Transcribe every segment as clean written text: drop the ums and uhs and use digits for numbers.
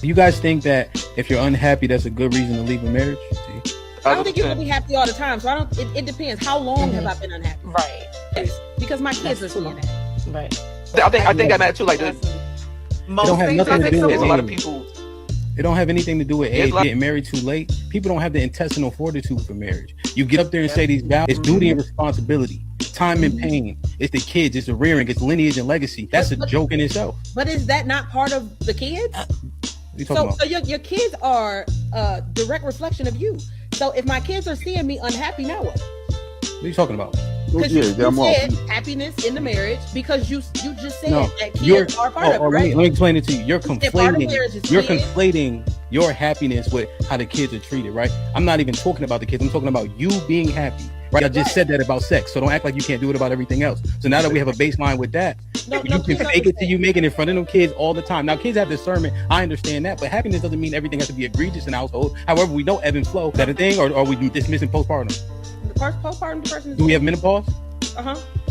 Do you guys think that if you're unhappy, that's a good reason to leave a marriage? I don't think you can be happy all the time. So I don't. It depends. How long have I been unhappy? Right. Yes, because my kids are seeing that. Right. I think that matters too. Like most things, I think there's a lot of people. It don't have anything to do with age. Getting married too late. People don't have the intestinal fortitude for marriage. You get up there and say these vows. It's duty and responsibility, time and pain. It's the kids. It's the rearing. It's lineage and legacy. That's a joke in itself. But is that not part of the kids? So your kids are a direct reflection of you. So if my kids are seeing me unhappy, now what? What are you talking about? Because you said happiness in the marriage, because you just said that kids are part of it, right? Let me explain it to you. You're conflating your happiness with how the kids are treated, right? I'm not even talking about the kids. I'm talking about you being happy, right? I just said that about sex, so don't act like you can't do it about everything else. So now that we have a baseline with that, you can fake it till you make it in front of them kids all the time. Now, kids have discernment. I understand that, but happiness doesn't mean everything has to be egregious in the household. However, we know ebb and flow. Is that a thing, or are we dismissing postpartum? Postpartum depression. Do we have menopause?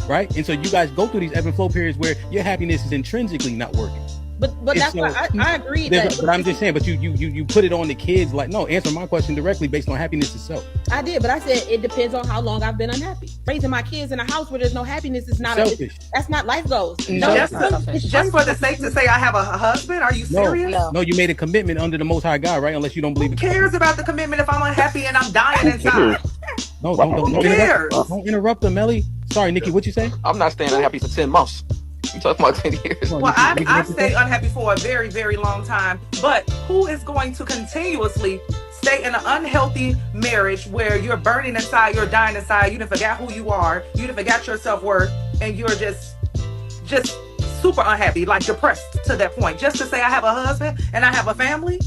Right. And so you guys go through these ebb and flow periods where your happiness is intrinsically not working. But that's why I agree. But I'm just saying. But you put it on the kids. Like, no, answer my question directly based on happiness itself. I did, but I said it depends on how long I've been unhappy. Raising my kids in a house where there's no happiness is not selfish. That's not life goals. Just for the sake to say I have a husband. Are you serious? No, you made a commitment under the Most High God, right? Unless you don't believe. Who cares about the commitment if I'm unhappy and I'm dying inside? No, don't interrupt them, Melly. Sorry, Nikki, what you say? I'm not staying unhappy for 10 months. You talking about 10 years? Well, I've stayed unhappy for a very, very long time. But who is going to continuously stay in an unhealthy marriage where you're burning inside, you're dying inside, you done forgot who you are, you done forgot your self-worth, and you're just super unhappy, like depressed to that point, just to say I have a husband and I have a family?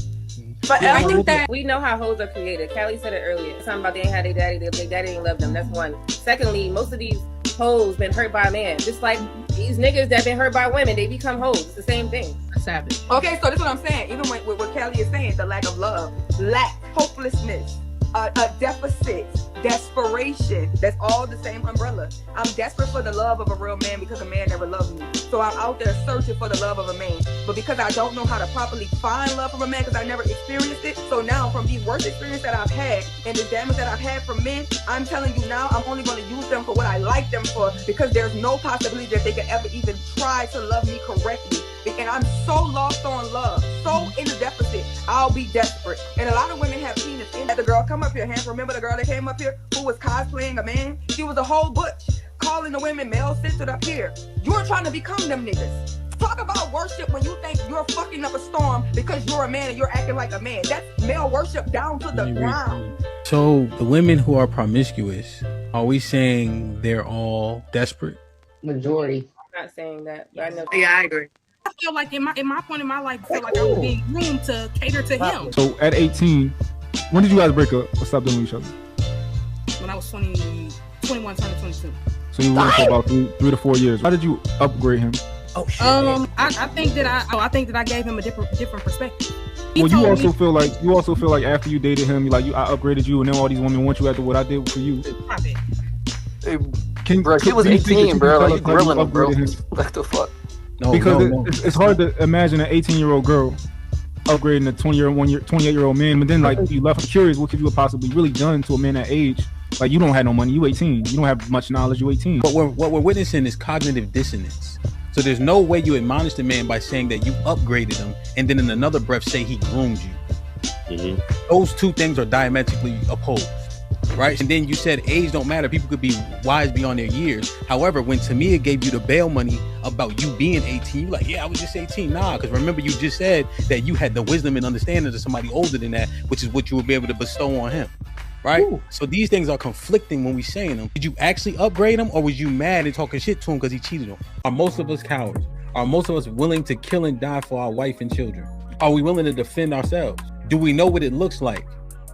I think that we know how hoes are created. Callie said it earlier. Something about they ain't had their daddy, their daddy didn't love them. That's one. Secondly, most of these hoes been hurt by a man. Just like these niggas that been hurt by women, they become hoes. It's the same thing. That's savage. Okay, so this is what I'm saying. Even with what Callie is saying, the lack of love, hopelessness, a deficit, desperation. That's all the same umbrella. I'm desperate for the love of a real man because a man never loved me. So I'm out there searching for the love of a man. But because I don't know how to properly find love from a man because I never experienced it. So now from the worst experience that I've had and the damage that I've had from men, I'm telling you now I'm only going to use them for what I like them for, because there's no possibility that they could ever even try to love me correctly. And I'm so lost on love, so in the deficit, I'll be desperate. And a lot of women have seen this. The girl come up here, Hank. Remember the girl that came up here who was cosplaying a man? She was a whole butch, calling the women male-centered up here. You're trying to become them niggas. Talk about worship when you think you're fucking up a storm because you're a man and you're acting like a man. That's male worship down to the ground. So the women who are promiscuous, are we saying they're all desperate? Majority. I'm not saying that, but I know. Yeah, I agree. I feel like in my point in my life, I feel like I was being groomed to cater to him. So at 18, when did you guys break up or stop doing with each other? When I was 21, turning 22. So you went for about 3 to 4 years. How did you upgrade him? I think that I gave him a different perspective. Well, you also feel like after you dated him, I upgraded you, and then all these women want you after what I did for you. She was 18, bro. Like, you grilling him, bro. What the fuck? Because it's hard to imagine an 18-year-old girl upgrading a 28-year-old man, but then you left curious, what could you have possibly really done to a man that age? Like, you don't have no money, you 18, you don't have much knowledge, you 18. But what we're witnessing is cognitive dissonance. So there's no way you admonish the man by saying that you upgraded him and then in another breath say he groomed you. Mm-hmm. Those two things are diametrically opposed, right? And then you said age don't matter. People could be wise beyond their years. However, when Tamia gave you the bail money about you being 18, you're like, yeah, I was just 18. Nah, because remember you just said that you had the wisdom and understanding of somebody older than that, which is what you would be able to bestow on him. Right? Ooh. So these things are conflicting when we saying them. Did you actually upgrade him, or was you mad and talking shit to him because he cheated on? Are most of us cowards? Are most of us willing to kill and die for our wife and children? Are we willing to defend ourselves? Do we know what it looks like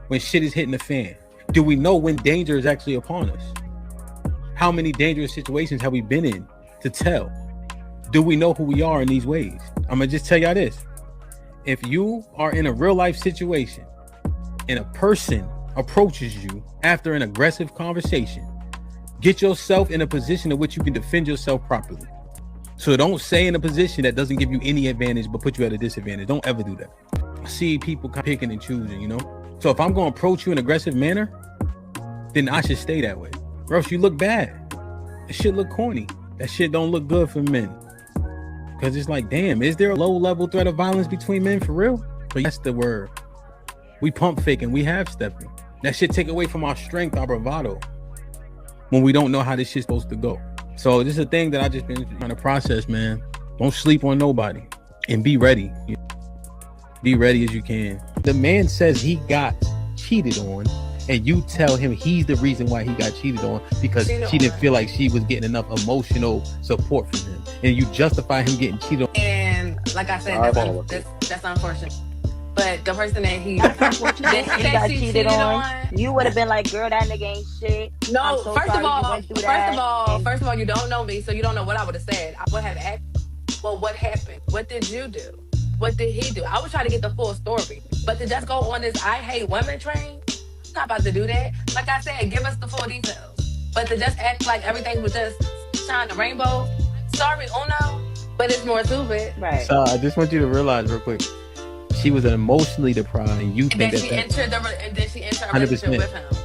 when shit is hitting the fan? Do we know when danger is actually upon us? How many dangerous situations have we been in to tell? Do we know who we are in these ways? I'm gonna just tell y'all this. If you are in a real life situation and a person approaches you after an aggressive conversation, get yourself in a position in which you can defend yourself properly. So don't stay in a position that doesn't give you any advantage but put you at a disadvantage. Don't ever do that. see people picking and choosing, you know? So if I'm going to approach you in an aggressive manner, then I should stay that way. Or else you look bad. That shit look corny. That shit don't look good for men. Because it's like, damn, is there a low-level threat of violence between men for real? But that's the word. We pump faking, we half stepping. That shit take away from our strength, our bravado, when we don't know how this shit's supposed to go. So this is a thing that I just been trying to process, man. Don't sleep on nobody and be ready. Be ready as you can. The man says he got cheated on, and you tell him he's the reason why he got cheated on because she didn't feel like she was getting enough emotional support from him, and you justify him getting cheated on. And like I said, that's unfortunate. But the person that he got cheated on, you would have been like, "Girl, that nigga ain't shit." No, first of all, you don't know me, so you don't know what I would have said. I would have asked, well, what happened? What did you do? What did he do? I would try to get the full story. But to just go on this I hate women train, I'm not about to do that. Like I said, give us the full details. But to just act like everything was just shine the rainbow, sorry, Uno, but it's more to it. Right. So I just want you to realize real quick, she was emotionally deprived, and you think and then she entered a relationship with him.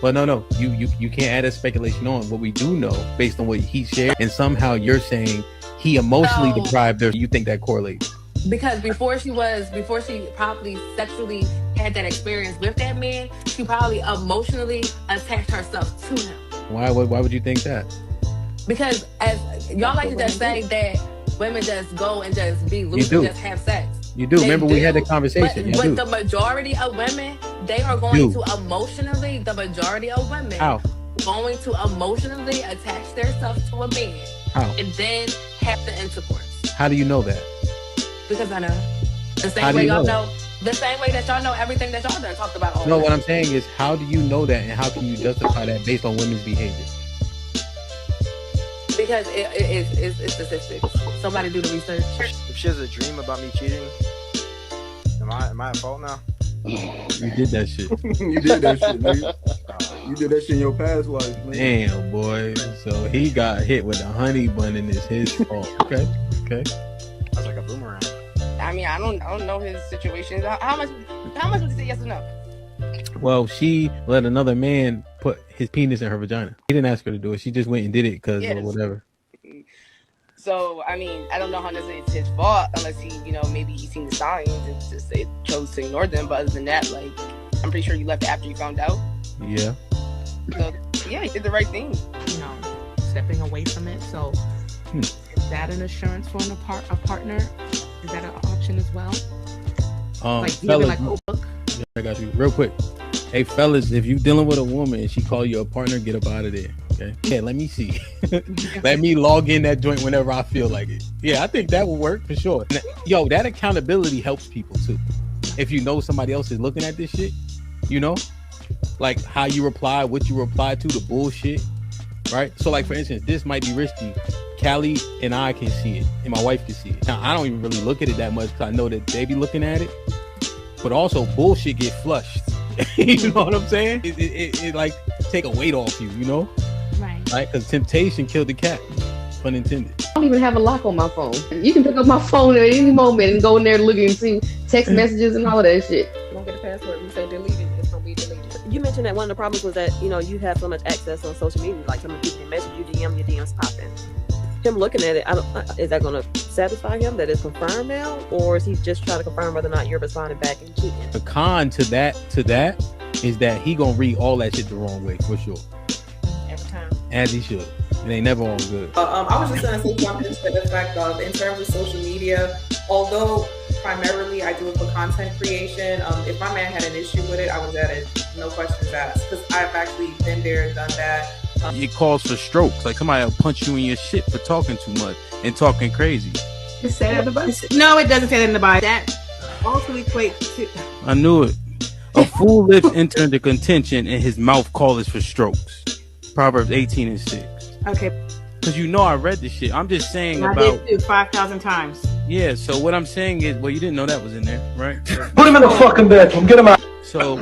But no, you can't add a speculation on what we do know based on what he shared, and somehow you're saying he emotionally deprived her. You think that correlates? Because before she probably sexually had that experience with that man, she probably emotionally attached herself to him. Why would you think that? Because as y'all like to just say that women just go and just be loose and just have sex. You do. Remember we had the conversation. But the majority of women, they are going to emotionally, going to emotionally attach themselves to a man. How? And then have the intercourse. How do you know that? Because I know. The same way y'all know. The same way that y'all know everything that y'all done talked about all No, what I'm saying is, how do you know that, and how can you justify that based on women's behavior? Because it's statistics. Somebody do the research. If she has a dream about me cheating, am I at fault now? You did that shit. You did that shit, nigga. You did that shit in your past life, man. Damn, boy. So he got hit with a honey bun and it's his fault. Okay. That's like a boomerang. I mean, I don't know his situation. How much would you say yes or no? Well, she let another man put his penis in her vagina. He didn't ask her to do it. She just went and did it because or whatever. So, I mean, I don't know how necessarily it's his fault unless he, maybe he's seen the signs and just chose to ignore them. But other than that, like, I'm pretty sure you left after you found out. Yeah. So, yeah, he did the right thing. Stepping away from it. So, is that an assurance for a partner? Is that an option as well? Fellas, I got you. Real quick. Hey, fellas, if you dealing with a woman and she call you a partner, get up out of there. Okay. Yeah, let me see. Let me log in that joint whenever I feel like it. Yeah, I think that will work for sure. Yo, that accountability helps people too. If you know somebody else is looking at this shit, like how you reply, what you reply to, the bullshit, right? So like, for instance, this might be risky. Callie and I can see it, and my wife can see it. Now, I don't even really look at it that much because I know that they be looking at it. But also, bullshit get flushed. You know what I'm saying? It like take a weight off you, Right? Because temptation killed the cat. Pun intended. I don't even have a lock on my phone. You can pick up my phone at any moment and go in there and look and see text messages and all of that shit. Don't get a password. You say delete it. It's gonna be deleted. You mentioned that one of the problems was that you have so much access on social media. Like some people can message you, DM, your DMs popping. Him looking at it, is that going to satisfy him that it's confirmed now, or is he just trying to confirm whether or not you're responding back and cheating? The con to that is that he gonna read all that shit the wrong way for sure. Every time. As he should. It ain't never all good. I was just gonna say something to the effect of, in terms of social media, although primarily I do it for content creation, if my man had an issue with it, I was at it, no questions asked, because I've actually been there, done that. It calls for strokes. Like somebody will punch you in your shit for talking too much and talking crazy. It say that in the Bible? No, it doesn't say that in the Bible. That also equates to... I knew it. A fool lips enter into contention and his mouth calleth for strokes. Proverbs 18:6. Okay. Because I read this shit. I'm just saying I did too, 5,000 times. Yeah, so what I'm saying is, well, you didn't know that was in there, right? Put him in the fucking bedroom. Get him out. So...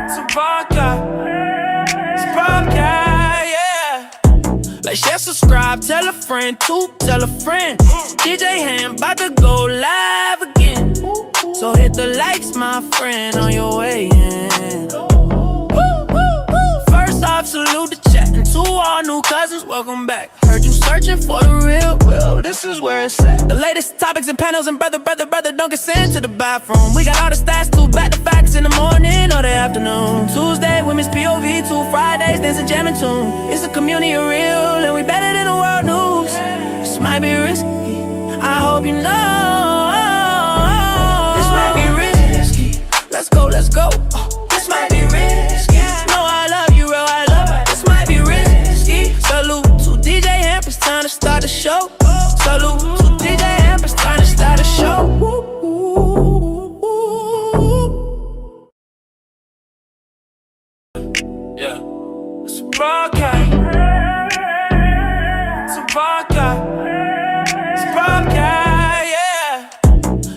Some vodka. Like, share, subscribe, tell a friend, tell a friend. DJ Ham about to go live again. So hit the likes, my friend, on your way in. First off, salute the chat. And to all new cousins, welcome back. Heard you searching for the real, well, this is where it's at. The latest topics and panels and brother, don't get sent to the bathroom. We got all the stats, too, back to facts in the morning or the afternoon. Tuesday, women's POV, 2 Fridays, dancing, jamming tune. It's a community of real, and we better than the world news. This might be risky, I hope you know. This might be risky, let's go, let's go. This might be risky, no, I love you, real, I love it. This might be risky. Salute to DJ Hamp, it's time to start the show. Salute to DJ Hamp, it's time to start the show. Yeah, it's a broadcast. It's a broadcast. It's a broadcast, yeah.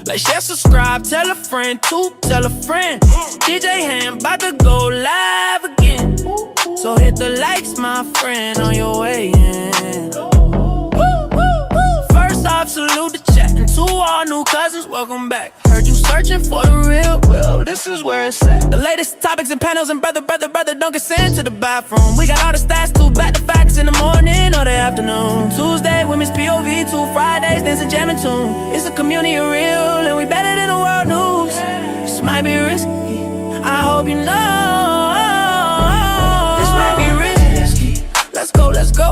Like, share, subscribe, tell a friend, tell a friend. DJ Ham about to go live again. So hit the likes, my friend, on your way in. First off, salute the chat. And to all new cousins, welcome back. Heard you searching for the real, well, this is where it's at. The latest topics and panels and brother, don't get sent to the bathroom. We got all the stats, too, back to facts in the morning or the afternoon. Tuesday, women's POV, 2 Fridays, dancing, jamming tune. It's a community of real, and we better than the world news. This might be risky, I hope you know. This might be risky, let's go, let's go.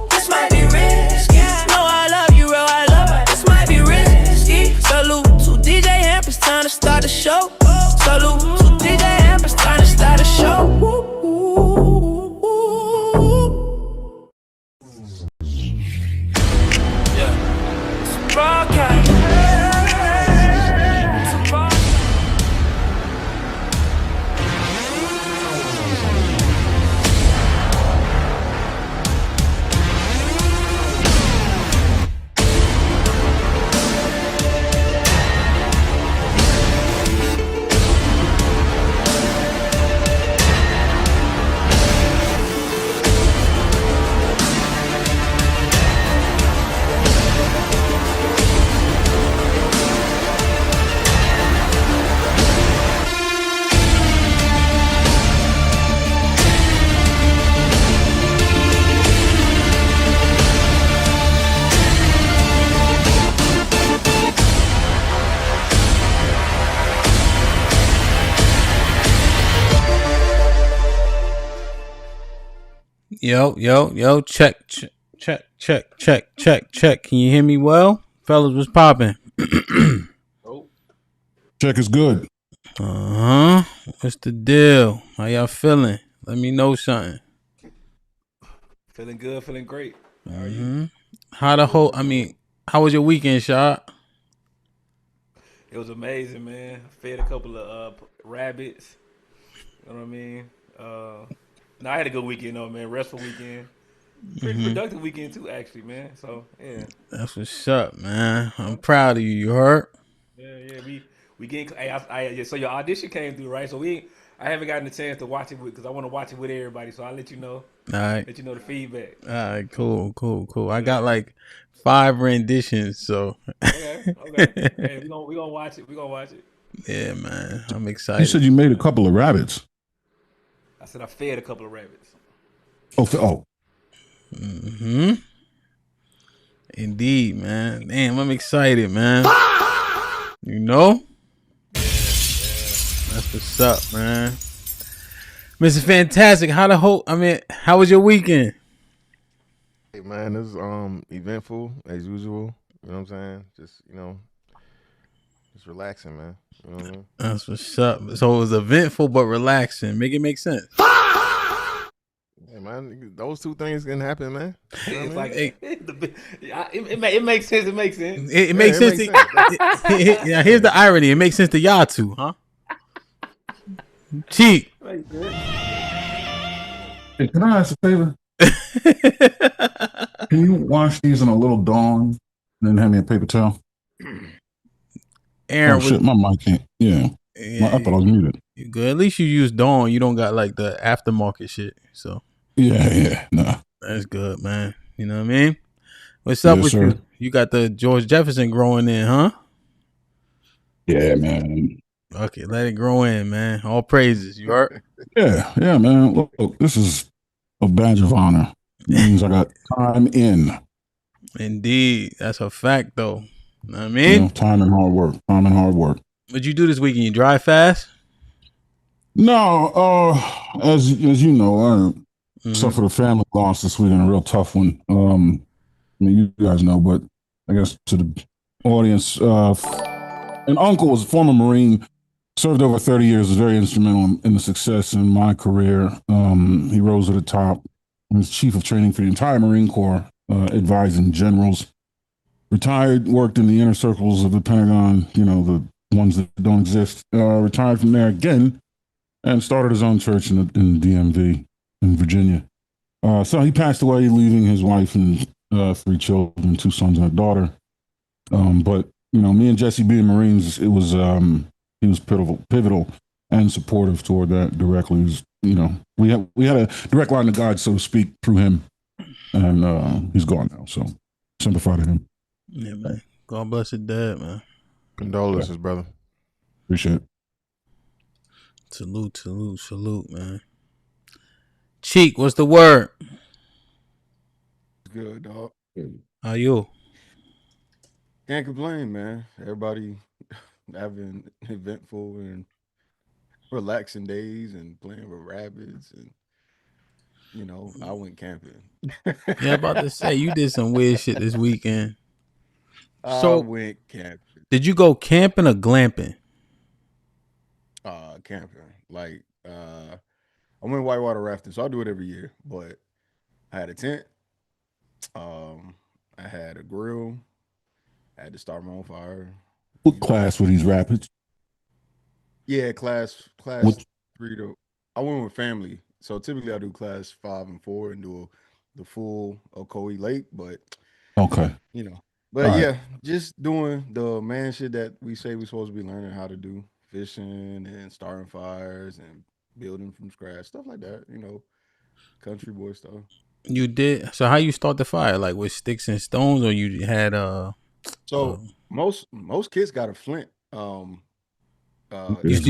This might be risky, no, I love you, real, I love it. This might be risky. Salute to DJ Hamp, it's time to start the show. Salute to DJ Hamp, it's time to start the show. Yeah, it's a broadcast. It's a broadcast. Yo, check. Can you hear me well? Fellas, what's popping? Check is good. What's the deal? How y'all feeling? Let me know something. Feeling good, feeling great. How are you? How was your weekend, Shot? It was amazing, man. Fed a couple of rabbits. You know what I mean? No, I had a good weekend though, man. Restful weekend. Pretty productive weekend too, actually, man. So yeah. That's what's up, man. I'm proud of you. You heard? Yeah. We getting. So your audition came through, right? So I haven't gotten a chance to watch it because I want to watch it with everybody. So I'll let you know. All right. Let you know the feedback. All right. Cool. I got like 5 renditions. So. Okay. Hey, we gonna watch it. Yeah, man. I'm excited. You said you made a couple of rabbits. I said I fed a couple of rabbits. Oh. Indeed, man. Damn, I'm excited, man. You know? That's what's up, man. Mr. Fantastic, how was your weekend? Hey, man, this is eventful as usual. You know what I'm saying? Just relaxing, man. You know what I mean? That's what's up. So it was eventful but relaxing. Make it make sense. Yeah, man, those two things can happen, man. You know it's what I like mean? it makes sense. It makes sense. It makes sense. Yeah, here's the irony. It makes sense to y'all too, huh? Cheap. Hey, can I ask a favor? Can you wash these in a little Dawn and then hand me a paper towel? Aaron, shit, my mic can't. Yeah. I thought I was muted. Good. At least you use Dawn. You don't got like the aftermarket shit. So yeah, nah. That's good, man. You know what I mean? What's up Yes, with sir. you? You got the George Jefferson growing in, huh? Yeah, man. Okay, let it grow in, man. All praises. You heard? Yeah, man. Look, this is a badge of honor. It means I got time in. Indeed. That's a fact, though. Know what I You mean? know, time and hard work. Time and hard work. What'd you do this weekend? You drive fast? No, as you know, I suffered a family loss this weekend, a real tough one. I mean, you guys know, but I guess to the audience, an uncle was a former Marine, served over 30 years, was very instrumental in the success in my career. He rose to the top. He was chief of training for the entire Marine Corps, advising generals. Retired, worked in the inner circles of the Pentagon, you know, the ones that don't exist. Retired from there again and started his own church in the DMV in Virginia. So he passed away, leaving his wife and 3 children, 2 sons and a daughter. But you know, me and Jesse being Marines, it was he was pivotal and supportive toward that directly. It was, you know, we had a direct line to God, so to speak, through him, and he's gone now. So sympathize to him. Yeah, man. God bless his dad, man. Condolences, brother. Appreciate it. Salute, man. Cheek, what's the word? Good, dog. How you? Can't complain, man. Everybody having eventful and relaxing days and playing with rabbits, and you know, I went camping. Yeah, about to say you did some weird shit this weekend. So I went camping. Did you go camping or glamping? Camping. Like I went whitewater rafting, so I do it every year. But I had a tent. I had a grill. I had to start my own fire. What class were these rapids? Yeah, class 3 to. I went with family, so typically I do class 5 and 4 and do the full Ocoee Lake. But okay, you know, but yeah, just doing the man shit that we say we're supposed to be learning how to do, fishing and starting fires and building from scratch, stuff like that. You know, country boy stuff. You did. So how you start the fire? Like with sticks and stones, or you had So most kids got a flint. You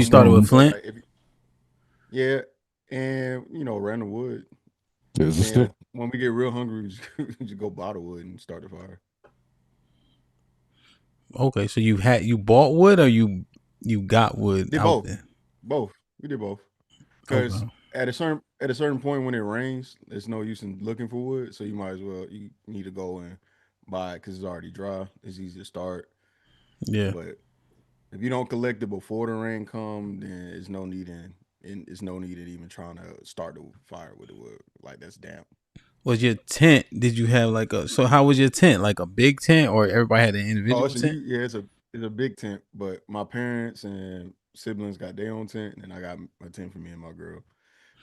started with flint. Yeah, and you know, random wood. There's a stick. When we get real hungry, we just go bottle wood and start the fire. Okay, so you bought wood or you got wood Did out both. there? Both. We did both. Because at a certain point when it rains, there's no use in looking for wood. So you might as well, you need to go and buy it because it's already dry. It's easy to start. Yeah. But if you don't collect it before the rain comes, then there's no need in even trying to start the fire with the wood. Like that's damp. Was your tent? Did you have so how was your tent? Like a big tent, or everybody had an individual tent? Yeah, it's a big tent, but my parents and siblings got their own tent, and I got a tent for me and my girl.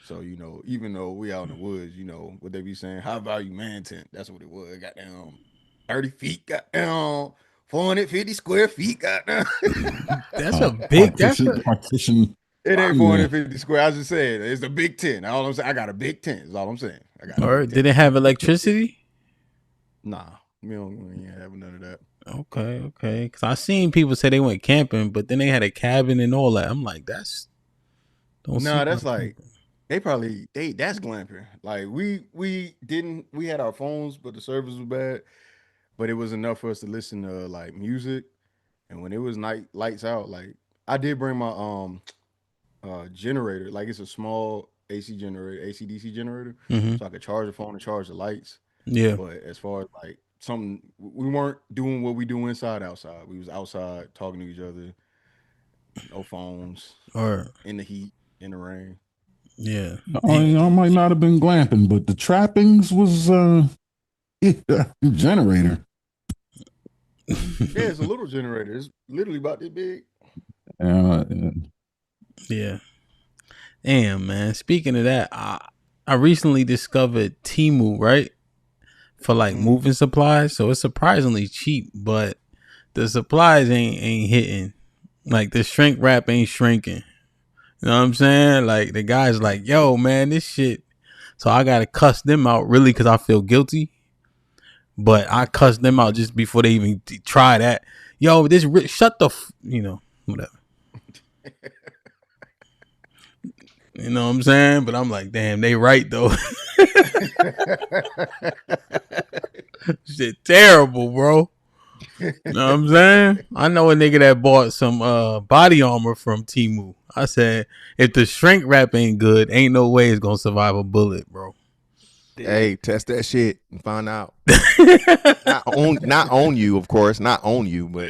So, you know, even though we out in the woods, you know, what they be saying, high value man tent. That's what it was. Got down 30 feet, got down 450 square feet, got down. That's a big partition. It ain't 450 square. I was just saying, it's a big tent. All I'm saying, I got a big tent. Is all I'm saying. I got. Or did it have electricity? Nah, we ain't having none of that. Okay. Because I seen people say they went camping, but then they had a cabin and all that. I'm like, that's that's like that's glamping. Like we had our phones, but the service was bad. But it was enough for us to listen to like music, and when it was lights out, like I did bring my generator. Like it's a small AC DC generator, so I could charge the phone and charge the lights. Yeah. But as far as like something, we weren't doing what we do outside. We was outside talking to each other. No phones. In the heat, in the rain. Yeah. I might not have been glamping, but the trappings was generator. Yeah, it's a little generator. It's literally about this big. Yeah. Damn, man. Speaking of that, I recently discovered Temu, right? For like moving supplies. So it's surprisingly cheap, but the supplies ain't hitting. Like the shrink wrap ain't shrinking. You know what I'm saying? Like the guy's like, yo, man, this shit. So I gotta cuss them out really because I feel guilty. but I cussed them out just before they even try that. Yo, shut the, whatever. You know what I'm saying? But I'm like, damn, they right though. Shit terrible, bro. You know what I'm saying? I know a nigga that bought some body armor from Temu. I said, if the shrink wrap ain't good, ain't no way it's gonna survive a bullet, bro. Hey, test that shit and find out. not on you, of course, not on you, but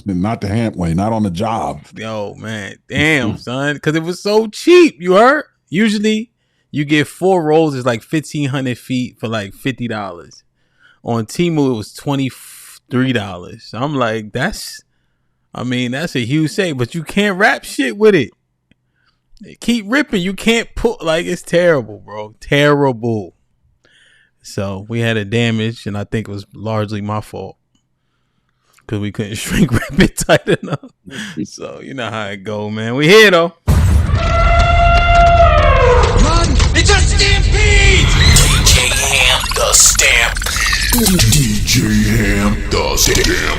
not the HAMP way, not on the job. Yo, man, damn, son, because it was so cheap. You heard? Usually, you get 4 rolls. It's like 1,500 feet for like $50. On Temu, it was $23. So I'm like, that's a huge save, but you can't wrap shit with it. Keep ripping. You can't put, like, it's terrible, bro. Terrible. So we had a damage, and I think it was largely my fault because we couldn't shrink wrap it tight enough. So you know how it go, man. We here though. Run! It's a stampede! DJ Ham the Stampede. DJ Ham the Stampede.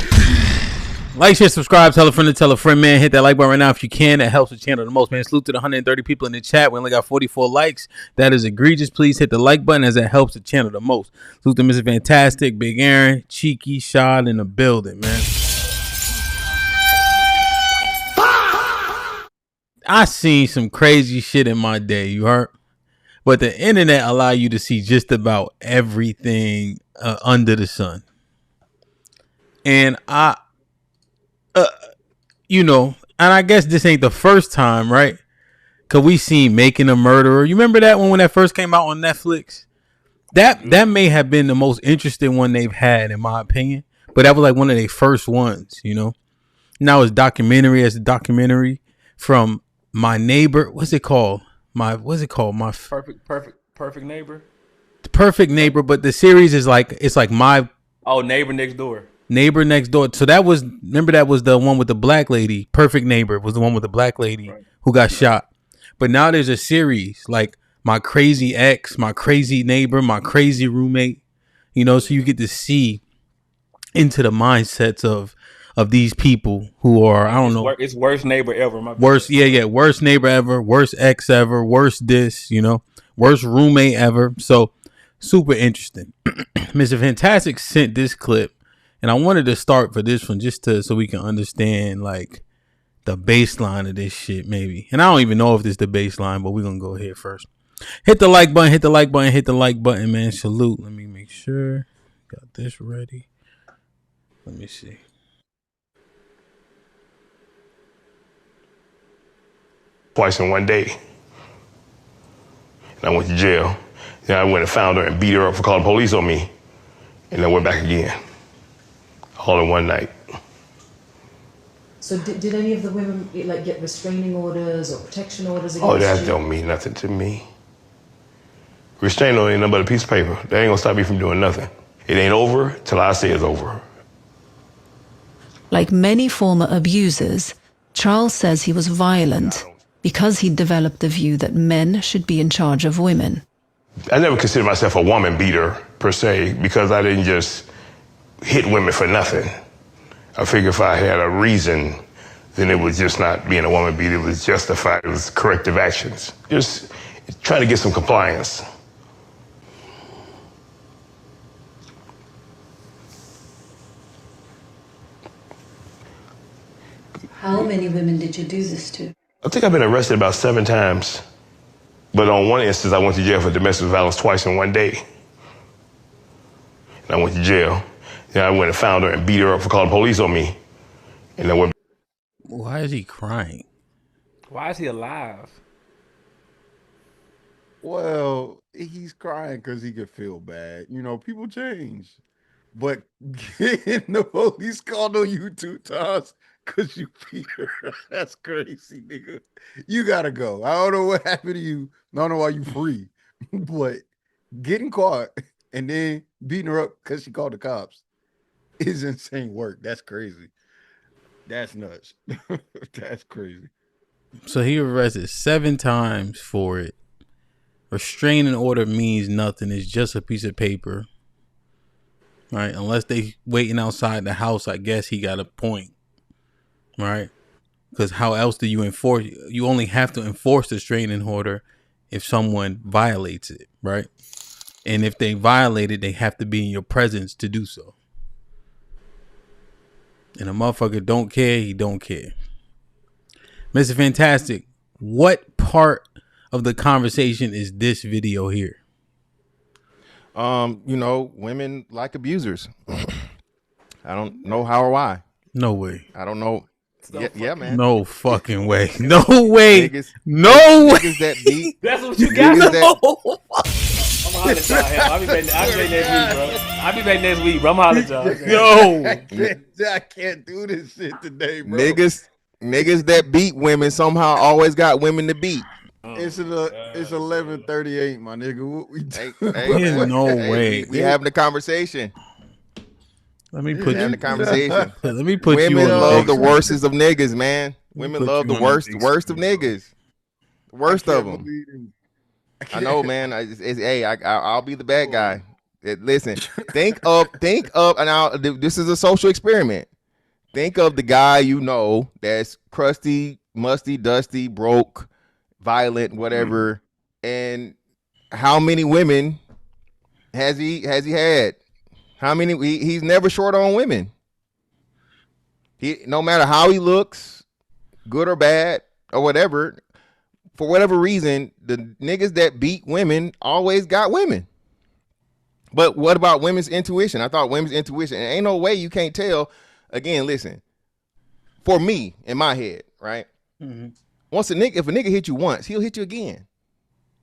Like, share, subscribe, tell a friend, man. Hit that like button right now if you can. That helps the channel the most, man. Salute to the 130 people in the chat. We only got 44 likes. That is egregious. Please hit the like button as that helps the channel the most. Salute to Mr. Fantastic, Big Aaron, Cheeky, Shot in the building, man. I seen some crazy shit in my day, you heard? But the internet allow you to see just about everything under the sun. And and I guess this ain't the first time, right? Because we seen Making a Murderer. You remember that one when that first came out on Netflix? That may have been the most interesting one they've had, in my opinion. But that was like one of their first ones, Now it's documentary from My Neighbor. What's it called? My Perfect Neighbor. Perfect Neighbor, but the series is like, it's like my Neighbor Next Door. Neighbor Next Door. So that was the one with the black lady. Perfect Neighbor was the one with the black lady who got shot. But now there's a series like My Crazy Ex, My Crazy Neighbor, My Crazy Roommate. So you get to see into the mindsets of these people who are, I don't know. It's worst neighbor ever. Worst neighbor ever, worst ex ever, worst this, worst roommate ever. So super interesting. Mr. Fantastic sent this clip. And I wanted to start for this one just so we can understand like the baseline of this shit maybe. And I don't even know if this is the baseline, but we're going to go here first. Hit the like button, man. Salute. Let me make sure. Got this ready. Let me see. Twice in one day. And I went to jail. Then I went and found her and beat her up for calling police on me. And then went back again. All in one night. So did any of the women get restraining orders or protection orders against that you? don't mean nothing to me. Restraining order ain't nothing but a piece of paper. That ain't gonna stop me from doing nothing. It ain't over till I say it's over. Like many former abusers, Charles says he was violent because he'd developed the view that men should be in charge of women. I never considered myself a woman beater per se because I didn't just hit women for nothing. I figure if I had a reason, then it was just not being a woman beater. It was justified. It was corrective actions. Just trying to get some compliance. How many women did you do this to? I think I've been arrested about 7 times. But on one instance, I went to jail for domestic violence twice in one day. And I went to jail. Then I went and found her and beat her up for calling police on me. And then went. Why is he crying? Why is he alive? Well, he's crying because he could feel bad. People change. But getting the police called on you 2 times because you beat her, that's crazy, nigga. You gotta go. I don't know what happened to you. I don't know why you free. But getting caught and then beating her up because she called the cops is insane work. That's crazy. That's nuts. That's crazy. So he arrested 7 times for it. Restraining order means nothing. It's just a piece of paper. right? Unless they waiting outside the house, I guess he got a point, right? Because how else do you enforce? You only have to enforce the restraining order if someone violates it, right? And if they violate it, they have to be in your presence to do so. And a motherfucker don't care, he don't care. Mr. Fantastic, what part of the conversation is this video here? Women like abusers. I don't know how or why. No way. I don't know. Yeah, man. No fucking way. No way. No way. Niggas that beat. That's what you got. I'm hollering at y'all. I'll be back next week, bro. I'll be back next week, bro. I'm hollering at y'all. I can't do this shit today, bro. Niggas that beat women somehow always got women to beat. It's 11:38, my nigga. What we do? There's no way. We having a conversation. Let me put you in the conversation. Let me put women you. Women love the worstest of niggas, man. Women love the worst of niggas. The worst of them. I know, man. I'll be the bad guy. Listen, think of, and this is a social experiment. Think of the guy you know that's crusty, musty, dusty, broke, violent, whatever, and how many women has he had? How many? He's never short on women. No matter how he looks, good or bad or whatever, for whatever reason, the niggas that beat women always got women. But what about women's intuition? I thought women's intuition, and ain't no way you can't tell. Again, listen, for me, in my head, right? Mm-hmm. If a nigga hit you once, he'll hit you again.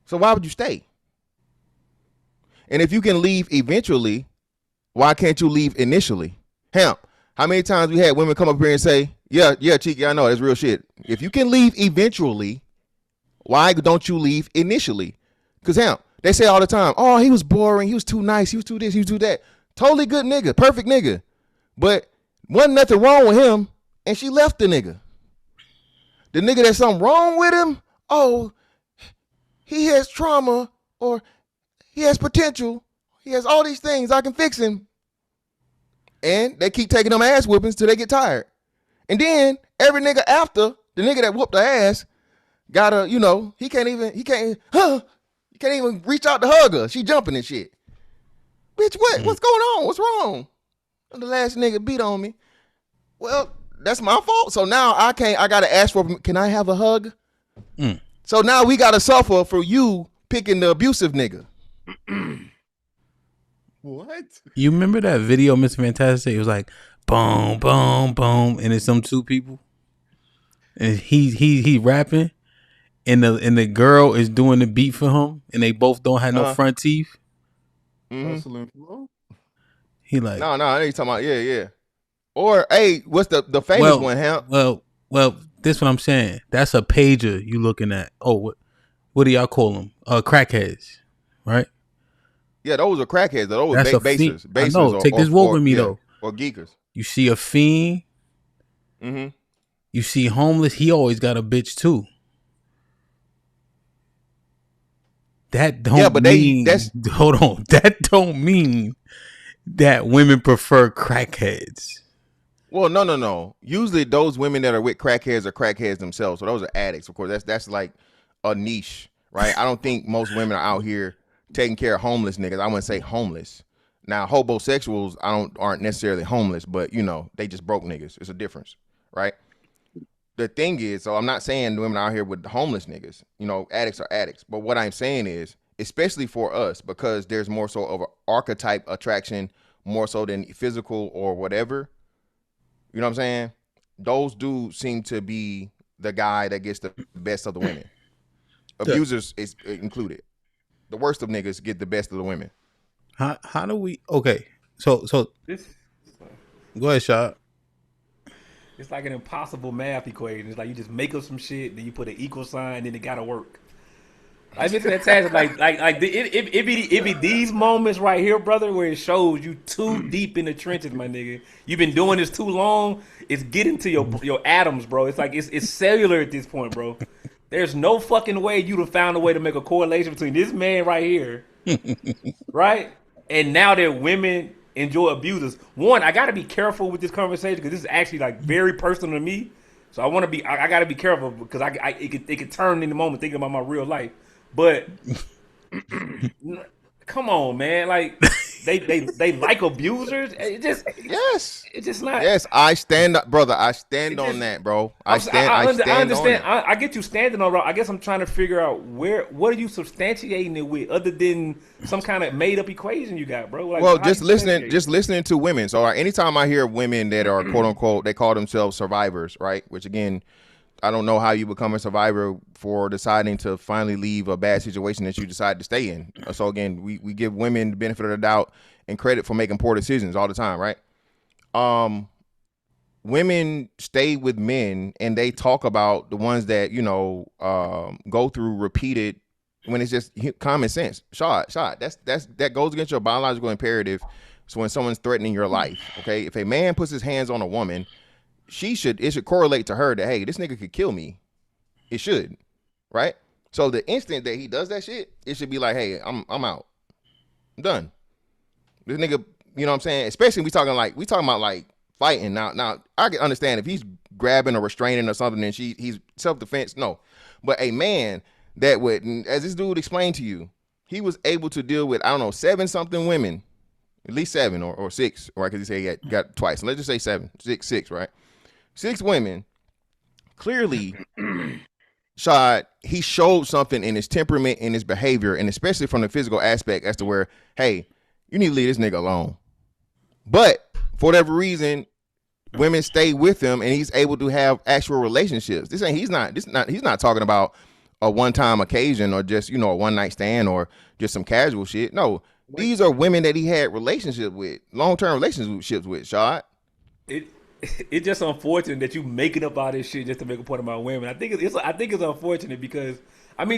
So why would you stay? And if you can leave eventually, why can't you leave initially? Hamp, how many times we had women come up here and say, yeah, Cheeky, I know, that's real shit. If you can leave eventually, why don't you leave initially? Because Hamp, they say all the time, oh, he was boring, he was too nice, he was too this, he was too that. Totally good nigga, perfect nigga. But wasn't nothing wrong with him, and she left the nigga. The nigga that's something wrong with him, oh, he has trauma, or he has potential, he has all these things, I can fix him. And they keep taking them ass whippings till they get tired. And then every nigga after, the nigga that whooped the ass, gotta, he can't even reach out to hug her. She jumping and shit. Bitch, what? What's going on? What's wrong? The last nigga beat on me. Well, that's my fault. So now I gotta ask for, can I have a hug? So now we gotta suffer for you picking the abusive nigga. What? You remember that video, Mr. Fantastic? It was like boom, boom, boom, and it's some two people, and he rapping, and the girl is doing the beat for him, and they both don't have no front teeth. Mm-hmm. He like no, I know you talking about yeah. Or hey, what's the famous one? Huh? Well, this what I'm saying. That's a pager you looking at. Oh, what do y'all call them? Crackheads, right? Yeah, those are crackheads. Those are basers. I know. Take this walk with me though. Or geekers. You see a fiend. Mm-hmm. You see homeless. He always got a bitch too. That don't mean. Hold on. That don't mean that women prefer crackheads. Well, no. Usually those women that are with crackheads are crackheads themselves. So those are addicts, of course. That's like a niche, right? I don't think most women are out here taking care of homeless niggas. I wouldn't say homeless. Now, homosexuals aren't necessarily homeless, but they just broke niggas. It's a difference, right? The thing is, so I'm not saying women out here with homeless niggas. Addicts are addicts. But what I'm saying is, especially for us, because there's more so of an archetype attraction, more so than physical or whatever. You know what I'm saying? Those dudes seem to be the guy that gets the best of the women. Abusers is included. The worst of niggas get the best of the women. How do we? Okay, so this. Go ahead, Shot. It's like an impossible math equation. It's like you just make up some shit, then you put an equal sign, then it gotta work. Like it's fantastic. It be these moments right here, brother, where it shows you too deep in the trenches, my nigga. You've been doing this too long. It's getting to your atoms, bro. It's like it's cellular at this point, bro. There's no fucking way you'd have found a way to make a correlation between this man right here, right? And now that women enjoy abusers. One, I got to be careful with this conversation because this is actually like very personal to me. So I want to be. I got to be careful because it could turn in the moment thinking about my real life. But come on, man, like. They like abusers. It just It's just not. Yes, I stand up, brother. I stand on that, bro. I understand. I get you standing on. I guess I'm trying to figure out what are you substantiating it with, other than some kind of made up equation you got, bro. Like, well, just listening to women. So anytime I hear women that are quote unquote, they call themselves survivors, right? Which again, I don't know how you become a survivor for deciding to finally leave a bad situation that you decide to stay in. So again, we give women the benefit of the doubt and credit for making poor decisions all the time, right? Women stay with men and they talk about the ones that, go through repeated when it's just common sense. Shot. That goes against your biological imperative. So when someone's threatening your life, okay? If a man puts his hands on a woman, it should correlate to her that, hey, this nigga could kill me. It should, right? So the instant that he does that shit, it should be like, hey, I'm out. I'm done. This nigga, you know what I'm saying? Especially we talking about like fighting. Now I can understand if he's grabbing or restraining or something and he's self-defense, no. But a man that would, as this dude explained to you, he was able to deal with, 7-something women, at least 7 or 6, or I could say he got twice. Let's just say 6, right? 6 women. Clearly, he showed something in his temperament, in his behavior, and especially from the physical aspect as to where, hey, you need to leave this nigga alone. But for whatever reason, women stay with him and he's able to have actual relationships. He's not talking about a one-time occasion or just, a one-night stand or just some casual shit. No, these are women that he had relationships with, long-term relationships with, Shad. It's just unfortunate that you making up all this shit just to make a point about women. I think it's unfortunate because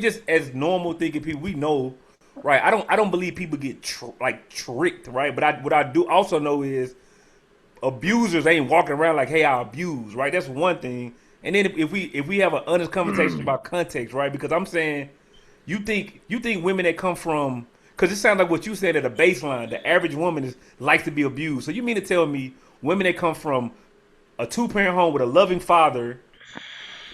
just as normal thinking people, we know, right? I don't believe people get tricked, right? But what I do also know is abusers ain't walking around like, hey, I abuse, right? That's one thing. And then if we have an honest conversation about context, right? Because I'm saying you think women that come from, because it sounds like what you said at a baseline, the average woman likes to be abused. So you mean to tell me women that come from a 2-parent home with a loving father,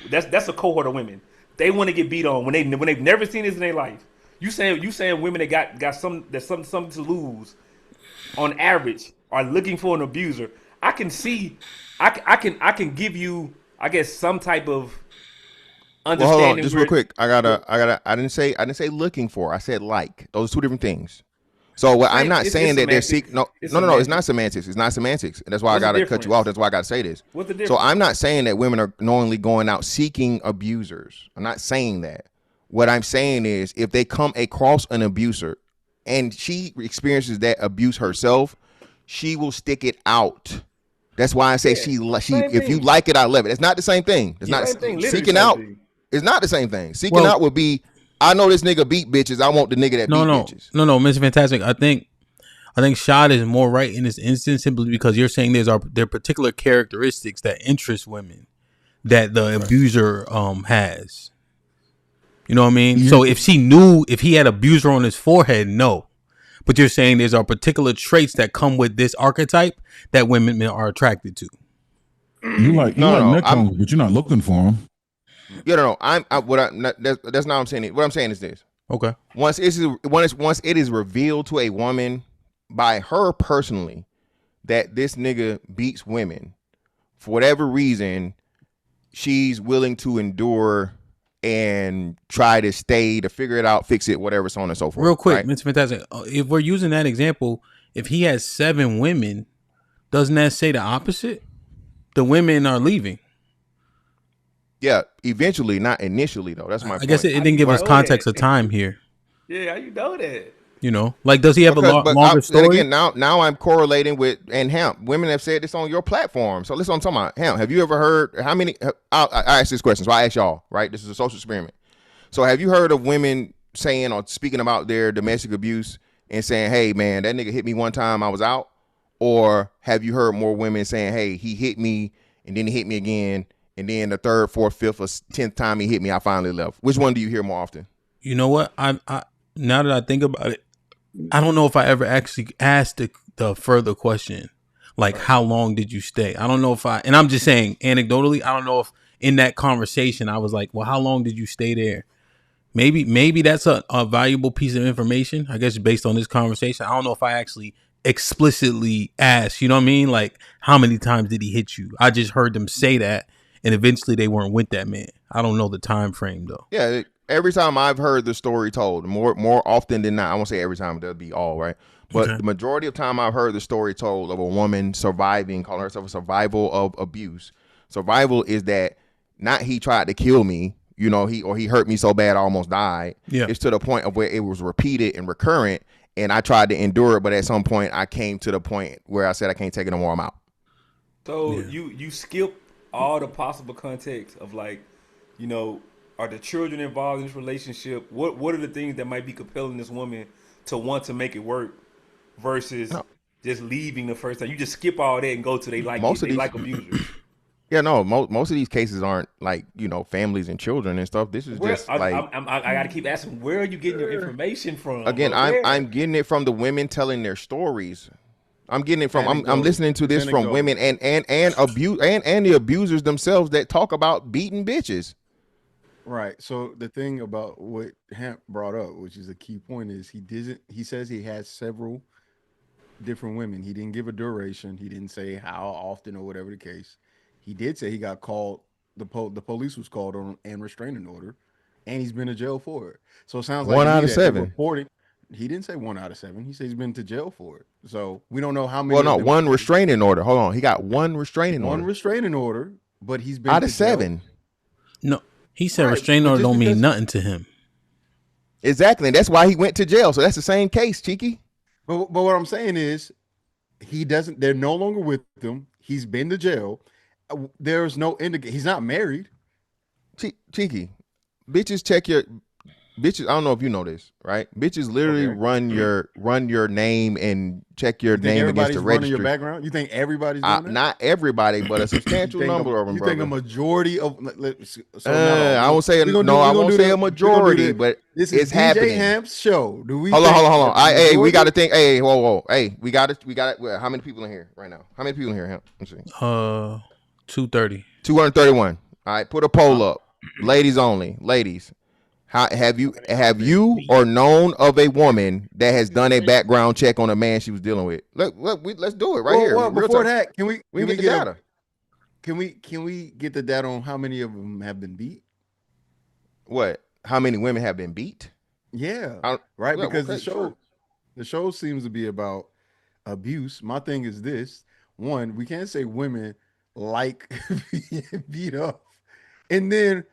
that's a cohort of women. They want to get beat on when they've never seen this in their life. You saying women that got something to lose, on average, are looking for an abuser. I can see, I can give you, I guess, some type of understanding. Well, hold on, just real quick. I didn't say looking for. I said like. Those are 2 different things. So I'm not saying that they're seeking. No. It's not semantics. It's not semantics. And that's why I got to cut you off. That's why I got to say this. What's the difference? So I'm not saying that women are knowingly going out seeking abusers. I'm not saying that. What I'm saying is if they come across an abuser and she experiences that abuse herself, she will stick it out. That's why I say she if you like it, I love it. It's not the same thing. It's not seeking out. It's not the same thing. Seeking out would be, I know this nigga beat bitches. I want the nigga that beat bitches. No, Mr. Fantastic. I think Shad is more right in this instance simply because you're saying there are particular characteristics that interest women that the abuser has. You know what I mean? Yeah. So if he had abuser on his forehead, no. But you're saying there's particular traits that come with this archetype that women are attracted to. You like neck tones, but you're not looking for them. You know, that's not what I'm saying. What I'm saying is this. Okay. Once it is revealed to a woman by her personally that this nigga beats women, for whatever reason, she's willing to endure and try to stay to figure it out, fix it, whatever, so on and so forth. Real quick, right? Mr. Fantastic. If we're using that example, if he has 7 women, doesn't that say the opposite? The women are leaving. Yeah, eventually, not initially though. That's my point. I guess it didn't give us context of time here. Yeah, how you know that? You know, like, does he have a longer story? Again, now I'm correlating with, and HAMP, women have said this on your platform. So listen, I'm talking about HAMP. Have you ever heard how many? I asked this question, so I ask y'all. Right, this is a social experiment. So have you heard of women saying or speaking about their domestic abuse and saying, "Hey, man, that nigga hit me one time, I was out," or have you heard more women saying, "Hey, he hit me and then he hit me again, and then the 3rd, 4th, 5th, or 10th time he hit me, I finally left"? Which one do you hear more often? You know what? I now that I think about it, I don't know if I ever actually asked the further question, like how long did you stay? I don't know if and I'm just saying anecdotally, I don't know if in that conversation I was like, well, how long did you stay there? Maybe that's a valuable piece of information, I guess, based on this conversation. I don't know if I actually explicitly asked, you know what I mean? Like, how many times did he hit you? I just heard them say that, and eventually they weren't with that man. I don't know the time frame though. Yeah, every time I've heard the story told, more often than not, I won't say every time, that'll be all right. But the majority of time I've heard the story told of a woman surviving, calling herself a survival of abuse. Survival is that not he tried to kill me, you know, he hurt me so bad I almost died. Yeah. It's to the point of where it was repeated and recurrent, and I tried to endure it, but at some point I came to the point where I said I can't take it no more, I'm out. So you skip all the possible context of, like, you know, are the children involved in this relationship? What are the things that might be compelling this woman to want to make it work versus just leaving the first time? You just skip all that and go to they like abusers. Yeah, no, most of these cases aren't like, you know, families and children and stuff. This is just like I got to keep asking, where are you getting your information from? Again, I'm getting it from the women telling their stories. I'm getting it from I'm listening to this from women and abuse and the abusers themselves that talk about beating bitches. Right. So the thing about what Hamp brought up, which is a key point, is he says he has several different women. He didn't give a duration. He didn't say how often or whatever the case. He did say he got called, the police was called on and restraining order, and he's been to jail for it. So it sounds like 1 out of 7. Reporting. He didn't say 1 out of 7. He said he's been to jail for it. So we don't know how many. Well, no, 1 restraining order. Hold on, he got 1 restraining order. 1 restraining order, but he's been out of 7. No, he said restraining order don't mean nothing to him. Exactly, and that's why he went to jail. So that's the same case, Cheeky. But what I'm saying is, he doesn't. They're no longer with him. He's been to jail. There's no indication. He's not married. Cheeky, bitches check your bitches. I don't know if you know this, right? Bitches literally run your name and check your name against the registry. Your background? You think everybody's doing that? Not everybody, but a substantial number of them. You think a majority of? I won't say no. I won't say a majority, but this it's is happening. DJ Hamp's show. Do we? Hold on. Hey, we got to think. Hey, whoa. Hey, we got it. Well, how many people in here right now? How many people in here, Hamp? Let's see. 230. 231. All right, put a poll up. Ladies only. Ladies, have you or known of a woman that has done a background check on a man she was dealing with? Let's do it right here. Well, before that, can we get the data? Can we get the data on how many of them have been beat? What? How many women have been beat? Yeah, right. Because the show seems to be about abuse. My thing is this: one, we can't say women like being beat up, and then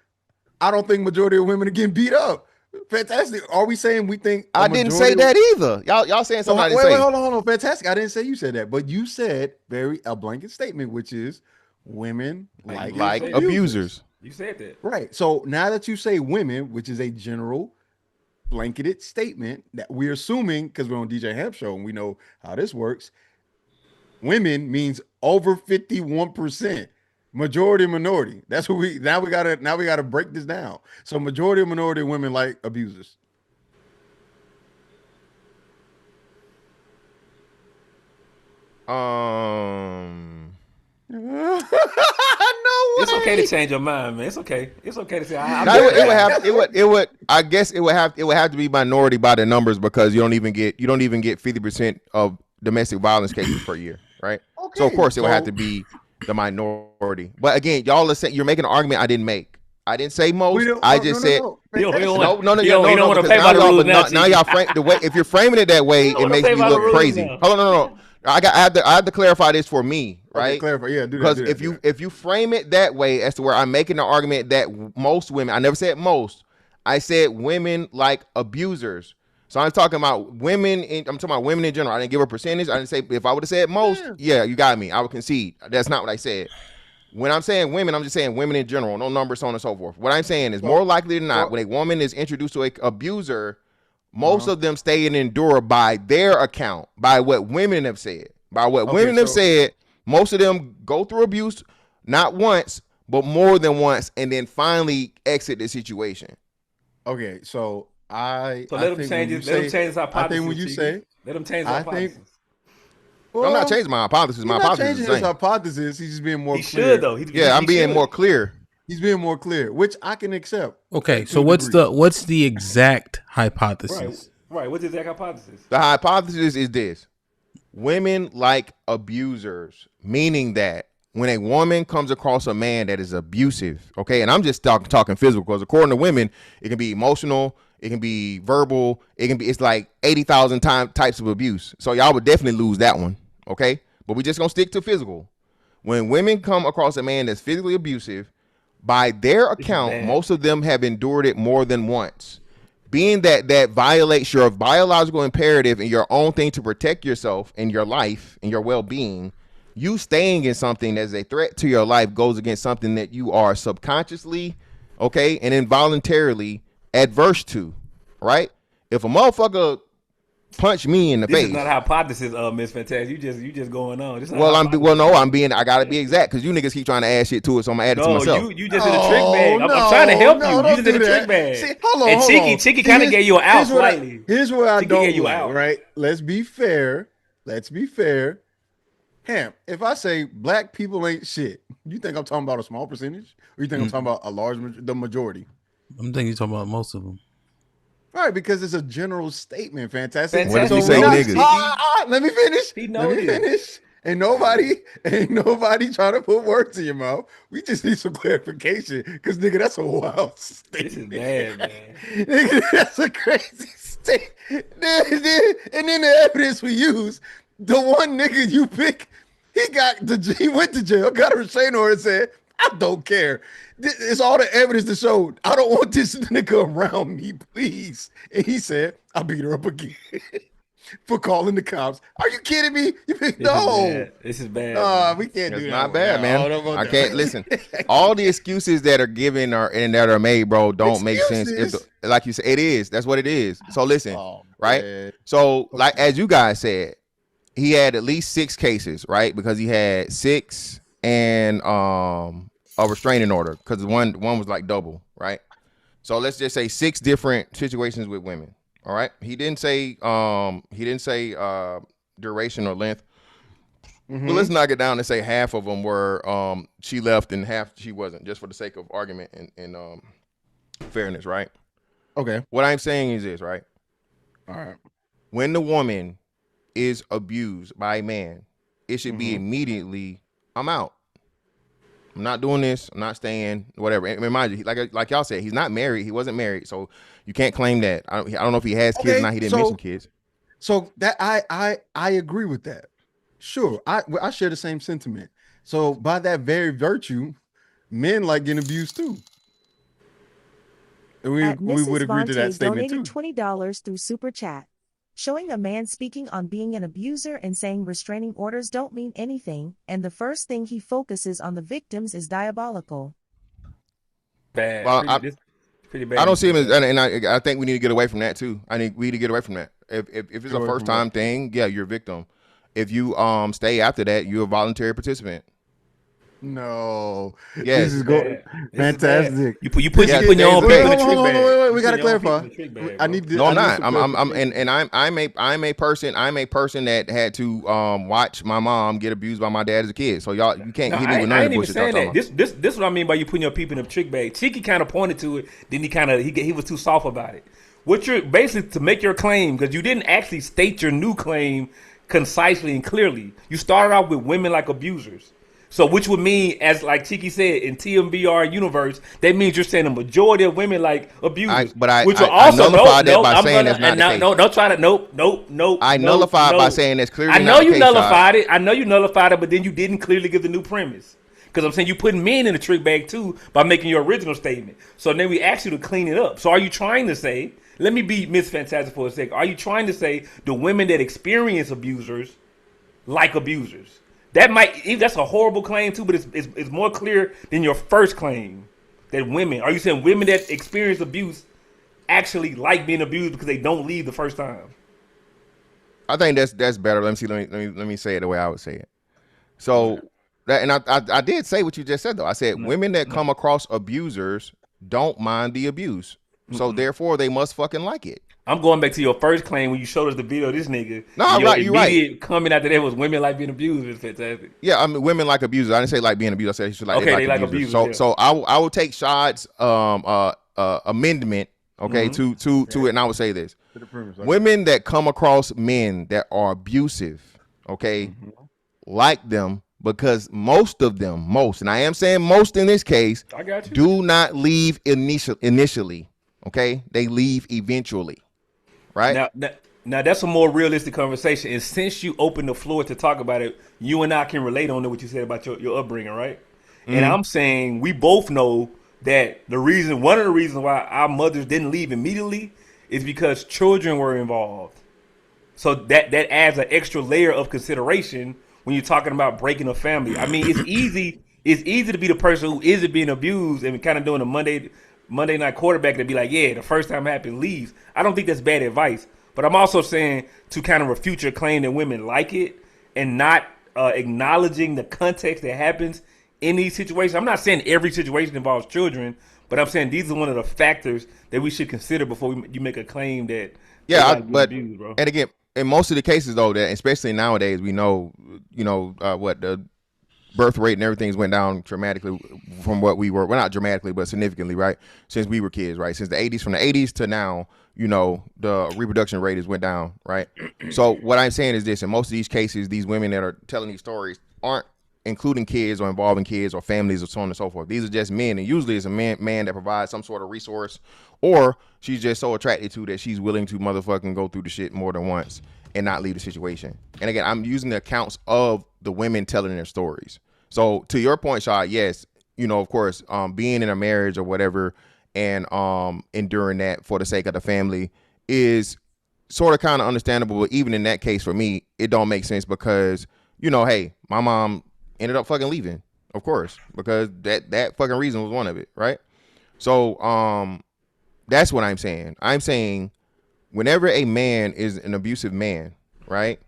I don't think majority of women are getting beat up. Fantastic. Are we saying we think? I didn't say that either. Y'all saying something? Wait, hold on. Fantastic. I didn't say you said that, but you said a blanket statement, which is women like abusers. You said that, right? So now that you say women, which is a general blanketed statement that we're assuming because we're on DJ Hamp show and we know how this works. Women means over 51%. Majority minority. That's what we gotta break this down. So majority of minority women like abusers. No, it's okay to change your mind, man. It's okay. It's okay to say. It would. I guess it would have to be minority by the numbers because you don't even get 50% of domestic violence cases per year, right? Okay, so of course it would have to be the minority. But again, y'all are saying you're making an argument I didn't make. I didn't say most. I just said no. Now y'all frame the way. If you're framing it that way, it makes me look crazy. Hold on, no. I had to clarify this for me, right? Okay, clarify, yeah. Do because that, if you frame it that way, as to where I'm making the argument that most women, I never said most, I said women like abusers. So I'm talking about women. I'm talking about women in general. I didn't give a percentage. I didn't say if I would have said most. Yeah, you got me. I would concede. That's not what I said. When I'm saying women, I'm just saying women in general. No numbers, so on and so forth. What I'm saying is more likely than not, when a woman is introduced to an abuser, most of them stay and endure by their account, by what women have said. By what women have said, most of them go through abuse, not once, but more than once, and then finally exit the situation. Okay, so let them change his hypothesis. I think when you say, let them change his hypothesis. I'm not changing my hypothesis. He's My not hypothesis changing is the his same. hypothesis. He's just being more He clear. should though. I'm being more clear. He's being more clear, which I can accept. Okay, so what's the exact hypothesis? Right. What's the exact hypothesis? The hypothesis is this: women like abusers, meaning that when a woman comes across a man that is abusive, okay, and I'm just talking physical, because according to women, it can be emotional, it can be verbal, it's like 80,000 types of abuse. So y'all would definitely lose that one, okay? But we just gonna stick to physical. When women come across a man that's physically abusive, by their account, most of them have endured it more than once. Being that violates your biological imperative and your own thing to protect yourself and your life and your well-being, you staying in something that's a threat to your life goes against something that you are subconsciously, okay, and involuntarily adverse to, right? If a motherfucker punch me in the face. This is not a hypothesis, Miss Fantastic. You just going on. I gotta be exact because you niggas keep trying to add shit to it, so I'm gonna add it to myself. You just in a trick bag. I'm trying to help you. You just in a trick bag. See, hold on. Cheeky kind of gave you an out slightly. Here's where I don't like, right? Let's be fair. Hamp, if I say black people ain't shit, you think I'm talking about a small percentage? Or you think I'm talking about the majority? I'm thinking you're talking about most of them. Right, because it's a general statement. Fantastic. What if you say niggas? Let me finish. Ain't nobody trying to put words in your mouth. We just need some clarification. Because, nigga, that's a wild statement. This is bad, man. Nigga, that's a crazy statement. And then the evidence we use, the one nigga you pick, he went to jail, got a restraining order and said, I don't care. It's all the evidence to show I don't want this nigga around me, please. And he said, I beat her up again for calling the cops. Are you kidding me? This is bad. We can't do that. It's not bad, man. I can't listen. All the excuses that are given that are made, bro, don't make sense. Like you said, it is. That's what it is. So listen, right? Man. So like as you guys said, he had at least 6 cases, right? Because he had 6 and a restraining order because one was like double, right? So let's just say 6 different situations with women. All right. He didn't say duration or length. Mm-hmm. But let's knock it down and say half of them were she left and half she wasn't, just for the sake of argument and fairness, right? Okay. What I'm saying is this, right? All right. When the woman is abused by a man, it should be immediately, I'm out. I'm not doing this. I'm not staying. Whatever. And remind you, like y'all said, he's not married. He wasn't married, so you can't claim that. I don't know if he has kids or not. He didn't mention kids. So that I agree with that. Sure, I share the same sentiment. So by that very virtue, men like getting abused too. And we would agree to that statement too. Donated $20 through Super Chat. Showing a man speaking on being an abuser and saying restraining orders don't mean anything, and the first thing he focuses on the victims is diabolical. Bad. Well, pretty bad. I don't see him as, and I think we need to get away from that too. I think we need to get away from that. If it's a first time thing, yeah, you're a victim. If you stay after that, you're a voluntary participant. No. Yes. This is good. Fantastic. You put your own people in the trick bag. Wait. We gotta clarify. I need to. No, I'm not. I'm a person that had to watch my mom get abused by my dad as a kid. So y'all, you can't hit me with none of the bullshit y'all talking about. This is what I mean by you putting your people in the trick bag. Cheeky kind of pointed to it, then he was too soft about it. What you're basically to make your claim, because you didn't actually state your new claim concisely and clearly. You started out with women like abusers. So which would mean, as like Cheeky said, in TMBR universe, that means you're saying the majority of women like abusers. I nullified that by saying that's not the case. Don't try to, nope. I nullified by saying that's clearly not the case. I know you nullified it, but then you didn't clearly give the new premise. Because I'm saying you putting men in the trick bag too by making your original statement. So then we asked you to clean it up. So are you trying to say, let me be Miss Fantastic for a second. Are you trying to say the women that experience abusers like abusers? That's a horrible claim too, but it's more clear than your first claim that women. Are you saying women that experience abuse actually like being abused because they don't leave the first time? I think that's better. Let me say it the way I would say it. So I did say what you just said though. I said women that come across abusers don't mind the abuse, so therefore they must fucking like it. I'm going back to your first claim when you showed us the video of this nigga. No, your right, you're right. Immediate comment after that was women like being abused. It's fantastic. Yeah, I mean, women like abusers. I didn't say like being abused. I said she should like, okay, they like abusers. So, so I will take Shad's amendment, okay, to it, and I would say this: women that come across men that are abusive, okay, like them, because most of them, and I am saying most in this case, I got you. do not leave initially, okay, they leave eventually, right? Now that's a more realistic conversation, and since you opened the floor to talk about it, you and I can relate on to what you said about your upbringing, right? And I'm saying we both know that one of the reasons why our mothers didn't leave immediately is because children were involved. So that adds an extra layer of consideration when you're talking about breaking a family. I mean, it's easy to be the person who isn't being abused and kind of doing a Monday night quarterback to be like, yeah, the first time it happened, leaves. I don't think that's bad advice. But I'm also saying to kind of refute your claim that women like it and not acknowledging the context that happens in these situations. I'm not saying every situation involves children, but I'm saying these are one of the factors that we should consider before you make a claim that but abused, bro. And again, in most of the cases though, that especially nowadays, we know, what the birth rate and everything's went down dramatically from what we were. Well, not dramatically, but significantly, right? Since we were kids, right? Since the 80s, from the 80s to now, the reproduction rate has went down, right? So what I'm saying is this: in most of these cases, these women that are telling these stories aren't including kids or involving kids or families or so on and so forth. These are just men, and usually it's a man that provides some sort of resource, or she's just so attracted to that she's willing to motherfucking go through the shit more than once and not leave the situation. And again, I'm using the accounts of the women telling their stories. So to your point, Shad, yes, of course, being in a marriage or whatever and enduring that for the sake of the family is sort of kind of understandable. But even in that case, for me, it don't make sense because, hey, my mom ended up fucking leaving, of course, because that fucking reason was one of it, right? So that's what I'm saying. I'm saying whenever a man is an abusive man, right,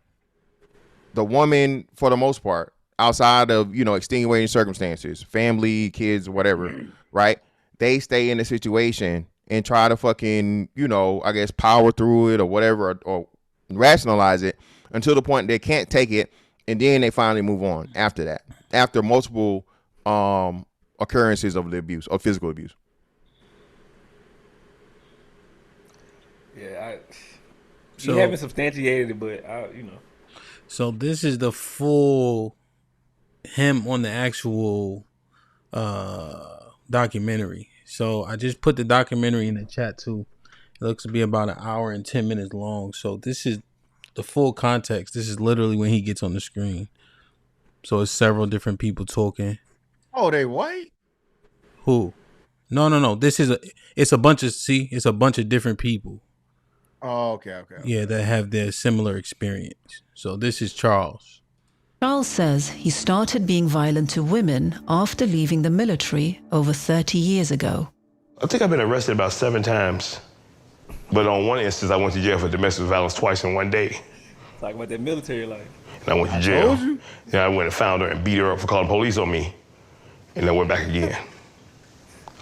the woman, for the most part, outside of, extenuating circumstances, family, kids, whatever, right, they stay in the situation and try to fucking, I guess, power through it or whatever, or rationalize it until the point they can't take it, and then they finally move on after that, after multiple occurrences of the abuse, of physical abuse. Yeah, you haven't substantiated it, but So this is the full him on the actual documentary. So I just put the documentary in the chat too. It looks to be about an hour and 10 minutes long. So this is the full context. This is literally when he gets on the screen. So it's several different people talking. Oh, they white? Who? No. This is it's a bunch of different people. Oh, okay. Yeah, that have their similar experience. So this is Charles. Charles says he started being violent to women after leaving the military over 30 years ago. I think I've been arrested about 7 times. But on one instance, I went to jail for domestic violence twice in one day. Talk about that military life. And I went to jail. And I went and found her and beat her up for calling police on me. And then went back again.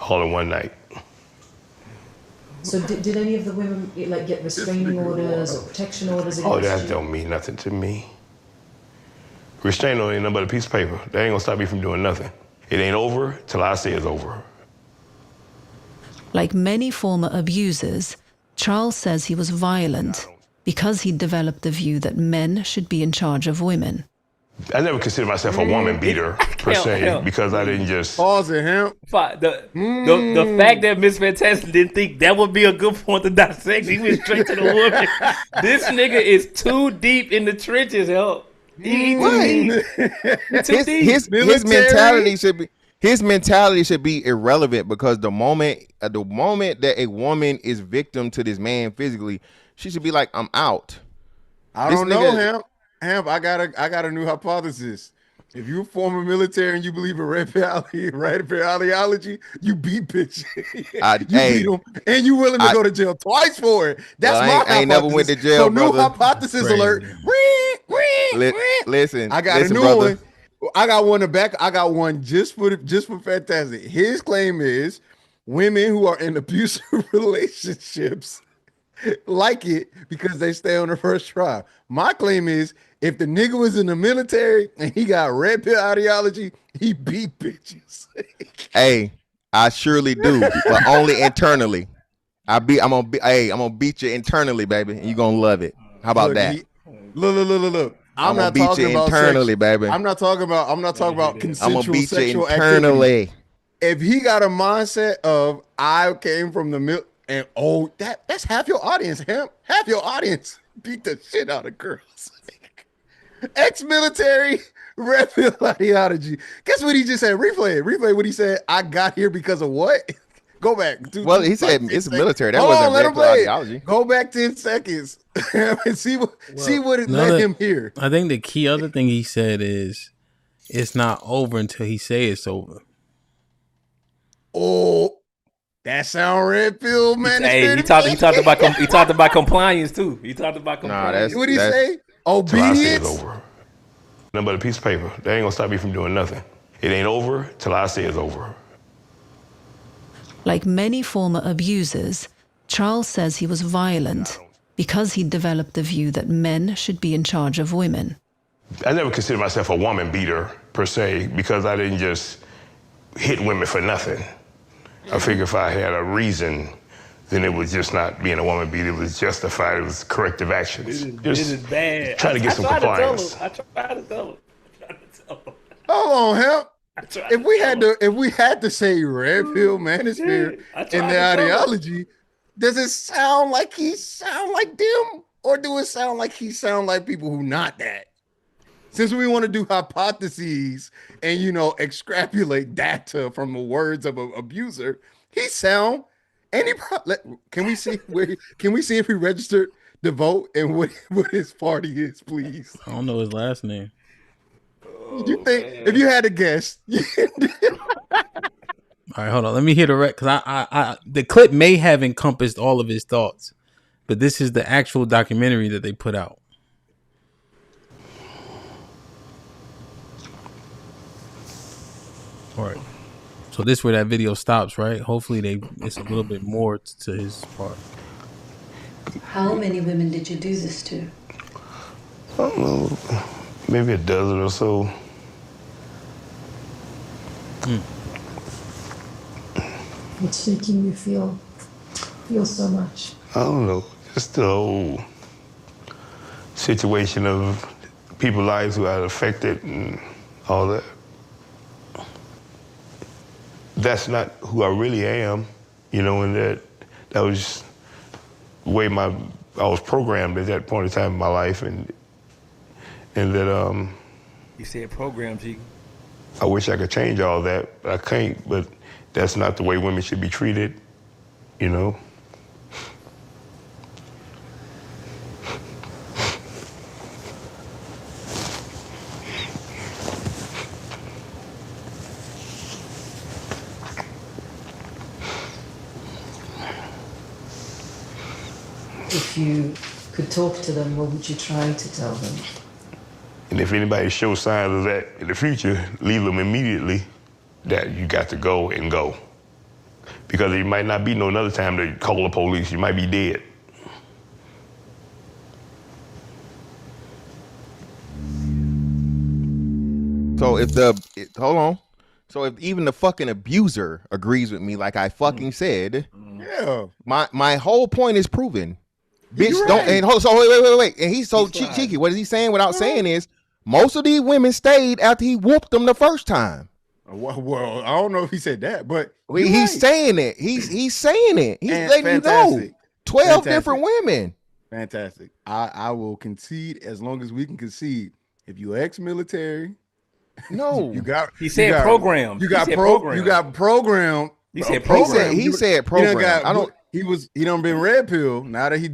All in one night. So did any of the women get restraining orders or protection orders against you? That don't mean nothing to me. Restraining order ain't nothing but a piece of paper. That ain't gonna stop me from doing nothing. It ain't over till I say it's over. Like many former abusers, Charles says he was violent because he developed the view that men should be in charge of women. I never considered myself a woman beater per se because I didn't just pause it. Him. The fact that Miss Fantastic didn't think that would be a good point to dissect, he went straight to the woman. This nigga is too deep in the trenches. Help. His mentality should be irrelevant because the moment that a woman is victim to this man physically, she should be like, I'm out. I don't know, Hamp, I got a new hypothesis. If you're former military and you believe in red pill ideology, you beat bitches. You beat them, and you willing to go to jail twice for it. That's my hypothesis. I ain't never went to jail, so brother. New hypothesis alert. Listen, I got a new one. I got one in the back. I got one just for Fantastic. His claim is women who are in abusive relationships like it because they stay on the first try. My claim is if the nigga was in the military and he got red pill ideology, he beat bitches. Hey, I surely do, but only internally. I'm gonna beat you internally, baby, and you gonna love it. How about that? Look. I'm not beat talking you about internally, baby. I'm not talking about consensual I'm gonna beat sexual you internally. activity. If he got a mindset of I came from the milk and that's half your audience, Hamp. Half your audience beat the shit out of girls. Ex-military red pill ideology. Guess what he just said? Replay what he said. I got here because of what? Go back. Well, he said it's military. That wasn't red pill ideology. Go back 10 seconds and see what it led him here. I think the key other thing he said is it's not over until he say it's over. Oh, that sound red pill, man. Hey, he talked about compliance too. He talked about compliance. What did he say? Obedience. It's over. Nothing but a piece of paper. That ain't gonna stop me from doing nothing. It ain't over till I say it's over. Like many former abusers, Charles says he was violent because he developed the view that men should be in charge of women. I never considered myself a woman beater per se because I didn't just hit women for nothing. I figure if I had a reason, then it was just not being a woman beater. It was justified. It was corrective actions. It is bad. Trying to get some compliance. I tried to tell him. Hold on, Hemp. If we had to say red pill manosphere in the ideology, does it sound like he sound like them, or do it sound like he sound like people who not that? Since we want to do hypotheses and extrapolate data from the words of an abuser, he sound can we see if he registered to vote and what his party is, please? I don't know his last name. You think if you had to guess? All right, hold on. Let me hear the because I the clip may have encompassed all of his thoughts, but this is the actual documentary that they put out. All right. So this is where that video stops, right? Hopefully it's a little bit more to his part. How many women did you do this to? I don't know, maybe a dozen or so. What's making you feel so much? I don't know, just the whole situation of people's lives who are affected and all that. That's not who I really am, and that was the way I was programmed at that point in time in my life, and that You said program, G. I wish I could change all that, but I can't. But that's not the way women should be treated, If you could talk to them, what would you try to tell them? And if anybody shows signs of that in the future, leave them immediately. That you got to go and go. Because it might not be no another time to call the police. You might be dead. So So if even the fucking abuser agrees with me, like I fucking said, yeah, my whole point is proven. Bitch, You're don't. right. And so wait. And he's so cheeky. What is he saying without saying is most of these women stayed after he whooped them the first time. Well, I don't know if he said that, but he's saying it. He's saying it. He's letting you know. 12 different women. Fantastic. I will concede as long as we can concede. If you ex-military, no, He said program. You got program. He said program. He said program. He done been red pill. Now that he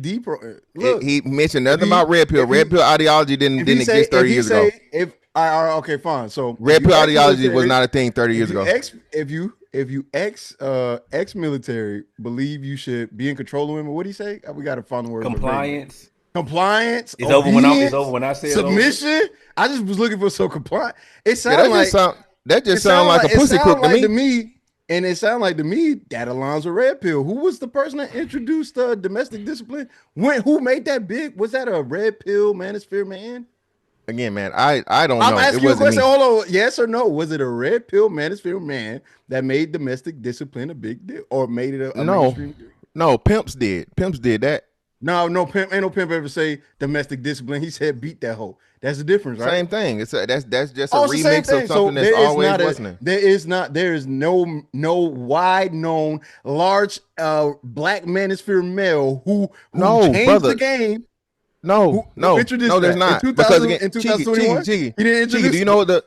look, he mentioned nothing about red pill. Red pill ideology didn't exist 30 years ago. Okay, fine. So red pill ideology was not a thing 30 years ago. If you ex-military believe you should be in control of women, what do you say? We got to find the word. Compliance. It's over when I say submission. I just was looking for so compliant. It sounds that just sounds like a pussy crook to me. And it sounded like to me that aligns with Red Pill. Who was the person that introduced domestic discipline? Who made that big? Was that a Red Pill manosphere man? Again, man, I don't know. I'm asking you a question. Hold on. Yes or no? Was it a Red Pill manosphere man that made domestic discipline a big deal, or made it a mainstream deal? No, pimps did. Pimps did that. No pimp. Ain't no pimp ever say domestic discipline. He said beat that hoe. That's the difference, right? Same thing. That's just a remix of something that's always listening. There is no wide known large black manosphere male who changed the game. No, there's not. Because again, in 2021, he didn't introduce. Do you know what the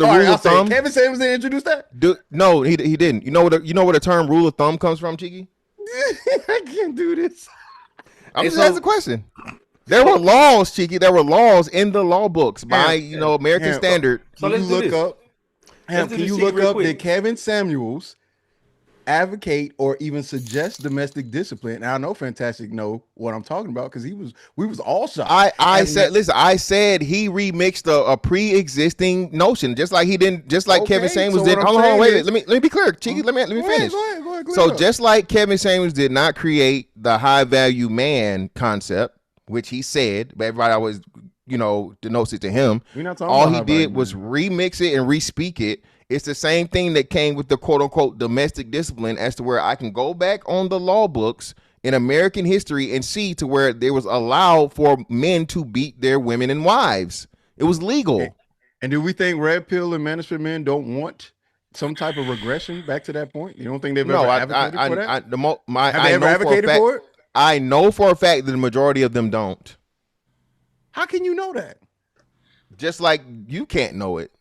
rule of thumb? Kevin Samuels didn't introduce that. No, he didn't. You know what the term rule of thumb comes from, Cheeky? I can't do this. I'm just asking a question. There were laws, Cheeky. There were laws in the law books by American standard. So can you look up? Did Kevin Samuels advocate or even suggest domestic discipline? And I know Fantastic know what I'm talking about because we was all shocked. I said he remixed a pre-existing notion, just like Kevin Samuels did. Hold on, wait. Let me be clear, Cheeky. Let me finish. Go ahead, so just like Kevin Samuels did not create the high value man concept, which he said, but everybody always denotes it to him. All he did was remix it and re-speak it. It's the same thing that came with the quote unquote domestic discipline, as to where I can go back on the law books in American history and see to where there was allowed for men to beat their women and wives. It was legal. And do we think Red Pill and manosphere men don't want some type of regression back to that point? You don't think they've ever advocated for that? Have they ever advocated for it? I know for a fact that the majority of them don't. How can you know that? Just like you can't know it.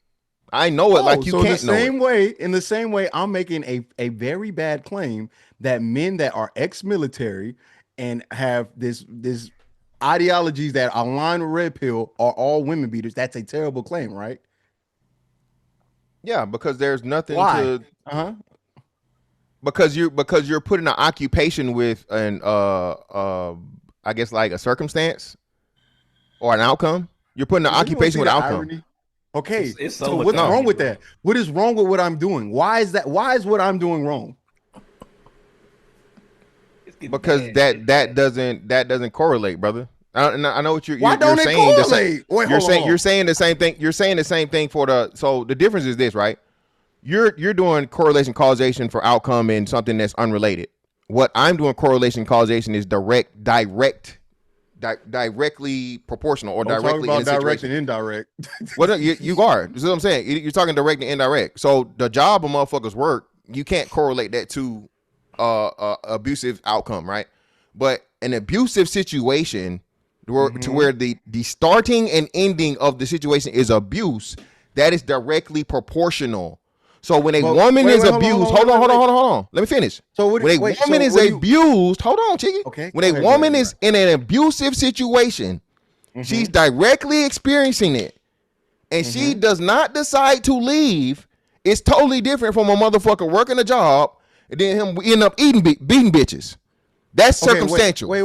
I know it like you can't know it. In the same way, I'm making a very bad claim that men that are ex-military and have this ideologies that align with Red Pill are all women beaters. That's a terrible claim, right? Yeah, because there's nothing Why? to because you're putting an occupation with an I guess like a circumstance or an outcome. You're putting an occupation with an outcome. Irony? Okay, so what's wrong with that? What is wrong with what I'm doing? Why is that? Why is what I'm doing wrong? Because that doesn't correlate, brother. I know what you're Why don't saying. It correlate? Wait, you're saying the same thing. You're saying the same thing for the. So the difference is this, right? You're doing correlation causation for outcome in something that's unrelated. What I'm doing correlation causation is directly proportional or directly in a situation. Direct and indirect. What you are. This is what I'm saying. You're talking direct and indirect. So the job of motherfuckers work, you can't correlate that to abusive outcome, right? But an abusive situation to where the starting and ending of the situation is abuse, that is directly proportional. So when a woman is abused, hold on. Let me finish. So when a woman is abused, hold on, Chiggy. Okay. When a woman is in an abusive situation, she's directly experiencing it, and she does not decide to leave. It's totally different from a motherfucker working a job and then him end up beating bitches. That's circumstantial. Wait.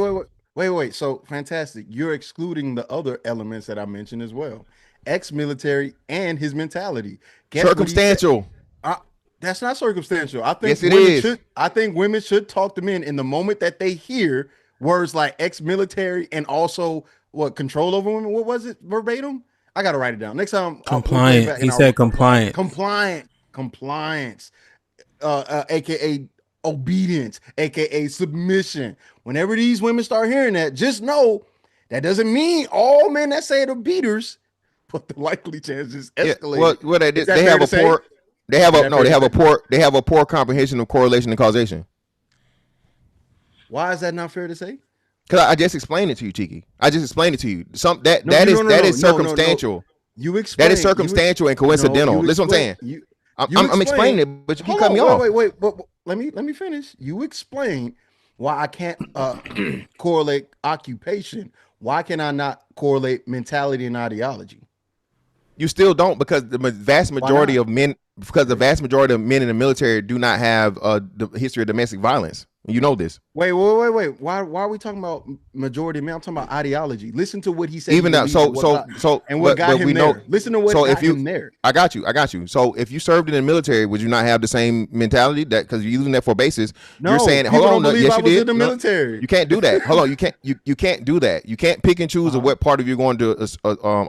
So Fantastic. You're excluding the other elements that I mentioned as well. Ex-military and his mentality. Circumstantial. That's not circumstantial. I think yes, it is. I think women should talk to men in the moment that they hear words like ex-military and also control over women. What was it verbatim? I gotta write it down next time. Compliant. He said compliant. Compliance. AKA obedience, aka submission. Whenever these women start hearing that, just know that doesn't mean all men that say they're beaters, but the likely chances escalate. Yeah, they have a poor comprehension of correlation and causation. Why is that not fair to say? Because I just explained it to you, Cheeky. I just explained it to you. That is circumstantial. You explain. That is circumstantial and coincidental. Listen what I'm saying. I'm explaining it, but you keep cutting me off. Wait. Let me finish. You explain why I can't correlate occupation. Why can I not correlate mentality and ideology? You still don't, because the vast majority of men in the military do not have the history of domestic violence. You know this. Wait. Why are we talking about majority of men? I'm talking about ideology. Listen to what he said. Even that. So what got him there. Listen to what got him there. I got you. So if you served in the military, would you not have the same mentality that because you're using that for basis? No, you're saying, hold on. Yes, you did. In the military. You can't do that. Hold on. You can't do that. You can't pick and choose of what part of you're going to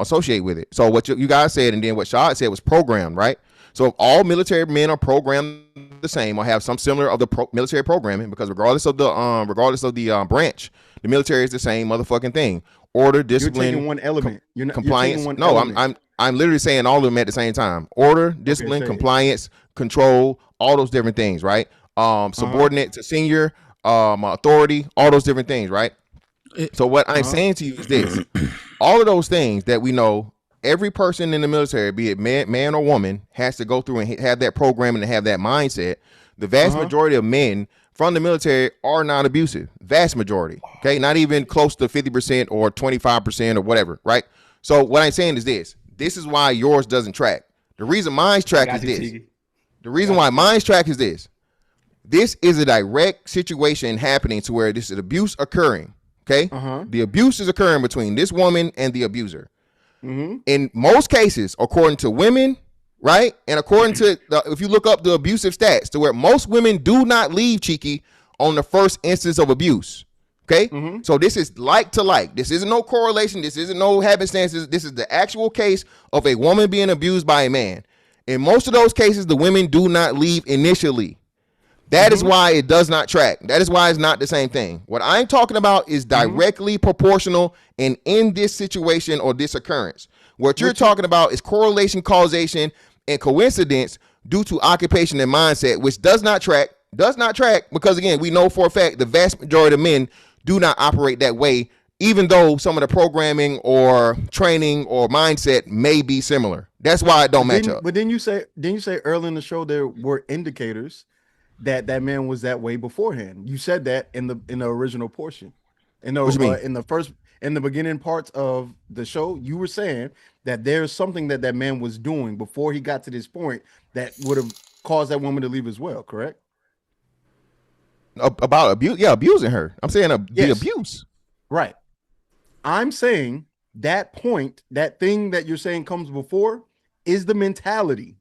associate with it. So what you guys said, and then what Shad said was programmed, right? So if all military men are programmed the same or have some similar of the military programming, because regardless of the branch, the military is the same motherfucking thing. Order, discipline, you're taking one element. Compliance. I'm literally saying all of them at the same time. Order, discipline, compliance, control, all those different things, right? Subordinate to senior, authority, all those different things, right? So what I'm saying to you is this: all of those things that we know. Every person in the military, be it man or woman, has to go through and have that programming and have that mindset. The vast majority of men from the military are not abusive. Vast majority. Okay. Not even close to 50% or 25% or whatever. Right. So what I'm saying is this. This is why yours doesn't track. The reason mine's track is this. The reason why mine's track is this. This is a direct situation happening to where this is abuse occurring. Okay. The abuse is occurring between this woman and the abuser. In most cases, according to women, right, and according to if you look up the abusive stats, to where most women do not leave Cheeky on the first instance of abuse. Okay, so this is like to like. This isn't no correlation. This isn't no happenstances. This is the actual case of a woman being abused by a man. In most of those cases, the women do not leave initially. That is why it does not track. That is why it's not the same thing. What I'm talking about is directly proportional and in this situation or this occurrence. What you're talking about is correlation, causation, and coincidence due to occupation and mindset, which does not track because, again, we know for a fact the vast majority of men do not operate that way, even though some of the programming or training or mindset may be similar. That's why it don't match up. But didn't you say earlier in the show there were indicators that man was that way beforehand? You said that in the original portion. In the beginning parts of the show, you were saying that there's something that man was doing before he got to this point that would have caused that woman to leave as well, correct? About abuse, abusing her. I'm saying the abuse. Right. I'm saying that point, that thing that you're saying comes before is the mentality.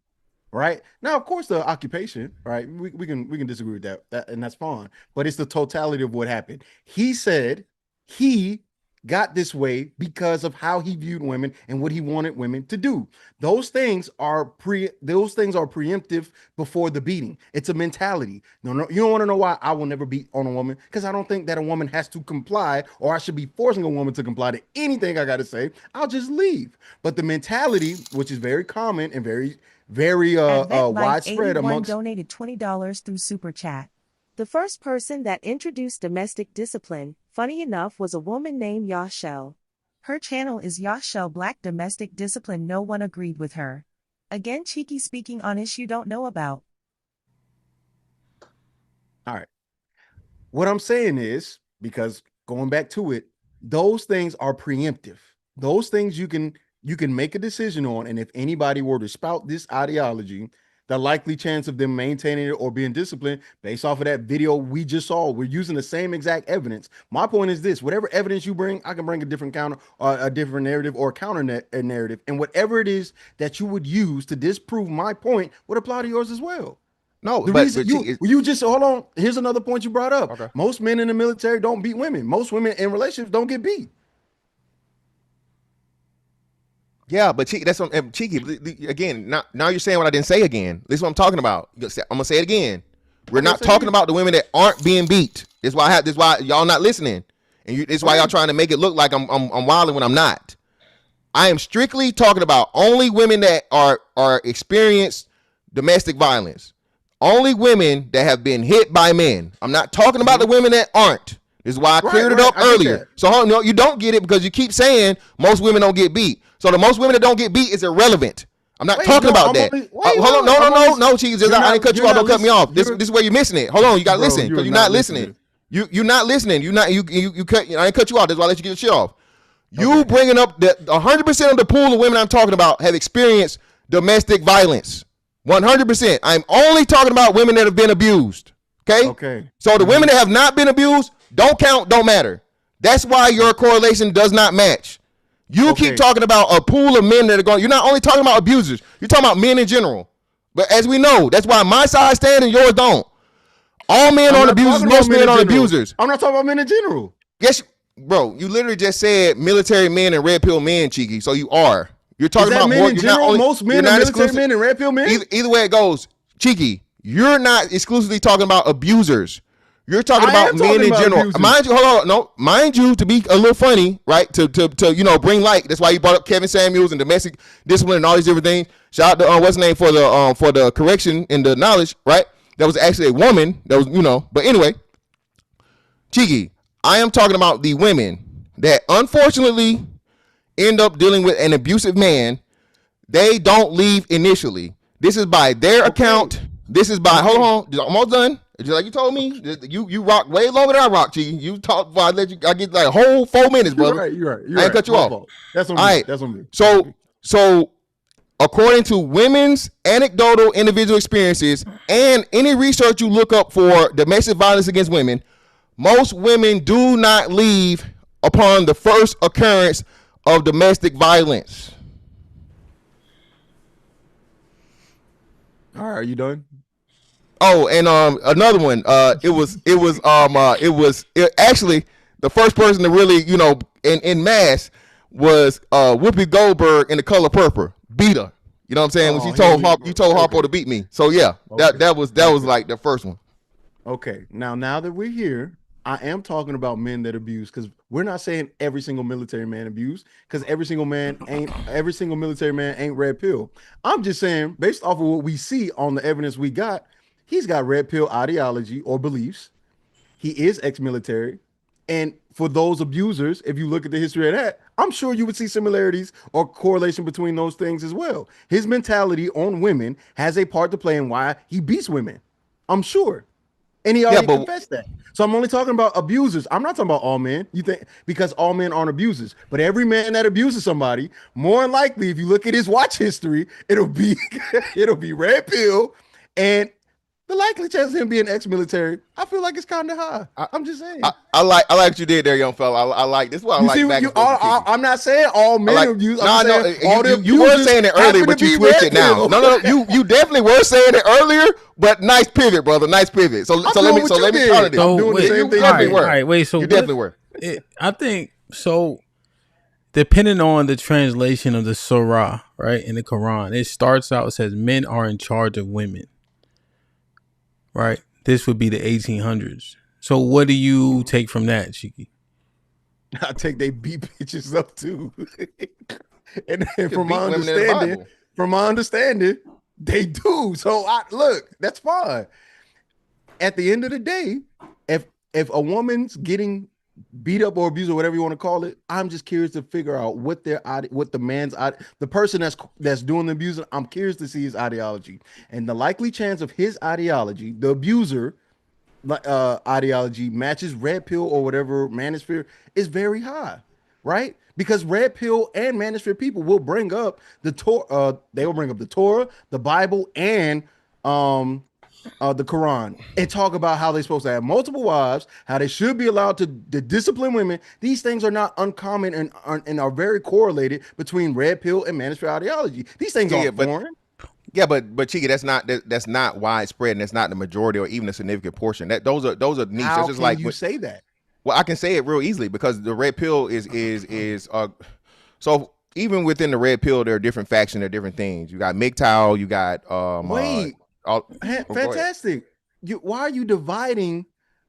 Right now, of course, the occupation, right? We can disagree with that, and that's fine. But it's the totality of what happened. He said he got this way because of how he viewed women and what he wanted women to do. Those things are preemptive before the beating. It's a mentality. No, you don't want to know why I will never beat on a woman, because I don't think that a woman has to comply, or I should be forcing a woman to comply to anything I got to say. I'll just leave. But the mentality, which is very common and very widespread amongst. Donated $20 through Super Chat. The first person that introduced domestic discipline, funny enough, was a woman named Yashel. Her channel is Yashel Black Domestic Discipline. No one agreed with her. Again, Cheeky speaking on issue don't know about. All right. What I'm saying is, because going back to it, those things are preemptive. Those things you can make a decision on, and if anybody were to spout this ideology, the likely chance of them maintaining it or being disciplined based off of that video we just saw, we're using the same exact evidence. My point is this: whatever evidence you bring, I can bring a different counter, a different narrative, or a counter narrative, and whatever it is that you would use to disprove my point would apply to yours as well. No, the reason you just hold on. Here's another point you brought up. Okay. Most men in the military don't beat women. Most women in relationships don't get beat. Yeah, but Cheeky, that's what Cheeky. Again, now you're saying what I didn't say again. This is what I'm talking about. I'm gonna say it again. We're not talking about the women that aren't being beat. This is why y'all not listening, and this is why y'all trying to make it look like I'm wilding when I'm not. I am strictly talking about only women that are experienced domestic violence. Only women that have been hit by men. I'm not talking about the women that aren't. This is why I cleared it up earlier. So no, you don't get it because you keep saying most women don't get beat. So the most women that don't get beat is irrelevant. I'm not talking about that. Hold on, no, Cheese. I didn't cut you off. Don't cut me off. This is where you're missing it. Hold on, you got to listen because you're not listening. You're not listening. You cut. I didn't cut you off. That's why I let you get your shit off. You bringing up that 100% of the pool of women I'm talking about have experienced domestic violence. 100%. I'm only talking about women that have been abused. Okay. So the women that have not been abused don't count, don't matter. That's why your correlation does not match. You keep talking about a pool of men that are going. You're not only talking about abusers. You're talking about men in general. But as we know, that's why my side stand and yours don't. All men aren't abusers. Most men aren't abusers. I'm not talking about men in general. Yes, bro. You literally just said military men and red pill men, Cheeky. So you are. You're talking about men more. In general, most men are military men and red pill men. Either way it goes, Cheeky. You're not exclusively talking about abusers. You're talking about men in general. Abusers. Mind you, hold on, no, mind you, to be a little funny, right? To bring light. That's why you brought up Kevin Samuels and domestic discipline and all these different things. Shout out to what's the name for the correction and the knowledge, right? That was actually a woman. That was But anyway, Cheeky, I am talking about the women that unfortunately end up dealing with an abusive man. They don't leave initially. This is by their account. This is by hold on, almost done. Just like you told me, you rock way longer than I rock, Cheeky. You talk before I let you. I get like a whole 4 minutes, brother. You're right. I ain't cut you off. Fault. That's on me. Right. That's on me. So, according to women's anecdotal individual experiences and any research you look up for domestic violence against women, most women do not leave upon the first occurrence of domestic violence. All right, are you done? Oh, and another one. It was actually the first person to really, in mass was Whoopi Goldberg in The Color Purple. Beat her. You know what I'm saying? When she told Harpo to beat me. So yeah, that was like the first one. Okay. Now that we're here, I am talking about men that abuse, because we're not saying every single military man abused, because every single military man ain't red pill. I'm just saying, based off of what we see on the evidence we got, he's got red pill ideology or beliefs. He is ex-military. And for those abusers, if you look at the history of that, I'm sure you would see similarities or correlation between those things as well. His mentality on women has a part to play in why he beats women. I'm sure. And he already confessed that. So I'm only talking about abusers. I'm not talking about all men. You think because all men aren't abusers, but every man that abuses somebody, more than likely, if you look at his watch history, it'll be red pill, and the likely chance of him being ex-military, I feel like it's kind of high. I'm just saying. I like what you did there, young fella. I like this. What I like. I'm not saying all men abuse. You were saying it earlier, but you switched it now. No. You definitely were saying it earlier, but nice pivot, brother. Nice pivot. So let me counter this. I'm doing the same thing. All right, wait. So you definitely were. I think so. Depending on the translation of the Surah, right, in the Quran, it starts out, it says men are in charge of women. Right. This would be the 1800s. So what do you take from that, Cheeky? I take they beat bitches up too. and from my understanding, they do. So look, that's fine. At the end of the day, if a woman's getting beat up or abused or whatever you want to call it, I'm just curious to figure out what the person that's doing the abusing. I'm curious to see his ideology, and the likely chance of his ideology, the abuser ideology, matches red pill or whatever manosphere is very high, right? Because red pill and manosphere people will bring up the Torah. They will bring up the Torah, the Bible, and the Quran, and talk about how they're supposed to have multiple wives, how they should be allowed to discipline women. These things are not uncommon and are very correlated between red pill and manosphere ideology. These things aren't foreign. Yeah, but Cheeky, that's not widespread, and that's not the majority or even a significant portion. Those are niche. How just can like you say that? Well, I can say it real easily because the red pill is so even within the red pill, there are different factions, there are different things. You got MGTOW, you got fantastic. Why are you dividing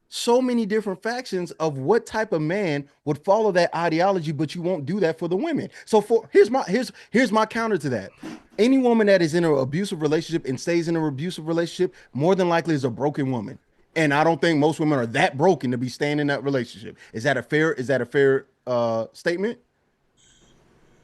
so many different factions of what type of man would follow that ideology, but you won't do that for the women? So here's my counter to that. Any woman that is in an abusive relationship and stays in an abusive relationship more than likely is a broken woman. And I don't think most women are that broken to be staying in that relationship. Is that a fair statement?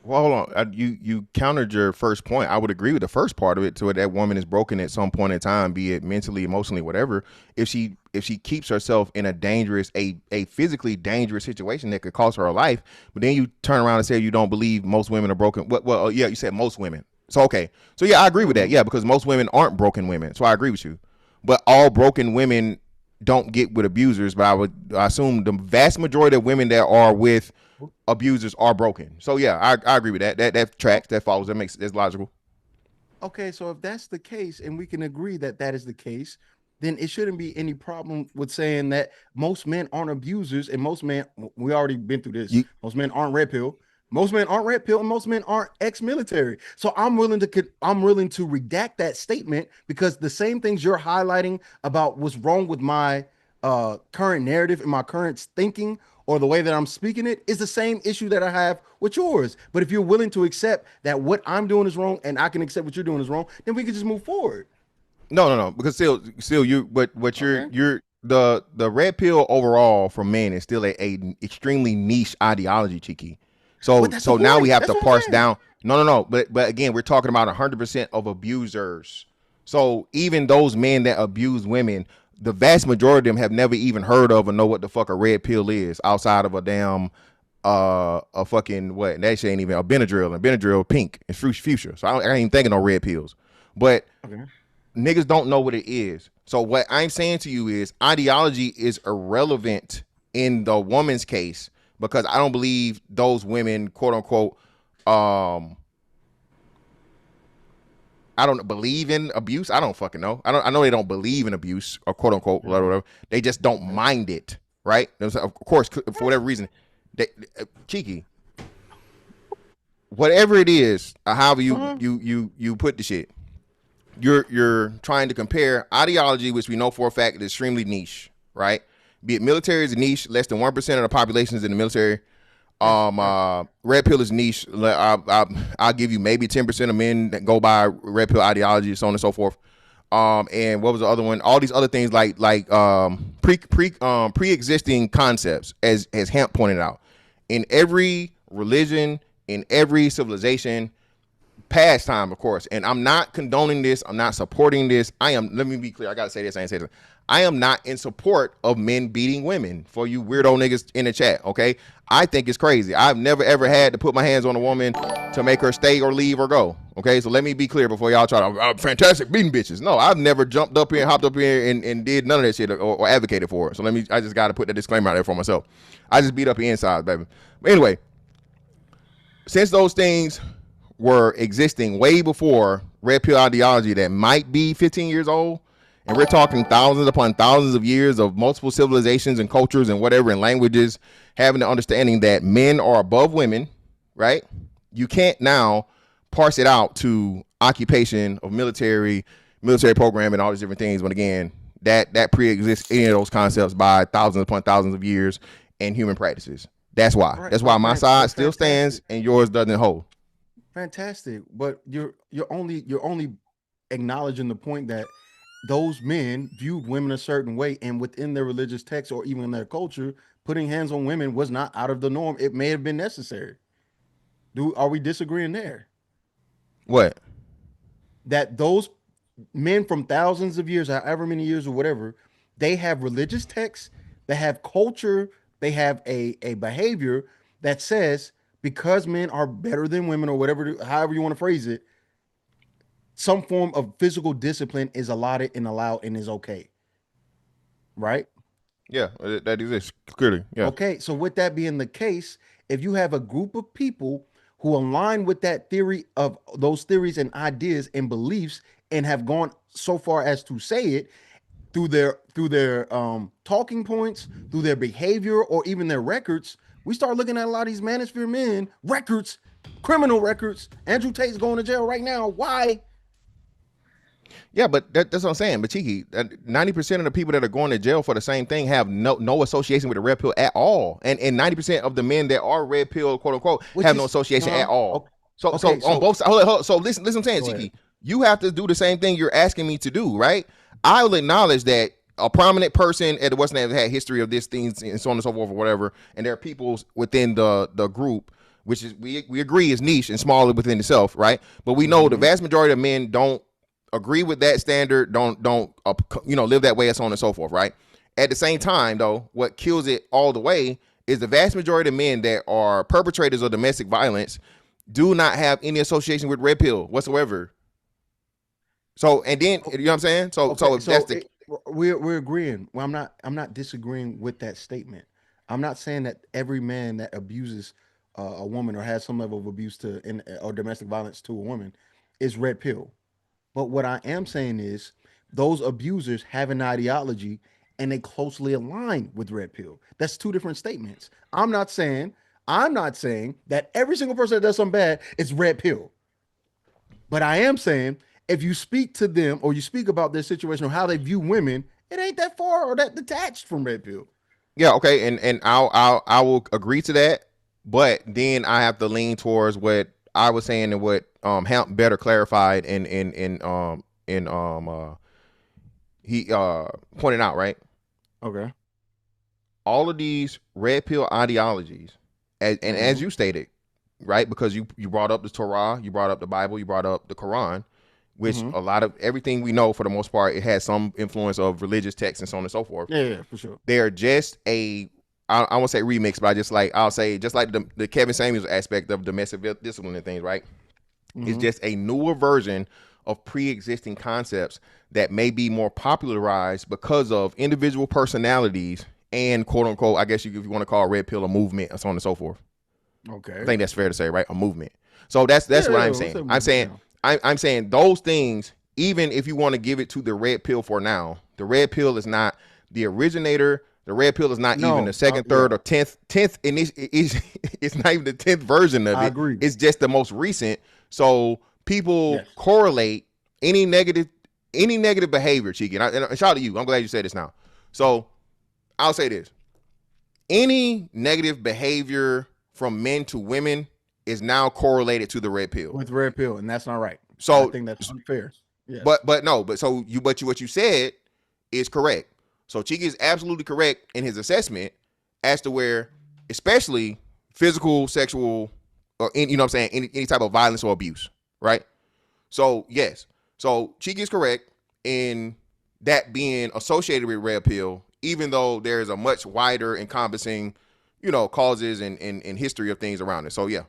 Well, hold on. You countered your first point. I would agree with the first part of it. So that woman is broken at some point in time, be it mentally, emotionally, whatever. If she keeps herself in a physically dangerous situation that could cost her life, but then you turn around and say you don't believe most women are broken. Well, yeah, you said most women. So okay. So yeah, I agree with that. Yeah, because most women aren't broken women. So I agree with you. But all broken women don't get with abusers, but I assume the vast majority of women that are with abusers are broken. So yeah, I agree with that. That tracks, that follows, that's logical. Okay, so if that's the case, and we can agree that that is the case, then it shouldn't be any problem with saying that most men aren't abusers, and most men, we already been through this. Most men aren't red pill. Most men aren't red pill, and most men aren't ex-military. So I'm willing to redact that statement, because the same things you're highlighting about what's wrong with my current narrative and my current thinking, or the way that I'm speaking it, is the same issue that I have with yours. But if you're willing to accept that what I'm doing is wrong, and I can accept what you're doing is wrong, then we can just move forward. No, because still you, but you're the red pill overall for men is still a extremely niche ideology, Cheeky. So now we have to parse down. No. But again, we're talking about 100% of abusers. So even those men that abuse women, the vast majority of them have never even heard of or know what the fuck a red pill is, outside of a damn a fucking what? That shit ain't even a Benadryl, and Benadryl pink and fuchsia. So I ain't even thinking no red pills. But niggas don't know what it is. So what I'm saying to you is ideology is irrelevant in the woman's case, because I don't believe those women, quote unquote, I don't believe in abuse. I don't fucking know. I know they don't believe in abuse, or quote unquote, whatever. They just don't mind it, right? Of course, for whatever reason, Cheeky, whatever it is, however you put the shit, you're trying to compare ideology, which we know for a fact is extremely niche, right? Be it military is niche, less than 1% of the population is in the military. Red pill is niche. I'll give you maybe 10% of men that go by red pill ideology, so on and so forth. And what was the other one? All these other things like pre-existing concepts, as HAMP pointed out. In every religion, in every civilization, past time, of course. And I'm not condoning this. I'm not supporting this. Let me be clear. I gotta say this. I ain't say this. I am not in support of men beating women, for you weirdo niggas in the chat, okay? I think it's crazy. I've never ever had to put my hands on a woman to make her stay or leave or go, okay? So let me be clear before y'all try to, fantastic beating bitches. No, I've never jumped up here and hopped up here and did none of that shit or advocated for it. So I just gotta put that disclaimer out there for myself. I just beat up the inside, baby. But anyway, since those things were existing way before red pill ideology that might be 15 years old, and we're talking thousands upon thousands of years of multiple civilizations and cultures and whatever and languages having the understanding that men are above women, right? You can't now parse it out to occupation of military program and all these different things. But again, that pre-exists any of those concepts by thousands upon thousands of years and human practices. That's why. Right, that's why my side still stands and yours doesn't hold. Fantastic, but you're only acknowledging the point that those men viewed women a certain way, and within their religious texts or even in their culture, putting hands on women was not out of the norm. It may have been necessary. Are we disagreeing there? What? That those men from thousands of years, however many years or whatever, they have religious texts, they have culture, they have a behavior that says because men are better than women, or whatever, however you want to phrase it, some form of physical discipline is allotted and allowed and is okay. Right? Yeah, that exists clearly. Yeah. Okay, so with that being the case, if you have a group of people who align with that theory, of those theories and ideas and beliefs, and have gone so far as to say it through their talking points, through their behavior, or even their records, we start looking at a lot of these manosphere men records, criminal records. Andrew Tate's going to jail right now. Why? Yeah, but that's what I'm saying. But Cheeky, 90% of the people that are going to jail for the same thing have no association with the red pill at all, and 90% of the men that are red pill, quote unquote, have no association at all. So on both sides. So listen, what I'm saying, Cheeky, you have to do the same thing you're asking me to do, right? I will acknowledge that a prominent person at the Western have had history of these things and so on and so forth or whatever, and there are people within the group, which is we agree is niche and smaller within itself, right? But we know the vast majority of men don't agree with that standard, don't live that way, and so on and so forth, right? At the same time, though, what kills it all the way is the vast majority of men that are perpetrators of domestic violence do not have any association with red pill whatsoever. So, and then, you know what I'm saying? So if that's the we're agreeing. Well, I'm not disagreeing with that statement. I'm not saying that every man that abuses a woman or has some level of abuse or domestic violence to a woman is red pill. But what I am saying is those abusers have an ideology and they closely align with red pill. That's two different statements. I'm not saying that every single person that does something bad is red pill. But I am saying if you speak to them or you speak about their situation or how they view women, it ain't that far or that detached from red pill. Yeah, okay, and I will agree to that, but then I have to lean towards what I was saying and what Hamp better clarified and he pointed out, right? Okay. All of these red pill ideologies, as you stated, right? Because you brought up the Torah, you brought up the Bible, you brought up the Quran, which a lot of everything we know for the most part, it has some influence of religious texts and so on and so forth. Yeah, for sure. They're just I won't say remix, but I'll say just like the Kevin Samuels aspect of domestic discipline and things, right? It's just a newer version of pre-existing concepts that may be more popularized because of individual personalities and quote unquote, I guess if you want to call red pill a movement and so on and so forth. Okay. I think that's fair to say, right? A movement. So that's what I'm saying. I'm saying those things, even if you want to give it to the red pill for now, the red pill is not the originator. The red pill is not even the second, third, or 10th, and it's not even the 10th version of it. I agree. It's just the most recent. So people correlate any negative behavior, Cheeky. And shout out to you. I'm glad you said this now. So I'll say this. Any negative behavior from men to women is now correlated to the red pill. With red pill, and that's not right. So I think that's unfair. Yes. But what you said is correct. So Cheeky is absolutely correct in his assessment as to where, especially physical, sexual, or you know what I'm saying, any type of violence or abuse, right? So yes. So Cheeky is correct in that being associated with red pill, even though there is a much wider encompassing, causes and history of things around it. So yeah,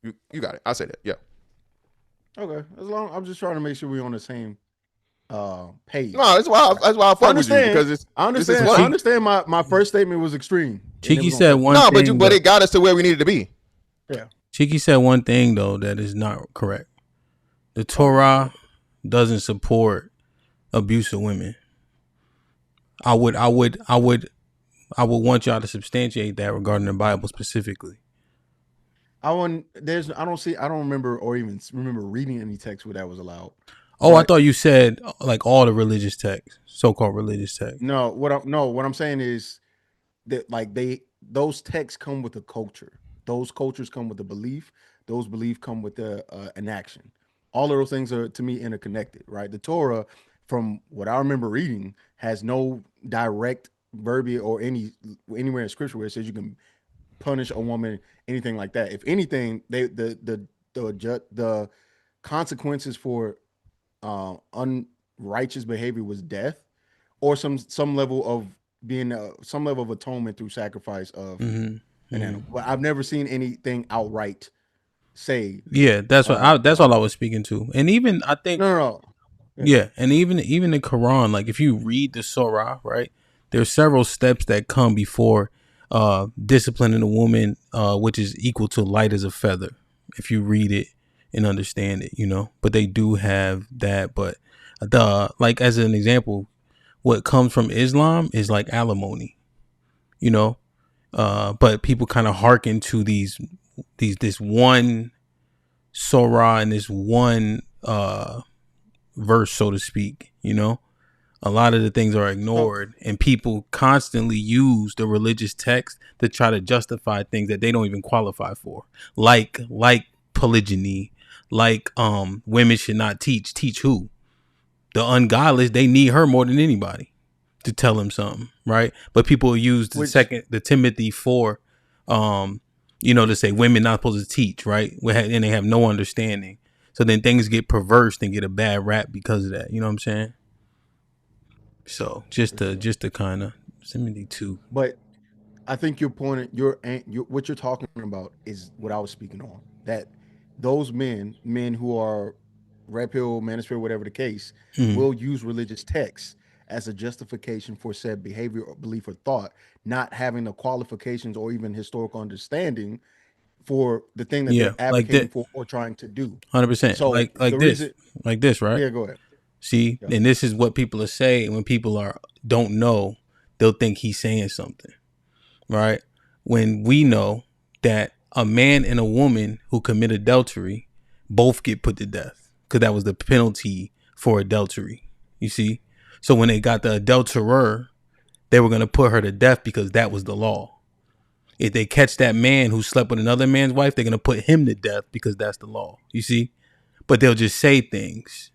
you got it. I'll say that. Yeah. Okay. I'm just trying to make sure we're on the same page. No, that's why I fuck with you, because I understand my first statement was extreme. Cheeky said one thing. But it got us to where we needed to be. Yeah. Cheeky said one thing though that is not correct. The Torah doesn't support abuse of women. I would want y'all to substantiate that regarding the Bible specifically. I don't remember or even remember reading any text where that was allowed. Oh, I thought you said like all the religious texts, so-called religious texts. No, what I'm saying is that those texts come with a culture. Those cultures come with a belief. Those beliefs come with an action. All of those things are, to me, interconnected, right? The Torah, from what I remember reading, has no direct verbiage or anywhere in scripture where it says you can punish a woman, anything like that. If anything, the consequences for unrighteous behavior was death, or some level of some level of atonement through sacrifice of an animal. But I've never seen anything outright say. Yeah, that's that's all I was speaking to. And even I think no. Yeah, and even the Quran, like if you read the Surah, right, there's several steps that come before disciplining a woman, which is equal to light as a feather, if you read it and understand it, But they do have that. But like as an example, what comes from Islam is like alimony, but people kind of hearken to this one Surah and this one verse, so to speak. A lot of the things are ignored, and people constantly use the religious text to try to justify things that they don't even qualify for, like polygyny, like women should not teach who? The ungodless. They need her more than anybody to tell them something, right? But people use the Timothy 4 to say women not supposed to teach, right? And they have no understanding. So then things get perverse and get a bad rap because of that. You know what I'm saying? So just to kind of Timothy 2. But I think your point, what you're talking about is what I was speaking on. That those men who are red pill, manosphere, whatever the case, will use religious texts as a justification for said behavior or belief or thought, not having the qualifications or even historical understanding for the thing that they're advocating for or trying to do. 100%. So like this, right? Yeah, go ahead. See, and this is what people are saying when people don't know, they'll think he's saying something, right? When we know that a man and a woman who commit adultery both get put to death because that was the penalty for adultery. You see? So when they got the adulterer, they were going to put her to death because that was the law. If they catch that man who slept with another man's wife, they're going to put him to death because that's the law. You see? But they'll just say things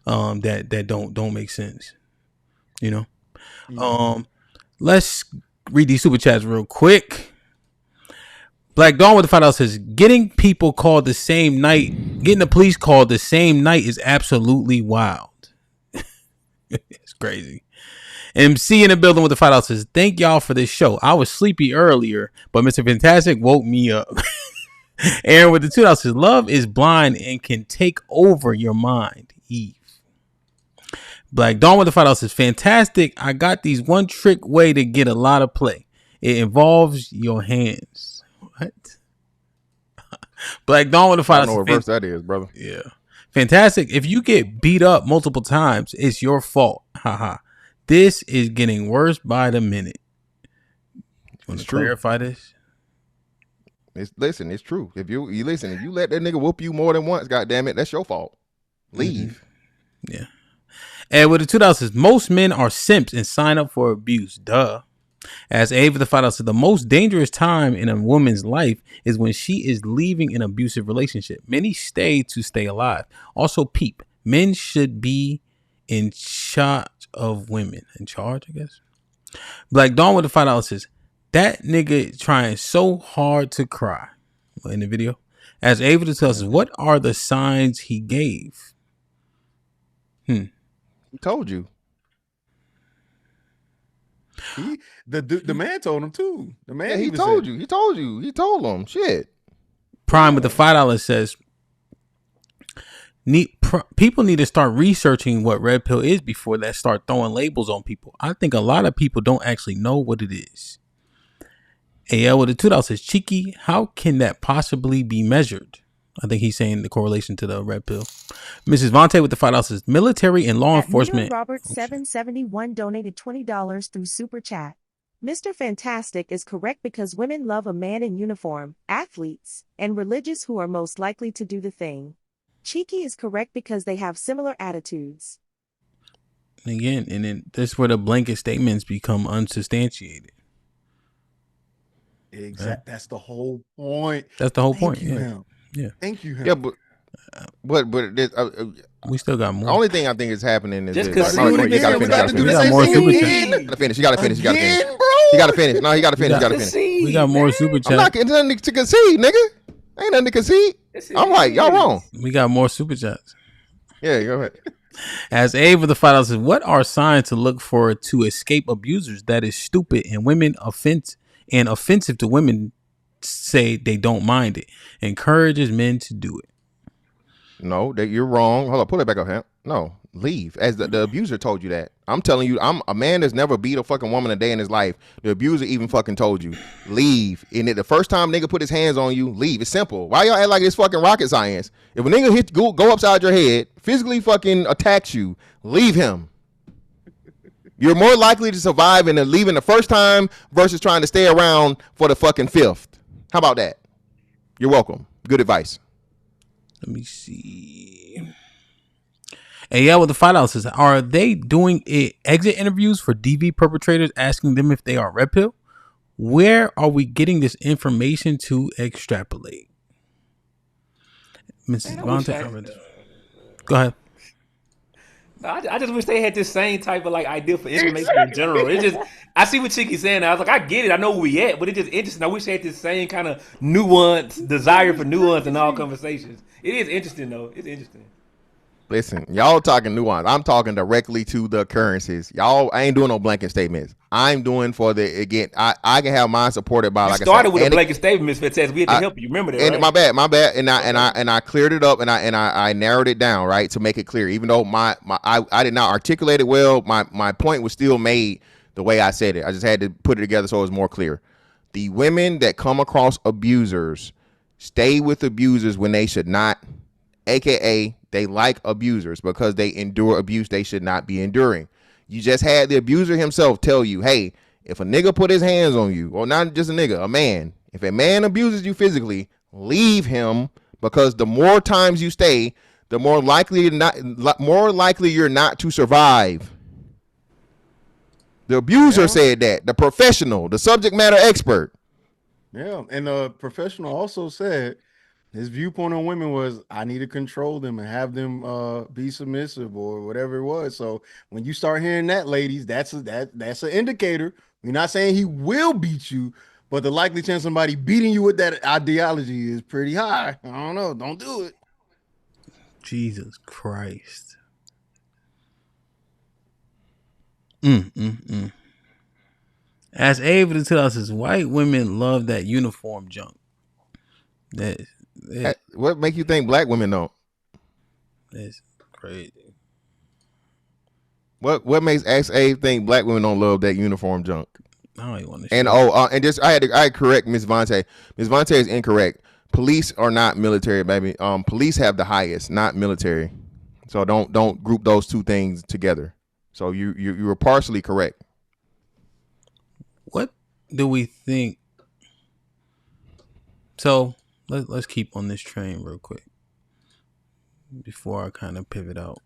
that don't make sense. You know? Mm-hmm. Let's read these super chats real quick. Black Dawn with the $5 says, getting people called the same night, getting the police called the same night is absolutely wild. It's crazy. MC in the building with the $5 says, thank y'all for this show. I was sleepy earlier, but Mr. Fantastic woke me up. Aaron with the $2 says, love is blind and can take over your mind. Eve. Black Dawn with the $5 says, fantastic. I got these one trick way to get a lot of play. It involves your hands. What? Black Dawn with the $5 says, I don't know what verse that is, brother. Yeah. Fantastic. If you get beat up multiple times, it's your fault. Haha. This is getting worse by the minute. Want to clarify this? Listen, it's true. If you listen, if you let that nigga whoop you more than once, goddamn it, that's your fault. Leave. Mm-hmm. Yeah. And with the $2 says, most men are simps and sign up for abuse. Duh. As Ava the $5 says, the most dangerous time in a woman's life is when she is leaving an abusive relationship. Many stay to stay alive. Also, peep. Men should be in charge of women. In charge, I guess. Black Dawn with the $5 says, that nigga trying so hard to cry. In the video. As Ava to tell us, what are the signs he gave? He told you. The man told him too. The man, he told you. He told you. He told him. Shit. Prime with the $5 says, people need to start researching what red pill is before they start throwing labels on people. I think a lot of people don't actually know what it is. AL with the $2 says, cheeky, how can that possibly be measured? I think he's saying the correlation to the red pill. Mrs. Vontae with the $5 says, military and law enforcement. Robert 771 donated $20 through Super Chat. Mr. Fantastic is correct because women love a man in uniform, athletes, and religious who are most likely to do the thing. Cheeky is correct because they have similar attitudes. Again, and then this is where the blanket statements become unsubstantiated. Exactly. That's the whole point. That's the whole point. You, yeah. Yeah. Thank you. Yeah, but we still got more. The only thing I think is happening is just because you got to finish. You got to finish. You got to finish. You got to finish. No, you got to finish. You got to finish. We got more super chats. I'm not getting nothing to concede, nigga. Ain't nothing to concede. I'm like, y'all wrong. We got more super chats. Yeah, go ahead. As Ava the $5 says, what are signs to look for to escape abusers that is stupid and offensive to women say they don't mind it? Encourages men to do it. No, that you're wrong. Hold on, pull it back up, Hamp. No, leave. As the abuser told you that. I'm telling you, I'm a man that's never beat a fucking woman a day in his life. The abuser even fucking told you, leave. And the first time nigga put his hands on you, leave. It's simple. Why y'all act like it's fucking rocket science? If a nigga go upside your head, physically fucking attacks you, leave him. You're more likely to survive in leaving the first time versus trying to stay around for the fucking fifth. How about that? You're welcome. Good advice. Let me see. AL with the $5 says, are they doing exit interviews for DV perpetrators, asking them if they are red pill? Where are we getting this information to extrapolate? Mrs. Vontae, go ahead. I just wish they had this same type of like idea for information in general. It just, I see what Chicky's saying. I was like, I get it. I know where we at, but it's just interesting. I wish they had this same kind of nuance, desire for nuance in all conversations. It is interesting though. It's interesting. Listen, y'all talking nuance. I'm talking directly to the occurrences. Y'all, I ain't doing no blanket statements. I'm doing for the again. I can have mine supported by. You like started I said, with a blanket statement, Miss Fantastic. We had to help you. Remember that, and right? my bad. And I cleared it up and I narrowed it down, right, to make it clear. Even though I did not articulate it well, my point was still made the way I said it. I just had to put it together so it was more clear. The women that come across abusers stay with abusers when they should not, aka they like abusers because they endure abuse they should not be enduring. You just had the abuser himself tell you, hey, if a nigga put his hands on you, or not just a nigga, a man, if a man abuses you physically, leave him, because the more times you stay, the more likely you're not to survive. The abuser said that. The professional, the subject matter expert. Yeah, and the professional also said his viewpoint on women was, I need to control them and have them be submissive or whatever it was. So when you start hearing that, ladies, that's an indicator. We're not saying he will beat you, but the likely chance somebody beating you with that ideology is pretty high. I don't know. Don't do it. Jesus Christ. As able to tell us, is white women love that uniform junk. What make you think black women don't? That's crazy. What makes Abe think black women don't love that uniform junk? I don't even want to. And and just I correct Miss Vontae. Miss Vontae is incorrect. Police are not military, baby. Police have the highest, not military. So don't group those two things together. So you were partially correct. What do we think? So let's keep on this train real quick before I kind of pivot out.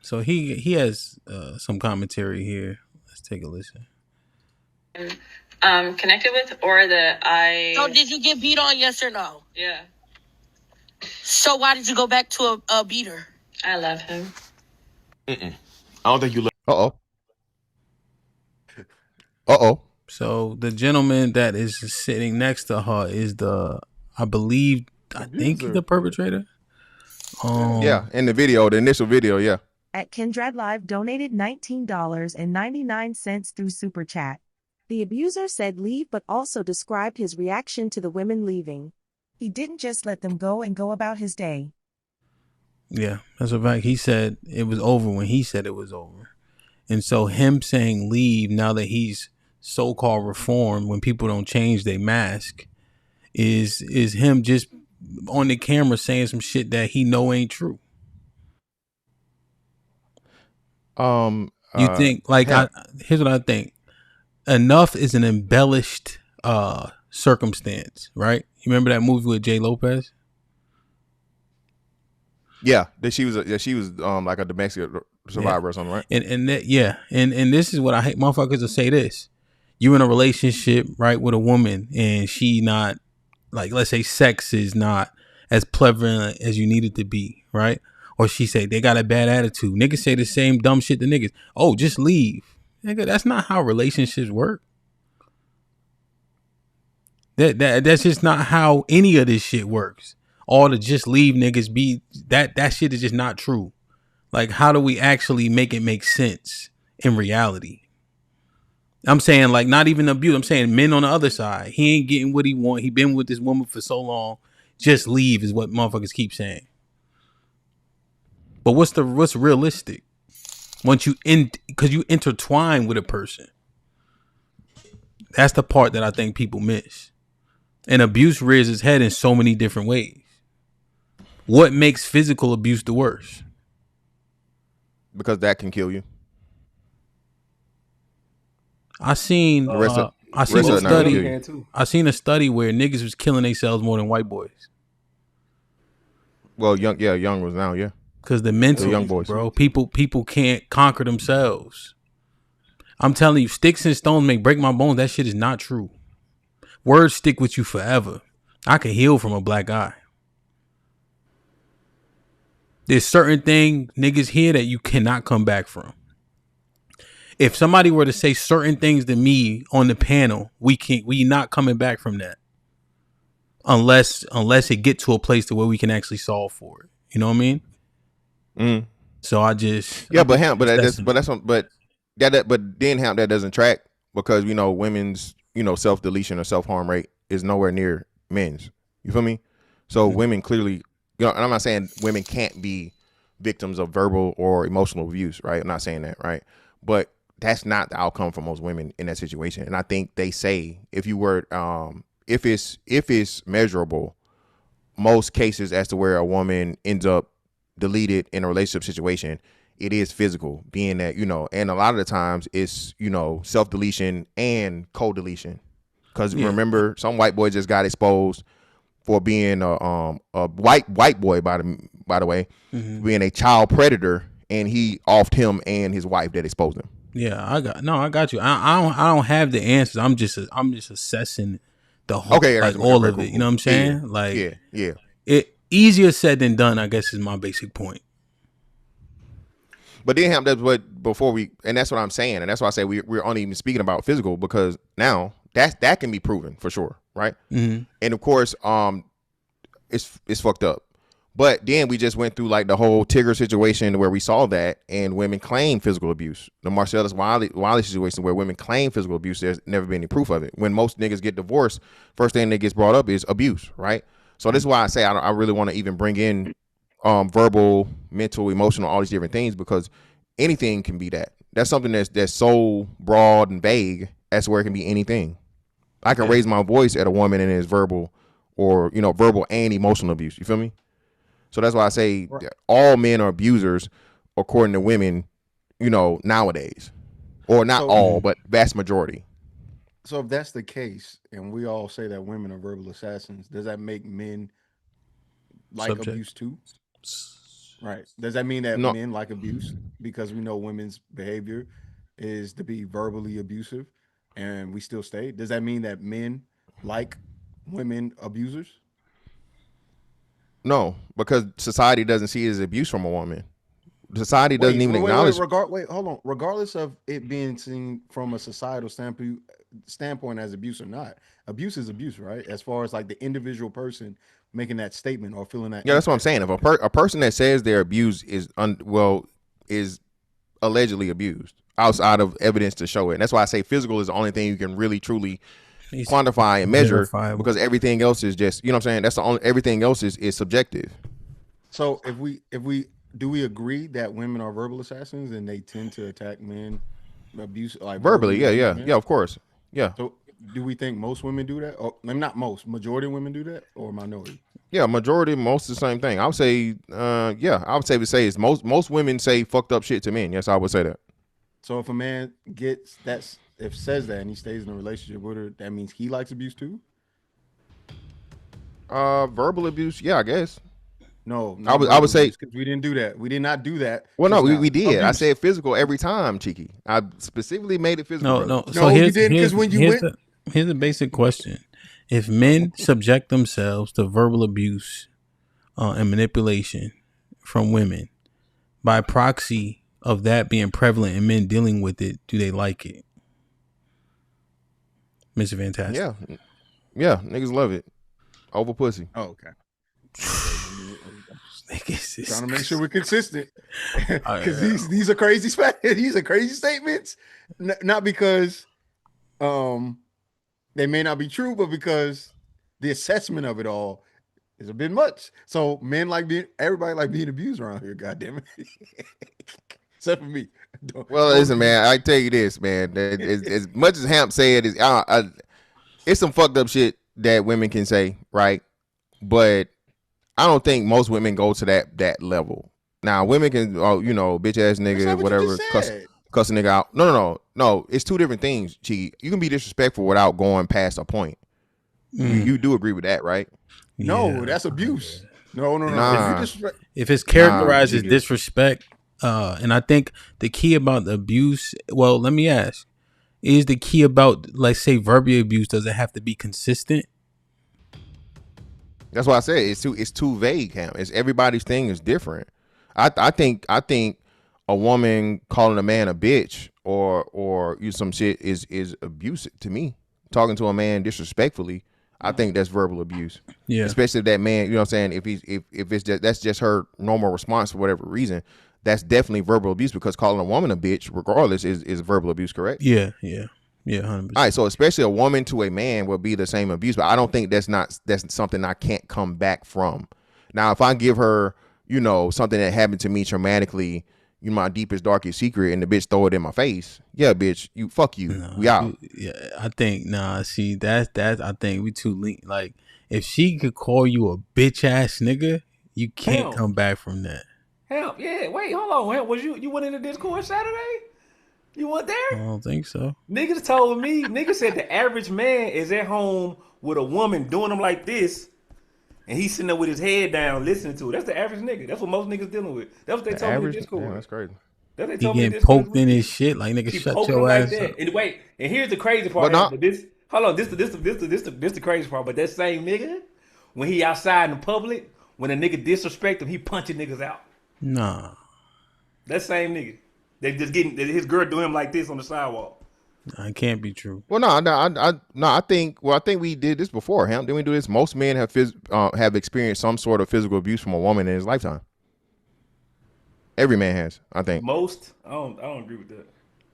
So he has some commentary here. Let's take a listen. Connected with, or that I. So did you get beat on? Yes or no? Yeah. So why did you go back to a beater? I love him. I don't think you love. Uh-oh. So the gentleman that is sitting next to her is I think the perpetrator. Yeah, in the video, the initial video, yeah. At Kindred Live donated $19.99 through Super Chat. The abuser said leave, but also described his reaction to the women leaving. He didn't just let them go and go about his day. Yeah, that's a fact. He said it was over when he said it was over. And so him saying leave now that he's so-called reformed, when people don't change their mask, is him just on the camera saying some shit that he know ain't true. You think here's what I think. Enough is an embellished circumstance, right? You remember that movie with Jay Lopez? Yeah, that she was like a domestic survivor or something, right? And this is what I hate. Motherfuckers will say this: you in a relationship, right, with a woman, and she not, like, let's say sex is not as prevalent as you need it to be, right? Or she say they got a bad attitude. Niggas say the same dumb shit to niggas. Oh, just leave, nigga. That's not how relationships work. That's just not how any of this shit works. All the just leave niggas be that shit is just not true. Like, how do we actually make it make sense in reality? I'm saying, like, not even abuse. I'm saying men on the other side. He ain't getting what he want. He been with this woman for so long. Just leave is what motherfuckers keep saying. But what's realistic? Once because you intertwine with a person. That's the part that I think people miss. And abuse rears its head in so many different ways. What makes physical abuse the worst? Because that can kill you. I seen a study where niggas was killing themselves more than white boys. Well, young was now, yeah. Because the mental, young boys, bro. People can't conquer themselves. I'm telling you, sticks and stones may break my bones. That shit is not true. Words stick with you forever. I can heal from a black eye. There's certain things niggas hear that you cannot come back from. If somebody were to say certain things to me on the panel, we not coming back from that. unless it get to a place to where we can actually solve for it. You know what I mean? Mm. So I just but then HAMP that doesn't track because women's self deletion or self harm rate is nowhere near men's. You feel me? So women clearly, and I'm not saying women can't be victims of verbal or emotional abuse, right? I'm not saying that, right? But that's not the outcome for most women in that situation. And I think they say if it's measurable, most cases as to where a woman ends up deleted in a relationship situation, it is physical, being that, and a lot of the times it's, self-deletion and co-deletion. Because remember, some white boy just got exposed for being a white boy, by the way, being a child predator, and he offed him and his wife that exposed him. Yeah, I got you. I don't have the answers. I'm just assessing the whole, all of it. You know what I'm saying? It easier said than done, I guess, is my basic point. But then HAMP, that's what and that's what I'm saying, and that's why I say we're only even speaking about physical, because now that can be proven for sure, right? Mm-hmm. And of course, it's fucked up. But then we just went through like the whole Tigger situation where we saw that, and women claim physical abuse. The Marcellus Wiley situation where women claim physical abuse, there's never been any proof of it. When most niggas get divorced, first thing that gets brought up is abuse, right? So this is why I say I really want to even bring in verbal, mental, emotional, all these different things, because anything can be that. That's something that's so broad and vague as to where it can be anything. I can raise my voice at a woman and it's verbal, or verbal and emotional abuse. You feel me? So that's why I say all men are abusers, according to women, nowadays, or not all, but vast majority. So if that's the case, and we all say that women are verbal assassins, does that make men like abuse too? Right. Does that mean that men like abuse because we know women's behavior is to be verbally abusive, and we still stay? Does that mean that men like women abusers? No, because society doesn't see it as abuse from a woman. Society doesn't even acknowledge. Hold on. Regardless of it being seen from a societal standpoint as abuse or not, abuse is abuse, right? As far as like the individual person making that statement or feeling that. Yeah, that's what I'm saying. If a person that says they're abused is allegedly abused outside of evidence to show it, and that's why I say physical is the only thing you can really truly quantify and measure, because everything else is just, what I'm saying, that's the only, everything else is subjective. So if we do we agree that women are verbal assassins and they tend to attack men, abuse like verbally? Yeah, of course, yeah. So do we think most women do that? Or not most, majority of women do that, or minority? Yeah, majority, most the same thing. I would say, I would say is most women say fucked up shit to men. Yes, I would say that. So if a man gets that, if says that and he stays in a relationship with her, that means he likes abuse too? Verbal abuse, yeah, I guess. No, I would say, because we didn't do that. We did not do that. Well, no, we did. Abuse. I said physical every time, Cheeky. I specifically made it physical. No. So you didn't, because when you went. Here's a basic question: if men subject themselves to verbal abuse and manipulation from women, by proxy of that being prevalent and men dealing with it, do they like it? Mr. Fantastic. Yeah, niggas love it. Over pussy. Oh, okay. Trying to make sure we're consistent, because these are crazy statements. Not because they may not be true, but because the assessment of it all is a bit much. So men everybody like being abused around here. God damn it, except for me. Well, listen, man. I tell you this, man. As much as HAMP said, it's some fucked up shit that women can say, right? But I don't think most women go to that level. Now, women can, bitch ass nigga, whatever, cuss a nigga out. No. It's two different things, Cheeky. You can be disrespectful without going past a point. You do agree with that, right? No, that's abuse. No. Nah. If it's characterized as disrespect, and I think the key about the abuse, well, let me ask, is the key about, like, say, verbal abuse, does it have to be consistent? That's why I said it's too vague, Ham. It's everybody's thing is different. I think a woman calling a man a bitch or some shit is abusive to me. Talking to a man disrespectfully, I think that's verbal abuse. Yeah. Especially if that man, you know what I'm saying, if it's just that's just her normal response for whatever reason, that's definitely verbal abuse, because calling a woman a bitch regardless is verbal abuse, correct? Yeah, 100%. All right, so especially a woman to a man will be the same abuse, but I don't think that's something I can't come back from. Now, if I give her, you know, something that happened to me traumatically, you know, my deepest, darkest secret, and the bitch throw it in my face, yeah, bitch, fuck you, we out. I think that's I think we too lean. Like, if she could call you a bitch ass nigga, you can't come back from that. Hell, yeah. Wait, hold on. Was you went in the Discord Saturday? You went there? I don't think so. Niggas told me. Niggas said the average man is at home with a woman doing him like this, and he's sitting there with his head down listening to it. That's the average nigga. That's what most niggas dealing with. That's what they told me in the Discord. Yeah, that's crazy. That's what they He told me in getting Discord. poked in his shit like nigga. Shut your ass up. And wait, and here's the crazy part. This the crazy part. But that same nigga, when he outside in public, when a nigga disrespect him, he punching niggas out. Nah. That same nigga. They just getting his girl doing him like this on the sidewalk. It can't be true. Well, I think we did this before. Didn't we do this? Most men have experienced some sort of physical abuse from a woman in his lifetime. Every man has, I think. Most? I don't agree with that.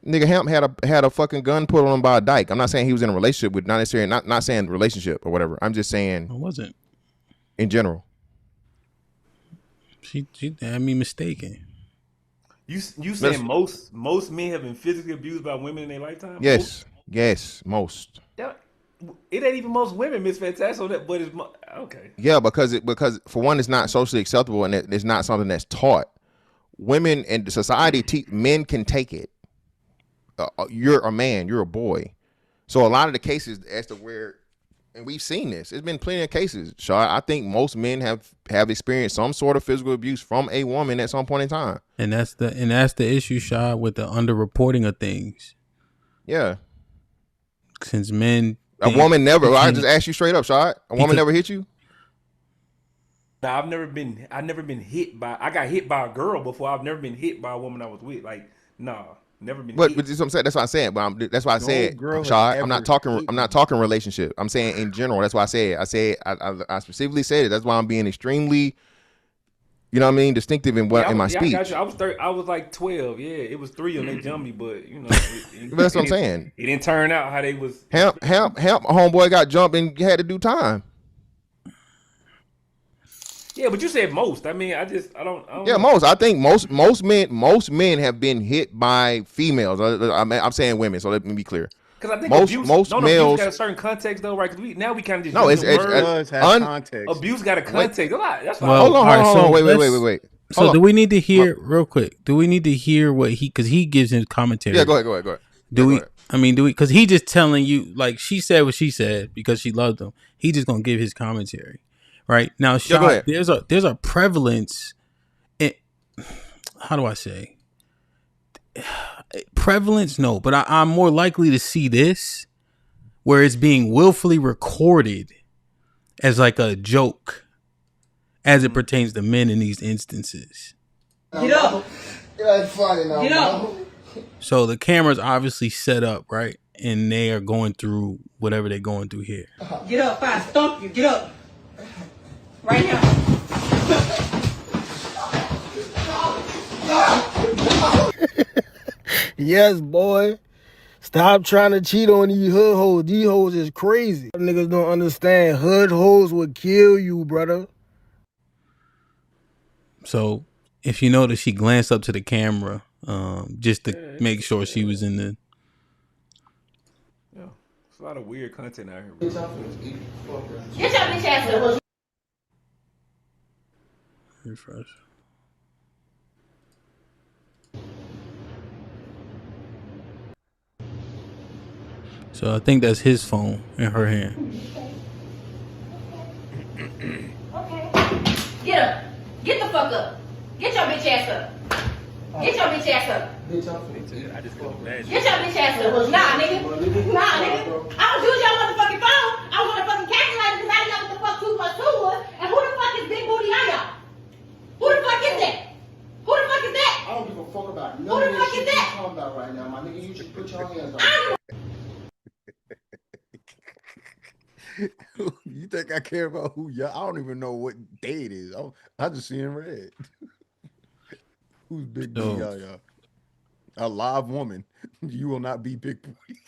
Nigga, Hamp had a fucking gun put on him by a dyke. I'm not saying he was in a relationship with, not necessarily, not saying relationship or whatever. I'm just saying. I wasn't. In general. She had me mistaken. You saying most men have been physically abused by women in their lifetime? Yes, most. It ain't even most women, Miss Fantastic, on that, but it's okay. Yeah, because for one, it's not socially acceptable, and it's not something that's taught. Women and society, men can take it. You're a man, you're a boy, so a lot of the cases as to where, and we've seen this. There's been plenty of cases. So I think most men have experienced some sort of physical abuse from a woman at some point in time. And that's the issue, Shaw, with the underreporting of things. Yeah. Since men, a woman never. I just asked you straight up, Shaw. A woman never hit you. Nah, I've never been hit by. I got hit by a girl before. I've never been hit by a woman I was with. Like, nah. Never been. But that's what I'm saying. But that's why I said, Shaw. I'm not talking relationship. I'm saying in general. That's why I said. I specifically said it. That's why I'm being extremely, you know what I mean, distinctive in my speech. I got you. I was like 12. Yeah, it was 3 of them. They jumped me, but you know. But that's what I'm saying. It didn't turn out how they was. Hamp, homeboy got jumped and had to do time. Yeah, but you said most. I mean, I don't yeah, know. most. I think most men have been hit by females. I'm saying women, so let me be clear. Because I think most males got a certain context though, right? Because now we kind of just context. Abuse got a context. That's why. Hold on. Wait. So do we need to hear real quick? Do we need to hear what because he gives his commentary? Yeah, go ahead. Do we? Because he just telling you like she said what she said because she loved him. He just gonna give his commentary. Right now, Sean, there's a prevalence. How do I say? Prevalence, no, but I'm more likely to see this where it's being willfully recorded as like a joke, as it pertains to men in these instances. Get up! That's funny now. Get up! So the camera's obviously set up, right, and they are going through whatever they're going through here. Get up! I stomp you. Get up! Right now. Yes, boy. Stop trying to cheat on these hood hoes. These hoes is crazy. Niggas don't understand. Hood hoes would kill you, brother. So if you notice, she glanced up to the camera just to make sure she was in the. Yeah, it's a lot of weird content out here. Get your bitch ass up. Refresh. So I think that's his phone in her hand. Okay. Get up. Get the fuck up. Get your bitch ass up. Get your bitch ass up. I just couldn't imagine. Get your bitch ass up. Nah, nigga. I don't use your motherfucking phone. I was on a fucking calculator because I didn't know what the fuck 2 plus 2 was. And who the fuck is Big Booty Yaya? Who the fuck is that? Who the fuck is that? I don't give a fuck about none of that shit you're talking about right now, my nigga. You should put your hands on. You think I care about who y'all? I don't even know what day it is. I just see in red. Who's Big Booty Yaya? A live woman. You will not be Big Booty.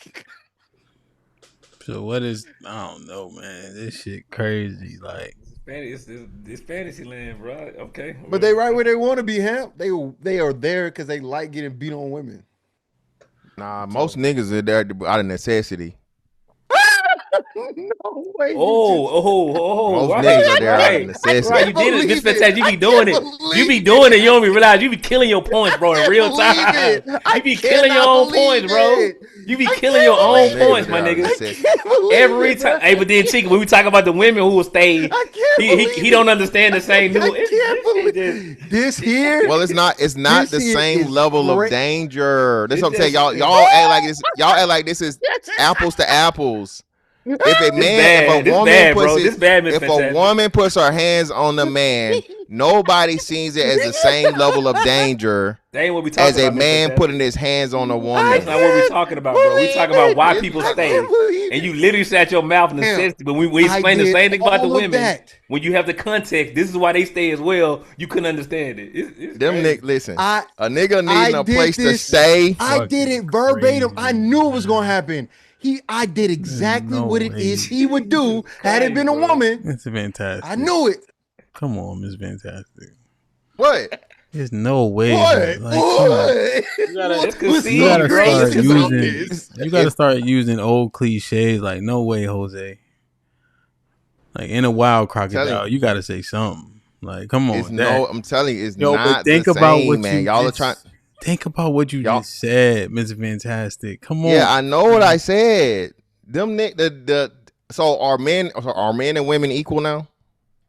So what is? I don't know, man. This shit crazy. Like it's fantasy land, bro. Okay, but they right where they want to be, Hamp. They are there because they like getting beat on women. Nah, most niggas are there out of necessity. No way. Most niggas are there out of necessity. Right, you did it. Miss Fantastic, you be doing it. You be doing it. You don't even realize you be killing your points, bro, in real time. You be killing your own points, bro. You be killing your own points, my nigga. Every time. Hey, but then Chica, when we talk about the women who will stay, he don't understand the same. This here. Well, it's not the same level of danger. That's what I'm saying. Y'all act like this. Y'all act like this is apples to apples. If a woman puts her hands on the man, nobody sees it as the same level of danger as a man putting his hands on a woman. That's not what we're talking about, bro. We talking about why people stay. And you literally sat your mouth in necessity, but we explain the same thing about the women. When you have the context, this is why they stay as well. You couldn't understand it. Them niggas, listen. A nigga needing a place to stay. I did it verbatim. I knew it was gonna happen. I did exactly what it is he would do had it been a woman. It's fantastic. I knew it. Come on, Miss Fantastic. What? There's no way. What? Like, you gotta start using old cliches. Like, no way, Jose. Like, in a wild crocodile, you gotta say something. Like, come on. I'm telling you, it's not the same, man. Y'all are trying. Think about what you just said, Mr. Fantastic. Come on. Yeah, I know what I said. So are men and women equal now?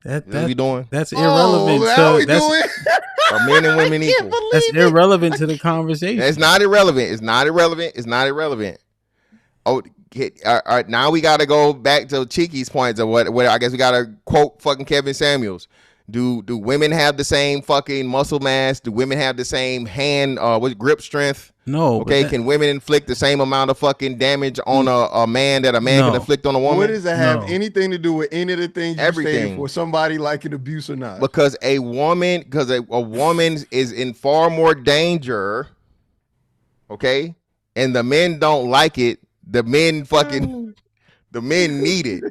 What we doing? That's irrelevant. Are men and women equal? That's irrelevant to the conversation. It's not irrelevant. It's not irrelevant. Oh, all right. Now we got to go back to Cheeky's points of what I guess we got to quote fucking Kevin Samuels. Do women have the same fucking muscle mass? Do women have the same hand grip strength? No. Okay, can women inflict the same amount of fucking damage on a man that a man can inflict on a woman? What does it have anything to do with any of the things you stated for somebody like an abuse or not? Because a woman is in far more danger. Okay, and the men don't like it. The men need it.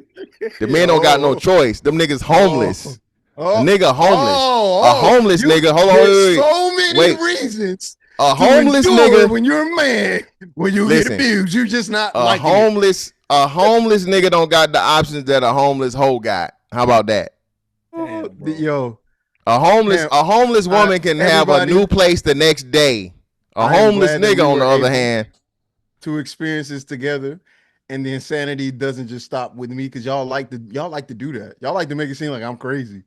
The men don't got no choice. Them niggas homeless. A nigga homeless. A homeless nigga. Hold on. So many reasons. A homeless nigga. When you're a man, when you get abused, you just not a homeless nigga don't got the options that a homeless hoe got. How about that? Yo, a homeless woman can have a new place the next day. A homeless nigga, on the other hand, to experience this together. And the insanity doesn't just stop with me because y'all like to do that. Y'all like to make it seem like I'm crazy.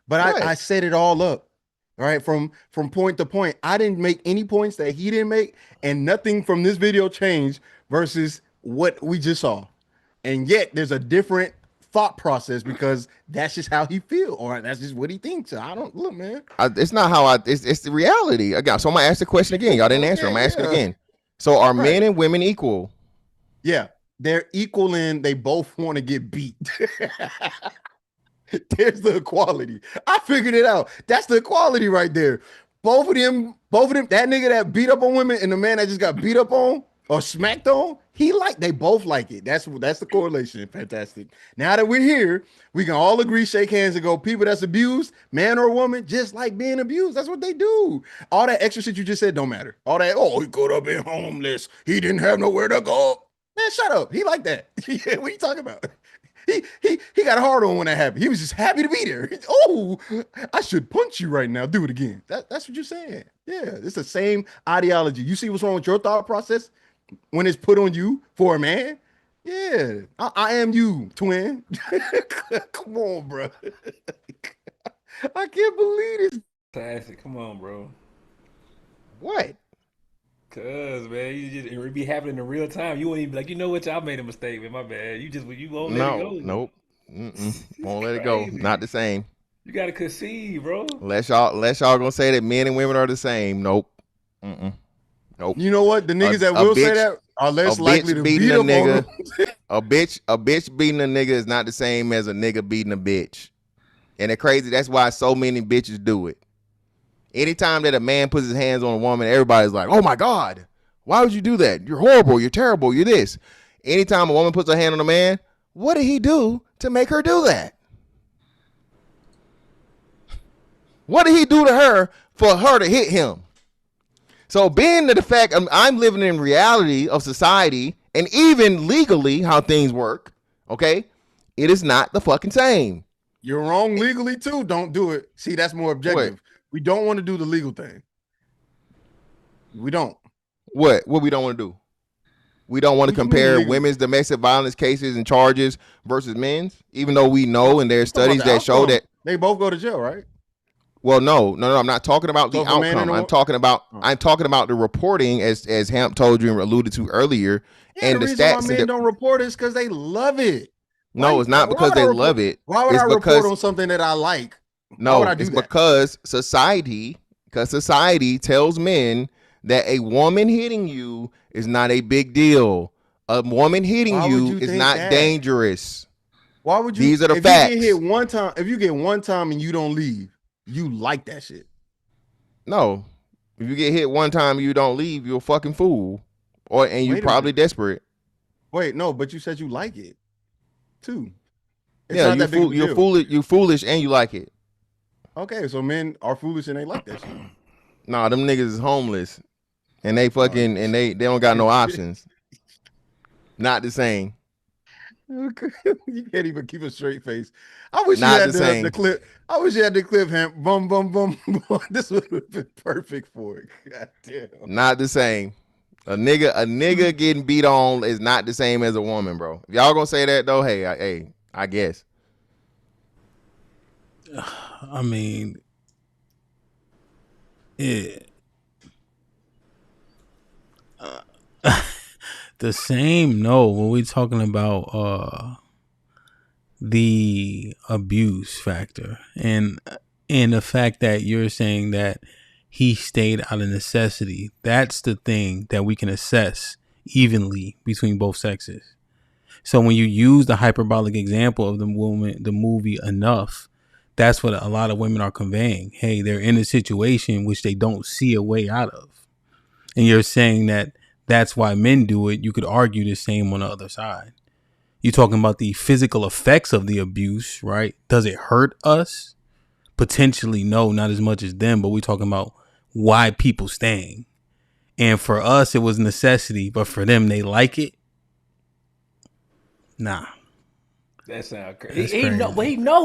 But I set it all up, right? From point to point. I didn't make any points that he didn't make, and nothing from this video changed versus what we just saw. And yet there's a different thought process because that's just how he feels, or that's just what he thinks. I don't look, man. It's not how it's the reality. Again, so I'm gonna ask the question again. Y'all didn't answer. I'm gonna ask it again. So are men and women equal? Yeah, they're equal in they both want to get beat. There's the equality. I figured it out. That's the equality right there. Both of them, that nigga that beat up on women and the man that just got beat up on or smacked on, they both like it. That's the correlation. Fantastic. Now that we're here, we can all agree, shake hands and go, people that's abused, man or woman, just like being abused. That's what they do. All that extra shit you just said don't matter. All that, he could have been homeless. He didn't have nowhere to go. Man, shut up. He like that. What are you talking about? He got a hard on when that happened. He was just happy to be there. I should punch you right now. Do it again. That's what you're saying. Yeah, it's the same ideology. You see what's wrong with your thought process when it's put on you for a man? Yeah, I am you, twin. Come on, bro. I can't believe this. Classic. Come on, bro. What? Cause man, it be happening in real time. You won't even be like, you know what? Y'all made a mistake, man. My bad. You won't let it go. Nope. Won't let it go. Not the same. You gotta concede, bro. Unless y'all gonna say that men and women are the same. Nope. Nope. You know what? The niggas that will say that are less likely to beat up on them. A bitch beating a nigga is not the same as a nigga beating a bitch. And it's crazy. That's why so many bitches do it. Anytime that a man puts his hands on a woman, everybody's like, oh my God, why would you do that? You're horrible. You're terrible. You're this. Anytime a woman puts her hand on a man, what did he do to make her do that? What did he do to her for her to hit him? So being the fact I'm living in reality of society and even legally how things work, okay, it is not the fucking same. You're wrong legally too. Don't do it. See, that's more objective. What? We don't want to do the legal thing. We don't. What we don't want to do? We don't want to compare women's domestic violence cases and charges versus men's, even though we know and there's studies that show that they both go to jail, right? Well, no. I'm not talking about the outcome. I'm talking about the reporting, as HAMP told you and alluded to earlier, and the stats. Why men don't report is because they love it. No, it's not because they love it. Why would I report on something that I like? No, it's because society tells men that a woman hitting you is not a big deal. A woman hitting you is not dangerous. Why would you? These are the facts. You get hit one time, if you get one time and you don't leave, you like that shit. No, if you get hit one time and you don't leave, you're a fucking fool, and you're probably desperate. Wait, no, but you said you like it too. Yeah, you're foolish, and you like it. Okay, so men are foolish and they like that shit. Nah, them niggas is homeless, and they fucking and they don't got no options. Not the same. You can't even keep a straight face. I wish you had the clip. I wish you had the clip. Ham, boom, boom, boom, boom. This would have been perfect for it. God damn. Not the same. A nigga getting beat on is not the same as a woman, bro. If y'all gonna say that though, hey, I guess. I mean, the same. No, when we talking about the abuse factor and the fact that you're saying that he stayed out of necessity, that's the thing that we can assess evenly between both sexes. So when you use the hyperbolic example of the movie Enough, that's what a lot of women are conveying. Hey, they're in a situation which they don't see a way out of. And you're saying that that's why men do it. You could argue the same on the other side. You're talking about the physical effects of the abuse, right? Does it hurt us? Potentially, no, not as much as them, but we're talking about why people staying. And for us, it was necessity, but for them, they like it. Nah. That sounds crazy. He know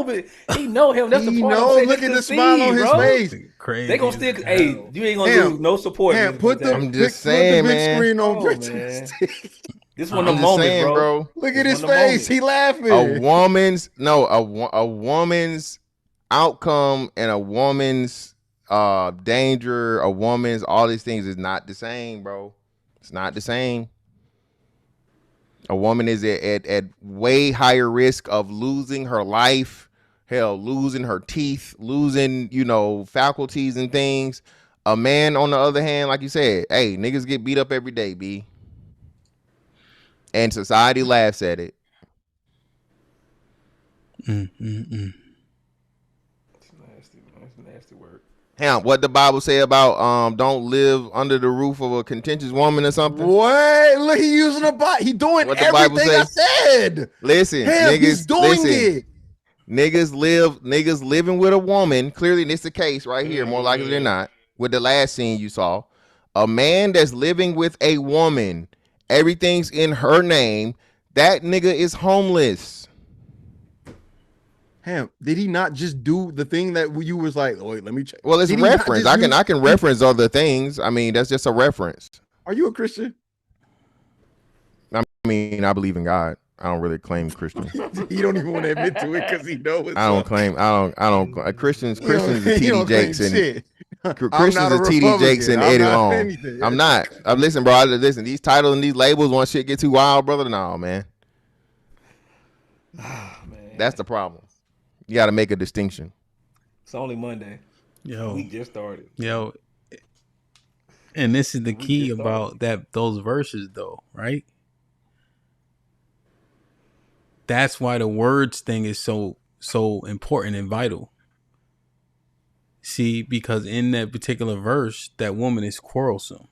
him. That's the point. Look at the smile on his face. Crazy. They gonna still. Hey, you ain't gonna lose no support. Put the big screen on. This one of the moments, bro. Look at his face. He laughing. A woman's outcome and a woman's danger, a woman's all these things is not the same, bro. It's not the same. A woman is at way higher risk of losing her life, losing her teeth, losing, faculties and things. A man, on the other hand, like you said, hey, niggas get beat up every day, B. And society laughs at it. It's nasty work. Hamp, what the Bible say about don't live under the roof of a contentious woman or something? What? Look, he using a bot. He doing what everything I said. Listen, Hamp, he's doing it. Niggas living with a woman. Clearly, this is the case right here, more likely than not, with the last scene you saw. A man that's living with a woman, everything's in her name. That nigga is homeless. Ham, did he not just do the thing that you was like, oh, wait, let me check? Well, it's a reference. I can reference other things. I mean, that's just a reference. Are you a Christian? I mean, I believe in God. I don't really claim Christian. You don't even want to admit to it because he knows. I don't. Christians are TD Jakes and Christians are TD Jakes and Eddie Long. I'm not. Listen, bro. Listen, these titles and these labels, once shit get too wild, brother, no, man. Oh, man. That's the problem. You got to make a distinction. It's only Monday. Yo, we just started. Yo, And this is the key about those verses, though, right? That's why the words thing is so important and vital. See, because in that particular verse, that woman is quarrelsome,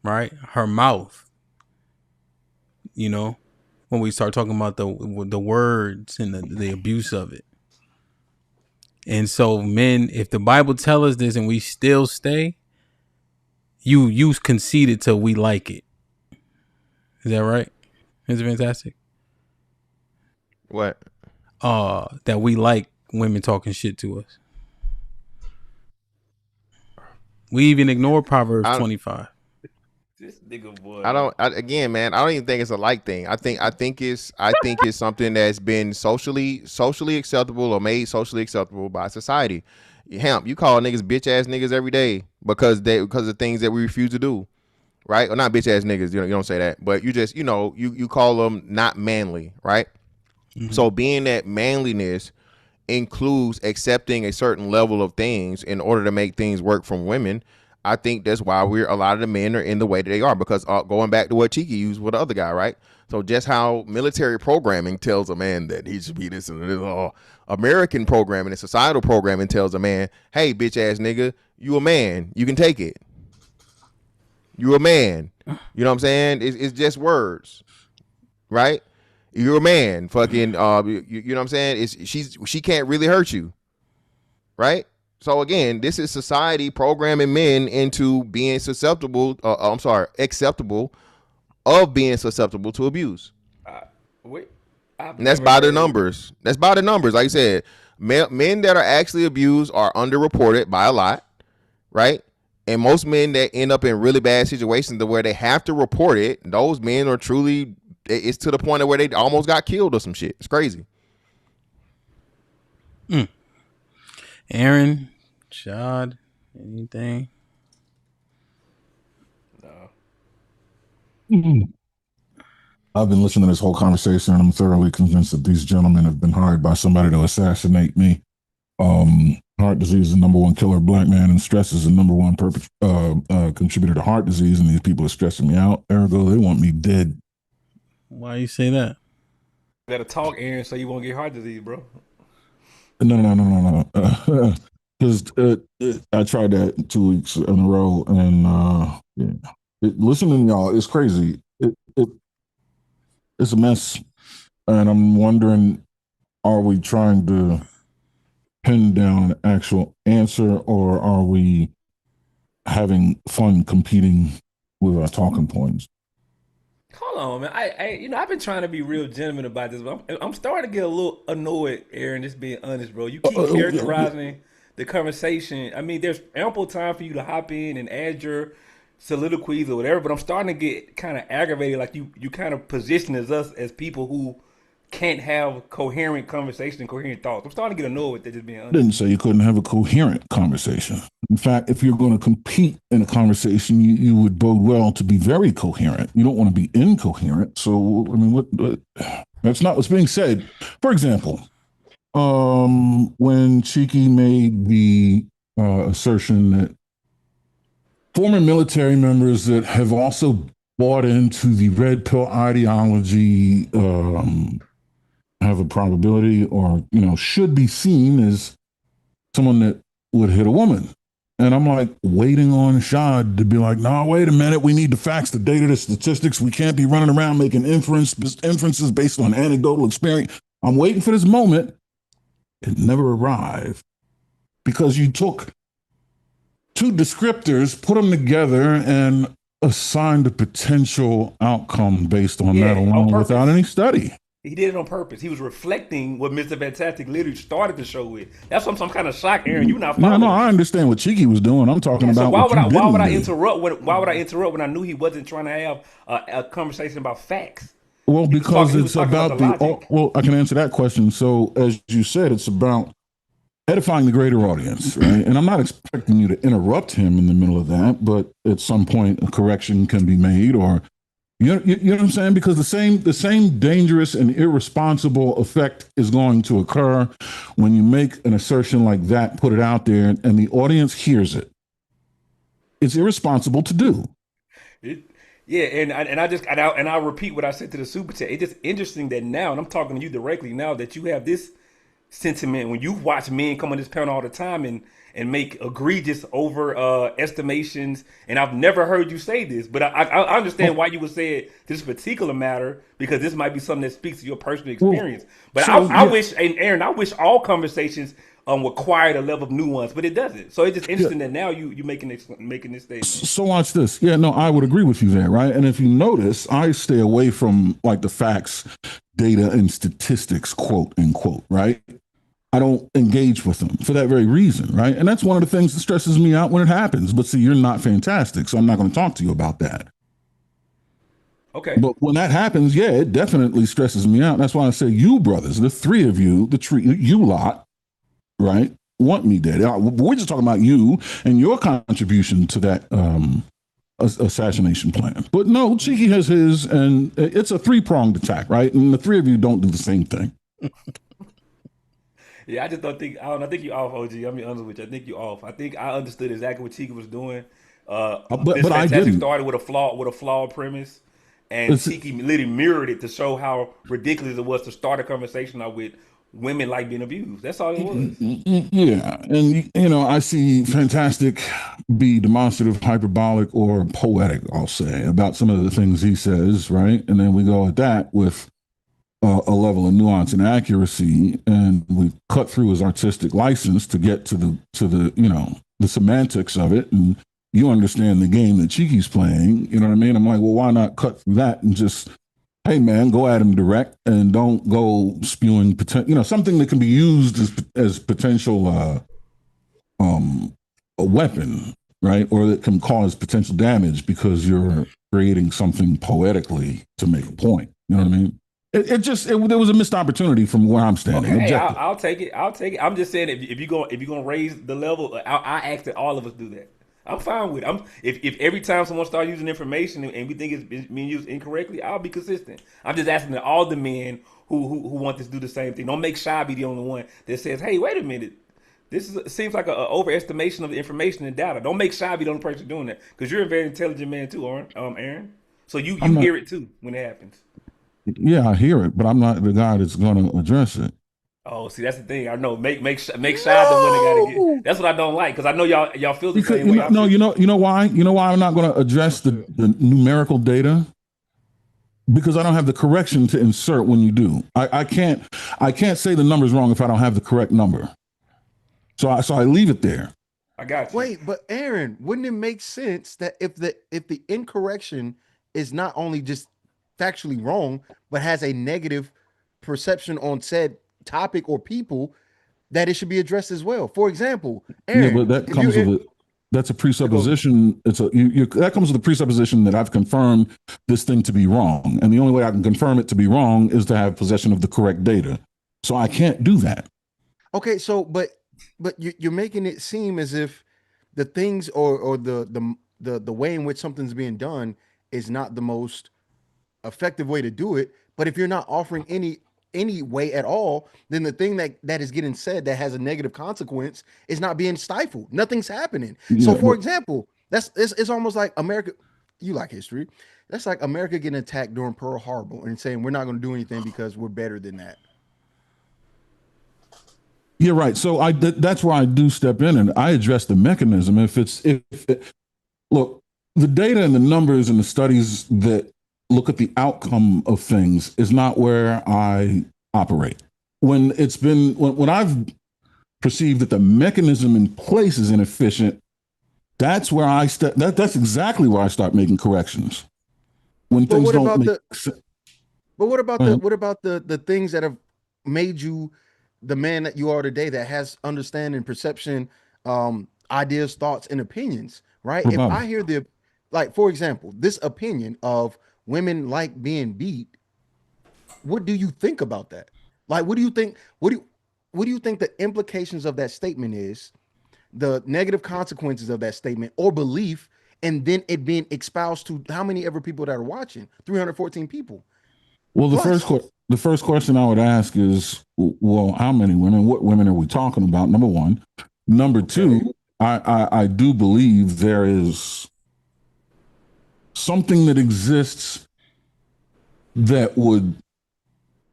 right? Her mouth, when we start talking about the words and the abuse of it. And so, men, if the Bible tells us this and we still stay, you conceded till we like it. Is that right? Is it fantastic? What? That we like women talking shit to us. We even ignore Proverbs 25. This nigga boy. Again, man, I don't even think it's a like thing. I think it's something that's been socially acceptable or made socially acceptable by society. Hamp, you call niggas bitch ass niggas every day because of things that we refuse to do, right? Or not bitch ass niggas. You don't say that, but you just you call them not manly, right? Mm-hmm. So being that manliness includes accepting a certain level of things in order to make things work from women. I think that's why a lot of the men are in the way that they are, because going back to what Cheeky used with the other guy, right? So just how military programming tells a man that he should be this and this, American programming and societal programming tells a man, hey, bitch ass nigga, you a man, you can take it. You a man. You know what I'm saying? It's just words, right? You're a man, fucking. You know what I'm saying? She can't really hurt you, right? So again, this is society programming men into being acceptable of being susceptible to abuse. And that's by the numbers. That's by the numbers. Like I said, men that are actually abused are underreported by a lot, right? And most men that end up in really bad situations to where they have to report it, those men are truly, it's to the point of where they almost got killed or some shit. It's crazy. Aaron, Shad, anything? No. I've been listening to this whole conversation, and I'm thoroughly convinced that these gentlemen have been hired by somebody to assassinate me. Heart disease is the number one killer of black man, and stress is the number one contributor to heart disease, and these people are stressing me out. Ergo, they want me dead. Why you say that? You gotta talk, Aaron, so you won't get heart disease, bro. No. Because I tried that 2 weeks in a row, and listening to y'all, it's crazy. It's a mess, and I'm wondering, are we trying to pin down an actual answer, or are we having fun competing with our talking points? Hold on, man. I've been trying to be real gentleman about this, but I'm starting to get a little annoyed, Aaron, just being honest, bro. You keep characterizing the conversation. I mean, there's ample time for you to hop in and add your soliloquies or whatever, but I'm starting to get kind of aggravated. Like you kind of position us as people who can't have coherent conversation and coherent thoughts. I'm starting to get annoyed with that, just being honest. I didn't say you couldn't have a coherent conversation. In fact, if you're going to compete in a conversation, you would bode well to be very coherent. You don't want to be incoherent. So, I mean, what that's not what's being said. For example, when Cheeky made the assertion that former military members that have also bought into the red pill ideology have a probability, or should be seen as someone that would hit a woman. And I'm like waiting on Shad to be like, no, wait a minute, we need the facts, the data, the statistics. We can't be running around making inferences based on anecdotal experience. I'm waiting for this moment. It never arrived because you took two descriptors, put them together, and assigned a potential outcome based on that alone without any study. He did it on purpose. He was reflecting what Mr. Fantastic literally started the show with. That's what I'm kind of shocked, Aaron. You not following. No, I understand what Cheeky was doing. I'm talking about. So why would I interrupt when I knew he wasn't trying to have a conversation about facts? Well, because it's about I can answer that question. So, as you said, it's about edifying the greater audience, right? And I'm not expecting you to interrupt him in the middle of that, but at some point, a correction can be made, or you know what I'm saying? Because the same dangerous and irresponsible effect is going to occur when you make an assertion like that, put it out there, and the audience hears it. It's irresponsible to do. Yeah, and I'll repeat what I said to the super chat. It's just interesting that now, and I'm talking to you directly now, that you have this sentiment when you watch men come on this panel all the time and make egregious over estimations. And I've never heard you say this, but I understand why you would say it this particular matter, because this might be something that speaks to your personal experience. But I wish, and Aaron, I wish all conversations required a level of nuance, but it doesn't. So it's just interesting that now you making this statement. So watch this. Yeah, no, I would agree with you there, right? And if you notice, I stay away from like the facts, data, and statistics, quote unquote, right? I don't engage with them for that very reason, right? And that's one of the things that stresses me out when it happens. But see, you're not fantastic, so I'm not going to talk to you about that. Okay. But when that happens, yeah, it definitely stresses me out. That's why I say you brothers, the three of you, you lot, right, want me dead. We're just talking about you and your contribution to that assassination plan. But no, Cheeky has his, and it's a three-pronged attack, right? And the three of you don't do the same thing. Yeah, I just don't think. I think you off, OG. I'm be honest with you. I think you off. I think I understood exactly what Cheeky was doing. But I didn't. Started with a flawed premise, and Cheeky literally mirrored it to show how ridiculous it was to start a conversation out with women like being abused. That's all it was. Yeah, and I see Fantastic be demonstrative, hyperbolic, or poetic, I'll say, about some of the things he says, right? And then we go at that with a level of nuance and accuracy, and we cut through his artistic license to get to the the semantics of it, and you understand the game that Cheeky's playing. You know what I mean? I'm like, well, why not cut through that and just, hey man, go at him direct and don't go spewing something that can be used as potential a weapon, right? Or that can cause potential damage because you're creating something poetically to make a point. You know what I mean? There was a missed opportunity from where I'm standing. Okay, I'll take it. I'm just saying if you're gonna raise the level, I ask that all of us do that. I'm fine with it. If every time someone starts using information and we think it's being used incorrectly, I'll be consistent. I'm just asking that all the men who want this do the same thing. Don't make Shy be the only one that says, "Hey, wait a minute, seems like an overestimation of the information and data." Don't make Shy be the only person doing that, because you're a very intelligent man too, Aaron. So you hear it too when it happens. Yeah, I hear it, but I'm not the guy that's going to address it. Oh, see, that's the thing. I know. Make Shy the one that gotta get. That's what I don't like, because I know y'all feel the same way. No, you know why? You know why I'm not going to address the numerical data? Because I don't have the correction to insert when you do. I can't say the number's wrong if I don't have the correct number. So I leave it there. I got you. Wait, but Aaron, wouldn't it make sense that if the incorrection is not only just factually wrong, but has a negative perception on said topic or people, that it should be addressed as well? For example, Aaron, yeah, but that comes with it. That's a presupposition. That comes with the presupposition that I've confirmed this thing to be wrong, and the only way I can confirm it to be wrong is to have possession of the correct data. So I can't do that. Okay, so but you're making it seem as if the things or the way in which something's being done is not the most effective way to do it. But if you're not offering any way at all, then the thing that is getting said that has a negative consequence is not being stifled. Nothing's happening. Yeah, so for example, it's almost like America. You like history. That's like America getting attacked during Pearl Harbor and saying we're not going to do anything because we're better than that. You're right. So that's why I do step in and I address the mechanism. Look, the data and the numbers and the studies that look at the outcome of things is not where I operate. When I've perceived that the mechanism in place is inefficient, that's where I step. That's exactly where I start making corrections. When things don't make sense. But what about the things that have made you the man that you are today, that has understanding, perception, ideas, thoughts, and opinions, right? If I hear for example, this opinion of women like being beat, what do you think about that? Like, what do you think? What do you think the implications of that statement is? The negative consequences of that statement or belief, and then it being espoused to how many ever people that are watching? 314 people. Well, the first question I would ask is, well, how many women? What women are we talking about? Number one. Number two, I do believe there is something that exists that would,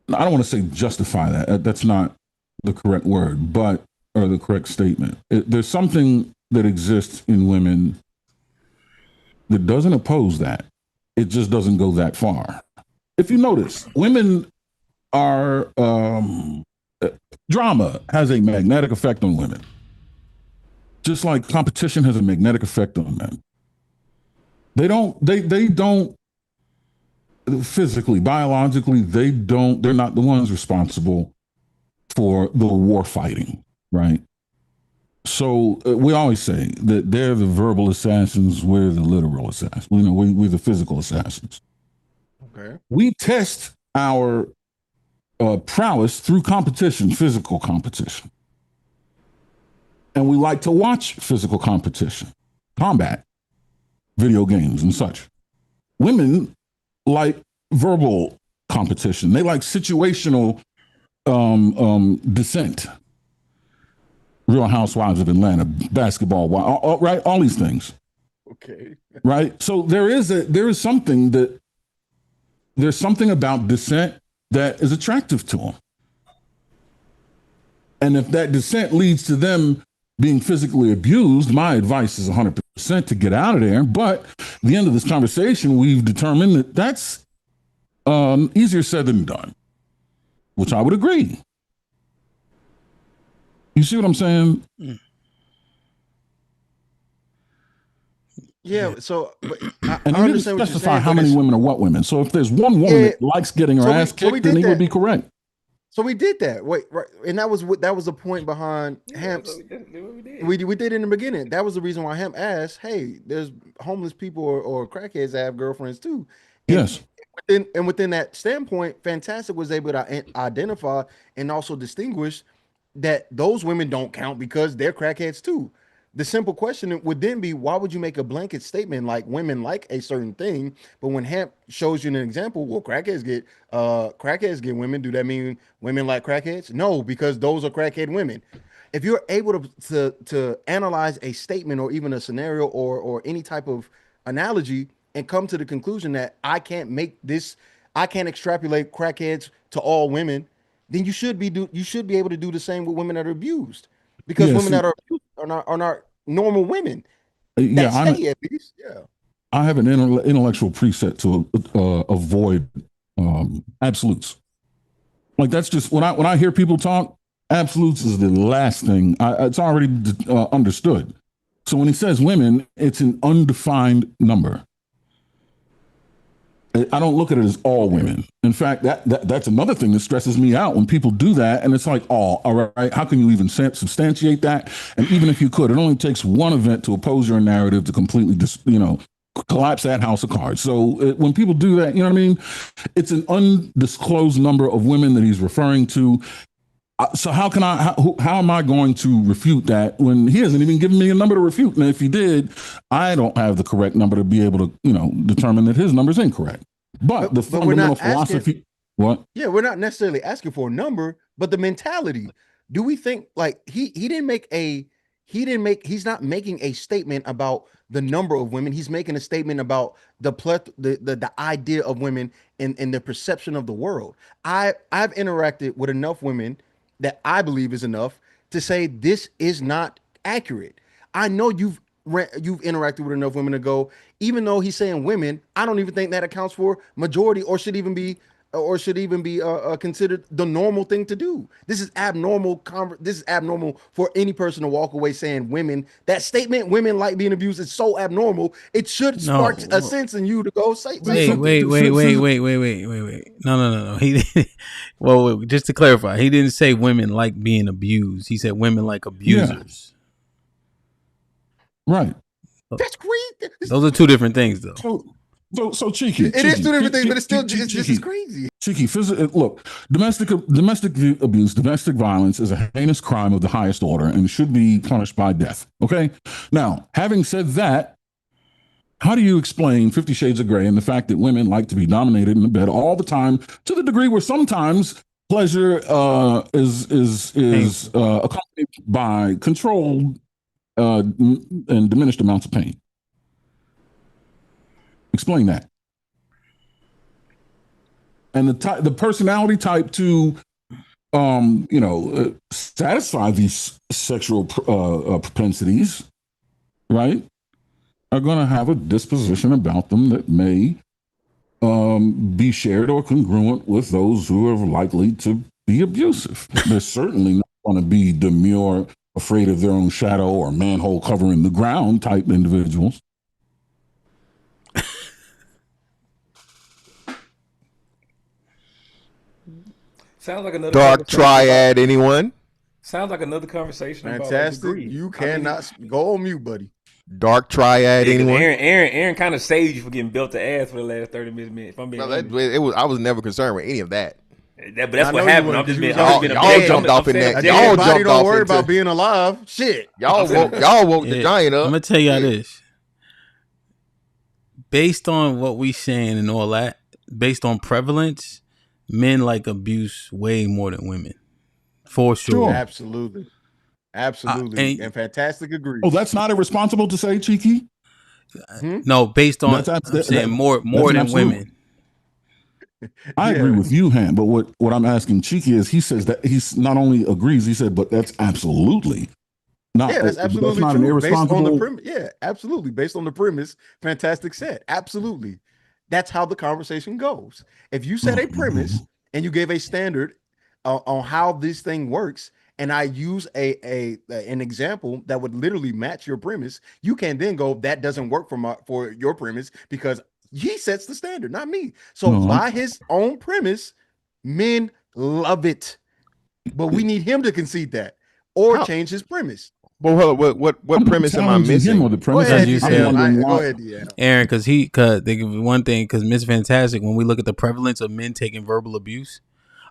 I don't want to say justify that. That's not the correct word, or the correct statement. There's something that exists in women that doesn't oppose that. It just doesn't go that far. If you notice, women are, drama has a magnetic effect on women. Just like competition has a magnetic effect on men. They don't physically, biologically, they're not the ones responsible for the war fighting, right? So we always say that they're the verbal assassins, we're the literal assassins. We're the physical assassins. Okay. We test our prowess through competition, physical competition. And we like to watch physical competition, combat, video games and such. Women like verbal competition. They like situational dissent. Real Housewives of Atlanta, basketball, right? All these things. Okay. Right? So there's something about dissent that is attractive to them. And if that dissent leads to them being physically abused, my advice is 100% to get out of there. But at the end of this conversation, we've determined that that's easier said than done, which I would agree. You see what I'm saying? Yeah. So, I and he didn't specify how many women are what women. So if there's one woman that likes getting her ass kicked, then he would be correct. So we did that. Wait, right, and that was the point behind HAMP's. We did in the beginning. That was the reason why HAMP asked, "Hey, there's homeless people or crackheads that have girlfriends too." Yes. Within that standpoint, Fantastic was able to identify and also distinguish that those women don't count because they're crackheads too. The simple question would then be, why would you make a blanket statement like women like a certain thing, but when HAMP shows you an example, well, crackheads get women. Do that mean women like crackheads? No, because those are crackhead women. If you're able to analyze a statement or even a scenario or any type of analogy and come to the conclusion that I can't extrapolate crackheads to all women, then you should be able to do the same with women that are abused, because women that are abused are not normal women. At least. I have an intellectual preset to avoid absolutes. Like that's just when I hear people talk, absolutes is the last thing. It's already understood. So when he says women, it's an undefined number. I don't look at it as all women. In fact, that's another thing that stresses me out when people do that. And it's like, all right, how can you even substantiate that? And even if you could, it only takes one event to oppose your narrative to completely, collapse that house of cards. So when people do that, you know what I mean? It's an undisclosed number of women that he's referring to. So how am I going to refute that when he hasn't even given me a number to refute? And if he did, I don't have the correct number to be able to, determine that his number is incorrect. But the fundamental philosophy, what? Yeah, we're not necessarily asking for a number, but the mentality. Do we think like he's not making a statement about the number of women. He's making a statement about the idea of women and the perception of the world. I've interacted with enough women that I believe is enough to say this is not accurate. I know you've interacted with enough women to go, even though he's saying women, I don't even think that accounts for majority or should even be considered the normal thing to do. This is abnormal. This is abnormal for any person to walk away saying women. That statement, women like being abused, is so abnormal. It should spark a sense in you to go say. Wait. No. He, well, just to clarify, he didn't say women like being abused. He said women like abusers. Yeah. Right. That's great. Those are two different things, though. So cheeky. It is two different things, but it's still just as crazy. Cheeky. Look, domestic abuse, domestic violence is a heinous crime of the highest order and should be punished by death. Okay. Now, having said that, how do you explain 50 Shades of Grey and the fact that women like to be dominated in the bed all the time, to the degree where sometimes pleasure is accompanied by controlled and diminished amounts of pain. Explain that. And the personality type to, satisfy these sexual propensities, right, are going to have a disposition about them that may be shared or congruent with those who are likely to be abusive. They're certainly not going to be demure, afraid of their own shadow, or manhole covering the ground type individuals. Sounds like another dark triad. Anyone? Sounds like another conversation. Fantastic. About, like, you cannot go on mute, buddy. Dark triad. Anyone? Aaron kind of saved you for getting built to ass for the last 30 minutes. If I'm being I was never concerned with any of that. But that's what happened. I'm just being. Y'all jumped off in that. Y'all jumped don't off worry about being alive. Shit. Y'all woke the giant up. I'm gonna tell y'all this. Based on what we saying and all that, based on prevalence, men like abuse way more than women, for sure. Absolutely, and Fantastic agrees. Oh, that's not irresponsible to say, Cheeky. No, based on I'm saying more than women. I agree with you, Han. But what I'm asking Cheeky is, he says that he's not only agrees, he said, but that's absolutely not. Yeah, that's absolutely not true. an irresponsible. Based on the premise, yeah, absolutely. Based on the premise, Fantastic said, absolutely. That's how the conversation goes. If you set a premise and you gave a standard on how this thing works, and I use an example that would literally match your premise, you can then go, that doesn't work for your premise because he sets the standard, not me. So by his own premise, men love it, but we need him to concede that or change his premise. But what premise am I missing? Go ahead, Aaron, because one thing, because Miss Fantastic, when we look at the prevalence of men taking verbal abuse,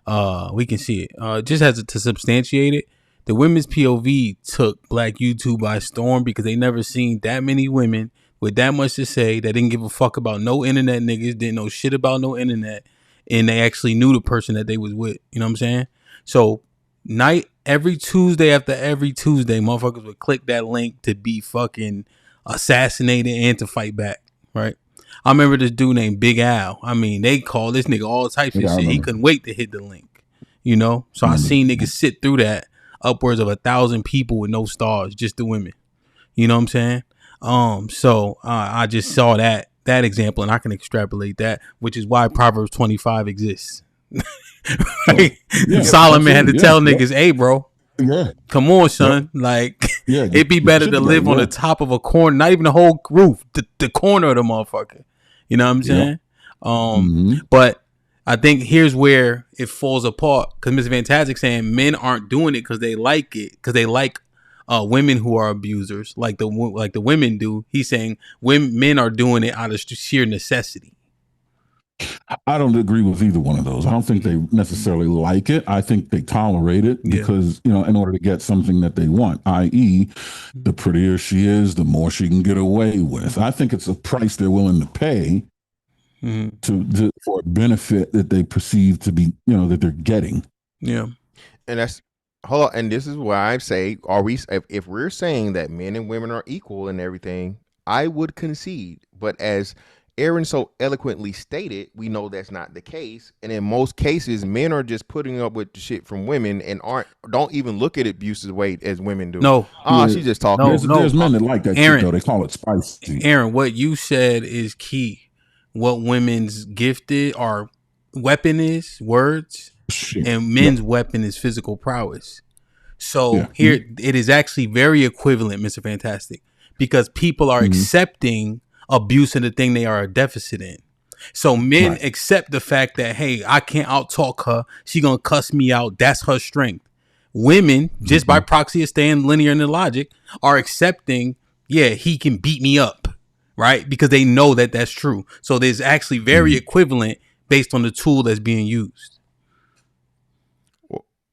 we can see it. Just has to substantiate it. The women's POV took Black YouTube by storm because they never seen that many women with that much to say that didn't give a fuck about no internet niggas, didn't know shit about no internet, and they actually knew the person that they was with. You know what I'm saying? So every Tuesday after every Tuesday, motherfuckers would click that link to be fucking assassinated and to fight back, right? I remember this dude named Big Al. I mean, they called this nigga all types of shit. He couldn't wait to hit the link, you know? So I seen niggas sit through that, upwards of 1,000 people with no stars, just the women. You know what I'm saying? So I just saw that example, and I can extrapolate that, which is why Proverbs 25 exists. Right? Solomon had to tell niggas, hey, bro, come on, son. Like, it'd be better to live on the top of a corner, not even the whole roof, the corner of the motherfucker. You know what I'm saying? But I think here's where it falls apart, because Mr. Fantastic saying men aren't doing it because they like it, because they like women who are abusers, like the women do. He's saying men are doing it out of sheer necessity. I don't agree with either one of those. I don't think they necessarily like it. I think they tolerate it because, in order to get something that they want, i.e., the prettier she is, the more she can get away with. I think it's a price they're willing to pay for a benefit that they perceive to be, that they're getting. Yeah. And that's, hold on. And this is why I say, if we're saying that men and women are equal and everything, I would concede. But as Aaron so eloquently stated, we know that's not the case, and in most cases, men are just putting up with the shit from women and don't even look at abuse as way as women do. No, she's just talking. There's men that like that Aaron, shit, though. They call it spicy. Aaron, what you said is key. What women's gifted or weapon is words, and men's weapon is physical prowess. So here it is actually very equivalent, Mr. Fantastic, because people are accepting abuse in the thing they are a deficit in. So men accept the fact that, hey, I can't out-talk her. She gonna cuss me out. That's her strength. Women, just by proxy of staying linear in the logic, are accepting, he can beat me up, right? Because they know that that's true. So there's actually very equivalent based on the tool that's being used.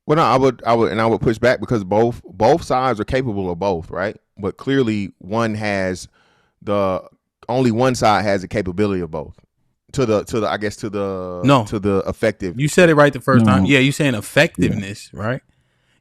Well, no, I would push back because both sides are capable of both, right? But clearly only one side has the capability of both. To the effective. You said it right the first time. Yeah, you saying effectiveness, right?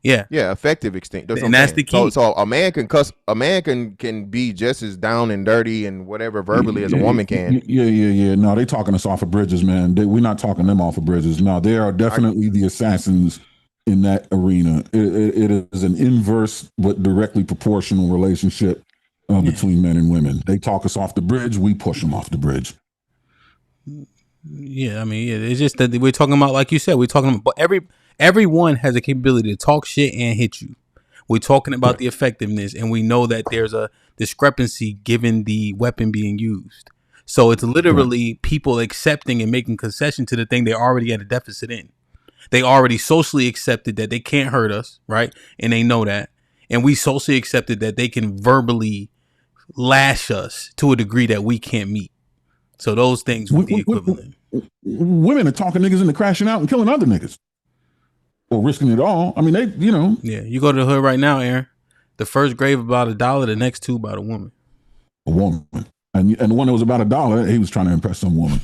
Yeah, effective extent. And that's the key. So a man can cuss. A man can be just as down and dirty and whatever verbally as a woman can. Yeah. No, they talking us off of bridges, man. We're not talking them off of bridges. No, they are definitely the assassins in that arena. It is an inverse but directly proportional relationship between men and women. They talk us off the bridge. We push them off the bridge. Yeah, I mean, it's just that we're talking about, like you said, we're talking about everyone has a capability to talk shit and hit you. We're talking about the effectiveness, and we know that there's a discrepancy given the weapon being used. So it's literally people accepting and making concession to the thing they already had a deficit in. They already socially accepted that they can't hurt us, right? And they know that. And we socially accepted that they can verbally lash us to a degree that we can't meet. So those things would be equivalent. Women are talking niggas into crashing out and killing other niggas. Or risking it all. I mean, they, you know. Yeah, you go to the hood right now, Aaron. The first grave about $1, the next two about a woman. A woman. And the one that was about $1, he was trying to impress some woman.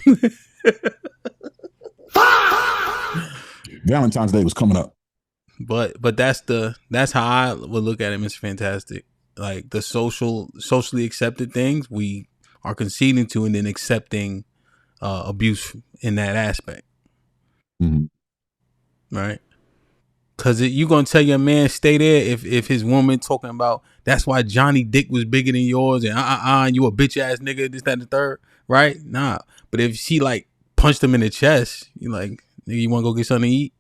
Valentine's Day was coming up. But that's how I would look at it, Mr. Fantastic. Like the socially accepted things we are conceding to and then accepting abuse in that aspect. Mm-hmm. Right? Because you going to tell your man stay there if his woman talking about that's why Johnny Dick was bigger than yours and you a bitch ass nigga, this, that, and the third. Right? Nah. But if she like punched him in the chest, you like, nigga, you want to go get something to eat?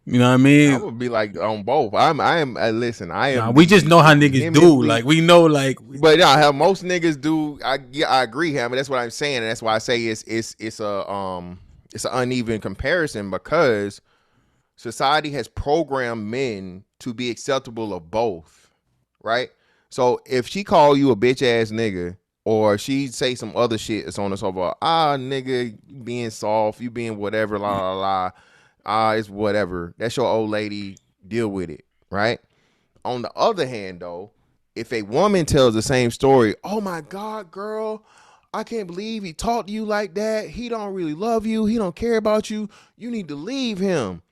You know what I mean? I would be like on both. Listen, I am. Nah, we just know how niggas do. Like we know, like. But yeah, how most niggas do. I agree, Ham. But that's what I'm saying, and that's why I say it's an uneven comparison because society has programmed men to be acceptable of both, right? So if she call you a bitch ass nigga, or she say some other shit, it's on the sofa. Nigga, you being soft, you being whatever, la la la. It's whatever. That's your old lady. Deal with it, right? On the other hand, though, if a woman tells the same story, oh my God, girl, I can't believe he talked to you like that. He don't really love you. He don't care about you. You need to leave him.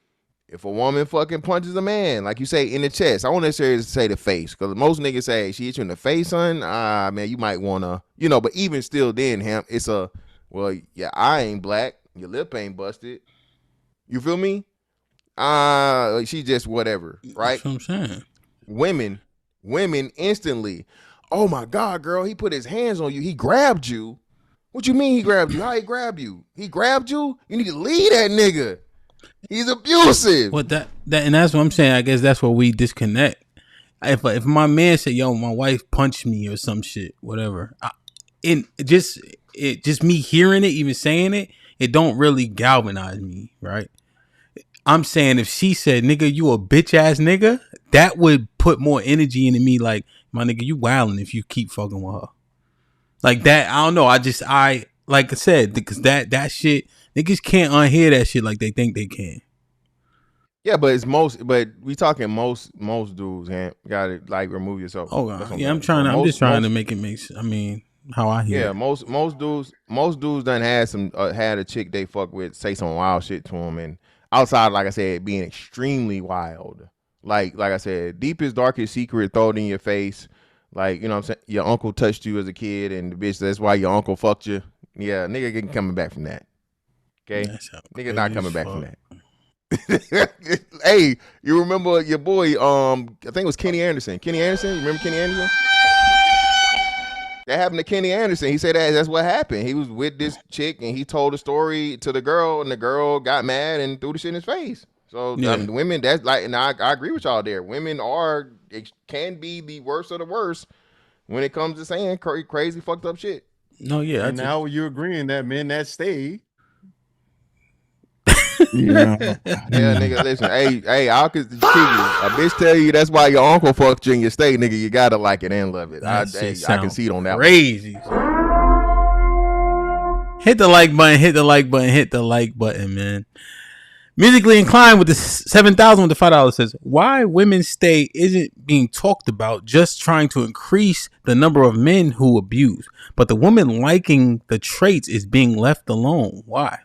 If a woman fucking punches a man, like you say, in the chest, I won't necessarily say the face, because most niggas say, she hit you in the face, son, man, you might want to, but even still then, it's well, yeah, I ain't black. Your lip ain't busted. You feel me? She just whatever, right? That's what I'm saying. Women instantly, oh my God, girl, he put his hands on you. He grabbed you. What you mean he grabbed you? How he grabbed you? He grabbed you? You need to leave that nigga. He's abusive. Well, and that's what I'm saying. I guess that's where we disconnect. If my man said, yo, my wife punched me or some shit, whatever, just me hearing it, even saying it, it don't really galvanize me, right? I'm saying if she said, nigga, you a bitch ass nigga, that would put more energy into me. Like, my nigga, you wilding if you keep fucking with her. Like that, I don't know. I like I said, because that shit, niggas can't unhear that shit like they think they can. Yeah, but we talking most dudes, man. Gotta like remove yourself. Oh yeah, I'm just trying to make it make sense. I mean, how I hear. Yeah, most dudes done had a chick they fuck with say some wild shit to them, and outside, like I said, being extremely wild. Like I said, deepest, darkest secret, throw it in your face. Like, you know what I'm saying? Your uncle touched you as a kid, and the bitch, that's why your uncle fucked you. Yeah, nigga ain't coming back from that. Okay? Nigga not coming back from that. Hey, you remember your boy, I think it was Kenny Anderson. Kenny Anderson? You remember Kenny Anderson? That happened to Kenny Anderson. He said that's what happened. He was with this chick, and he told the story to the girl, and the girl got mad and threw the shit in his face. So women, that's like, and I agree with y'all there. Women can be the worst of the worst when it comes to saying crazy, fucked up shit. No, yeah. And now you're agreeing that men that stay. Yeah, nigga, listen. Hey, I could a bitch tell you that's why your uncle fucked you in your state, nigga. You gotta like it and love it. I can see it on that. Crazy. Hit the like button. Hit the like button. Hit the like button, man. Musically Inclined with the 7,000 with the $5 says, why women stay isn't being talked about, just trying to increase the number of men who abuse. But the woman liking the traits is being left alone. Why?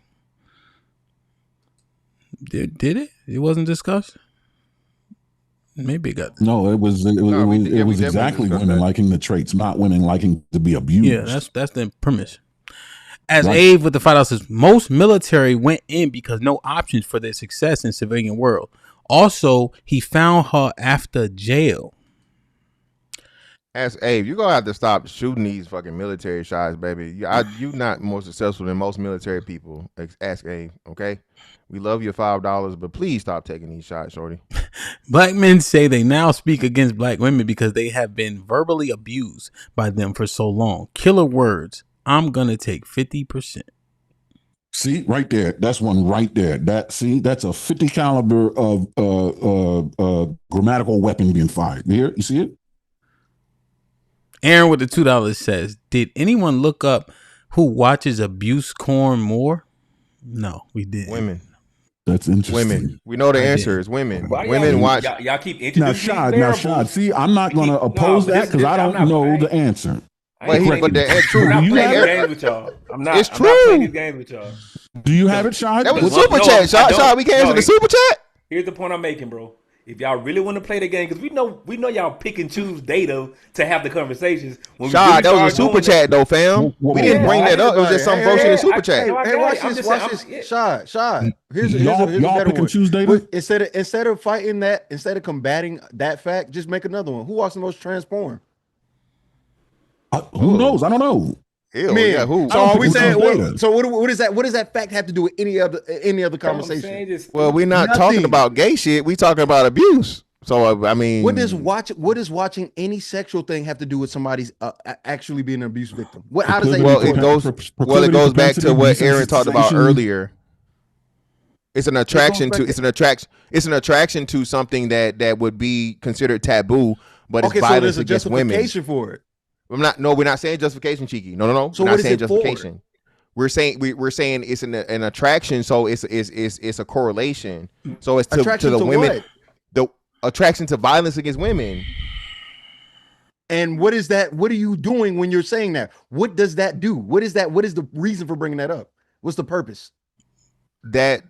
Did it? It wasn't discussed? Maybe it got no. It was exactly women liking the traits, not women liking to be abused. Yeah, that's the premise. As Abe with the $5 says, most military went in because no options for their success in civilian world. Also, he found her after jail. Ask Abe, you're gonna have to stop shooting these fucking military shots, baby. You not more successful than most military people. Ask Abe, okay? We love your $5, but please stop taking these shots, shorty. Black men say they now speak against black women because they have been verbally abused by them for so long. Killer words. I'm gonna take 50%. See, right there. That's one right there. That's a 50 caliber of grammatical weapon being fired. You see it? Aaron with the $2 says, did anyone look up who watches abuse porn more? No, we didn't. Women. That's interesting. Women. We know the answer is women. Why women watch. Y'all keep introducing Now, Shad, see, I'm not going to oppose that because I don't know the answer. But the truth. I'm not playing these games with y'all. It's true. I'm not playing these games with y'all. Do you have it, Shad? That was a super chat. Shad, we can't answer the super chat. Here's the point I'm making, bro. If y'all really want to play the game, because we know y'all pick and choose data to have the conversations. Shad, that was a super chat though, fam. We didn't bring that up. It was just some bullshit in super chat. Hey, watch this. Shad. Here's y'all pick and choose data. Instead of fighting that, instead of combating that fact, just make another one. Who watches the most trans porn? Who knows? I don't know. Yeah, who? So are we saying? What does that? What does that fact have to do with any other conversation? Well, we're not talking about gay shit. We talking about abuse. So I mean, what does watching any sexual thing have to do with somebody's actually being an abuse victim? How does that? It goes back to what Aaron talked about earlier. It's an attraction to. It's an attraction to something that would be considered taboo, but it's violence against women. Justification for it. We're not saying justification, Cheeky. No. So we're what not saying is it justification. For? We're saying it's an attraction, so it's a correlation. So it's to the women. What? The attraction to violence against women. And what is that? What are you doing when you're saying that? What does that do? What is that? What is the reason for bringing that up? What's the purpose? That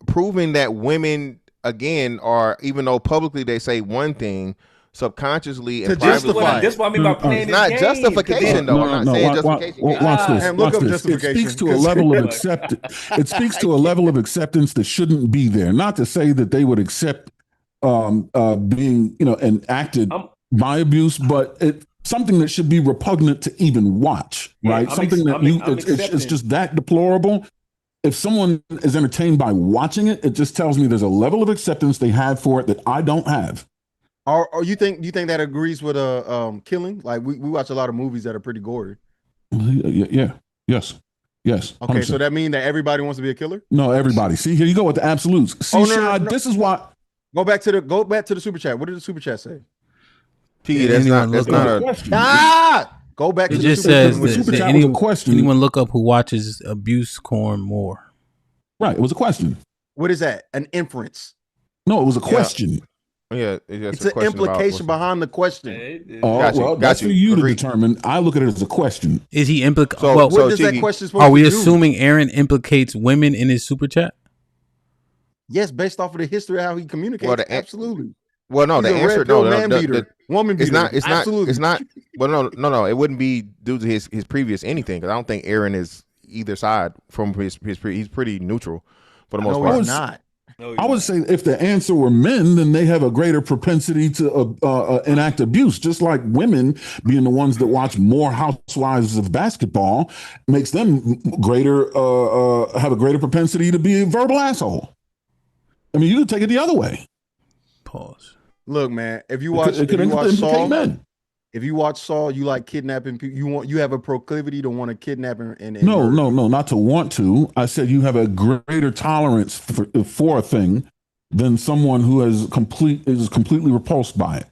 proving that women, again, are, even though publicly they say one thing, subconsciously and justify. That's what I mean by playing. It's not justification, though. I'm not saying justification. Watch this. Look up justification. It speaks to a level of acceptance. It speaks to a level of acceptance that shouldn't be there. Not to say that they would accept being, enacted by abuse, but it's something that should be repugnant to even watch. Right? It's just that deplorable. If someone is entertained by watching it, it just tells me there's a level of acceptance they have for it that I don't have. Or you think that agrees with killing? Like we watch a lot of movies that are pretty gory. Yeah. Yes. Okay, 100%. So that means that everybody wants to be a killer? No, everybody. See, here you go with the absolutes. See, no. This is why. Go back to the super chat. What did the super chat say? That's not a question. Go back to the super chat. Anyone look up who watches abuse porn more? Right. It was a question. What is that? An inference? No, it was a question. Yeah, it's an implication behind the question. That's for you to determine. I look at it as a question. Is he implicating? So, what does that question supposed are we to do? assuming Aaron implicates women in his super chat? Yes, based off of the history of how he communicates. Absolutely. Well, no, He's the answer, woman beater. It's not. Well, no, it wouldn't be due to his previous anything, because I don't think Aaron is either side from his. He's pretty neutral for the most part. He's not. I would say if the answer were men, then they have a greater propensity to enact abuse, just like women being the ones that watch more Housewives of Basketball makes them have a greater propensity to be a verbal asshole. I mean, you could take it the other way. Pause. Look, man, if you watch Saul, you like kidnapping people. You have a proclivity to want to kidnap and no, not to want to. I said you have a greater tolerance for a thing than someone who is completely repulsed by it.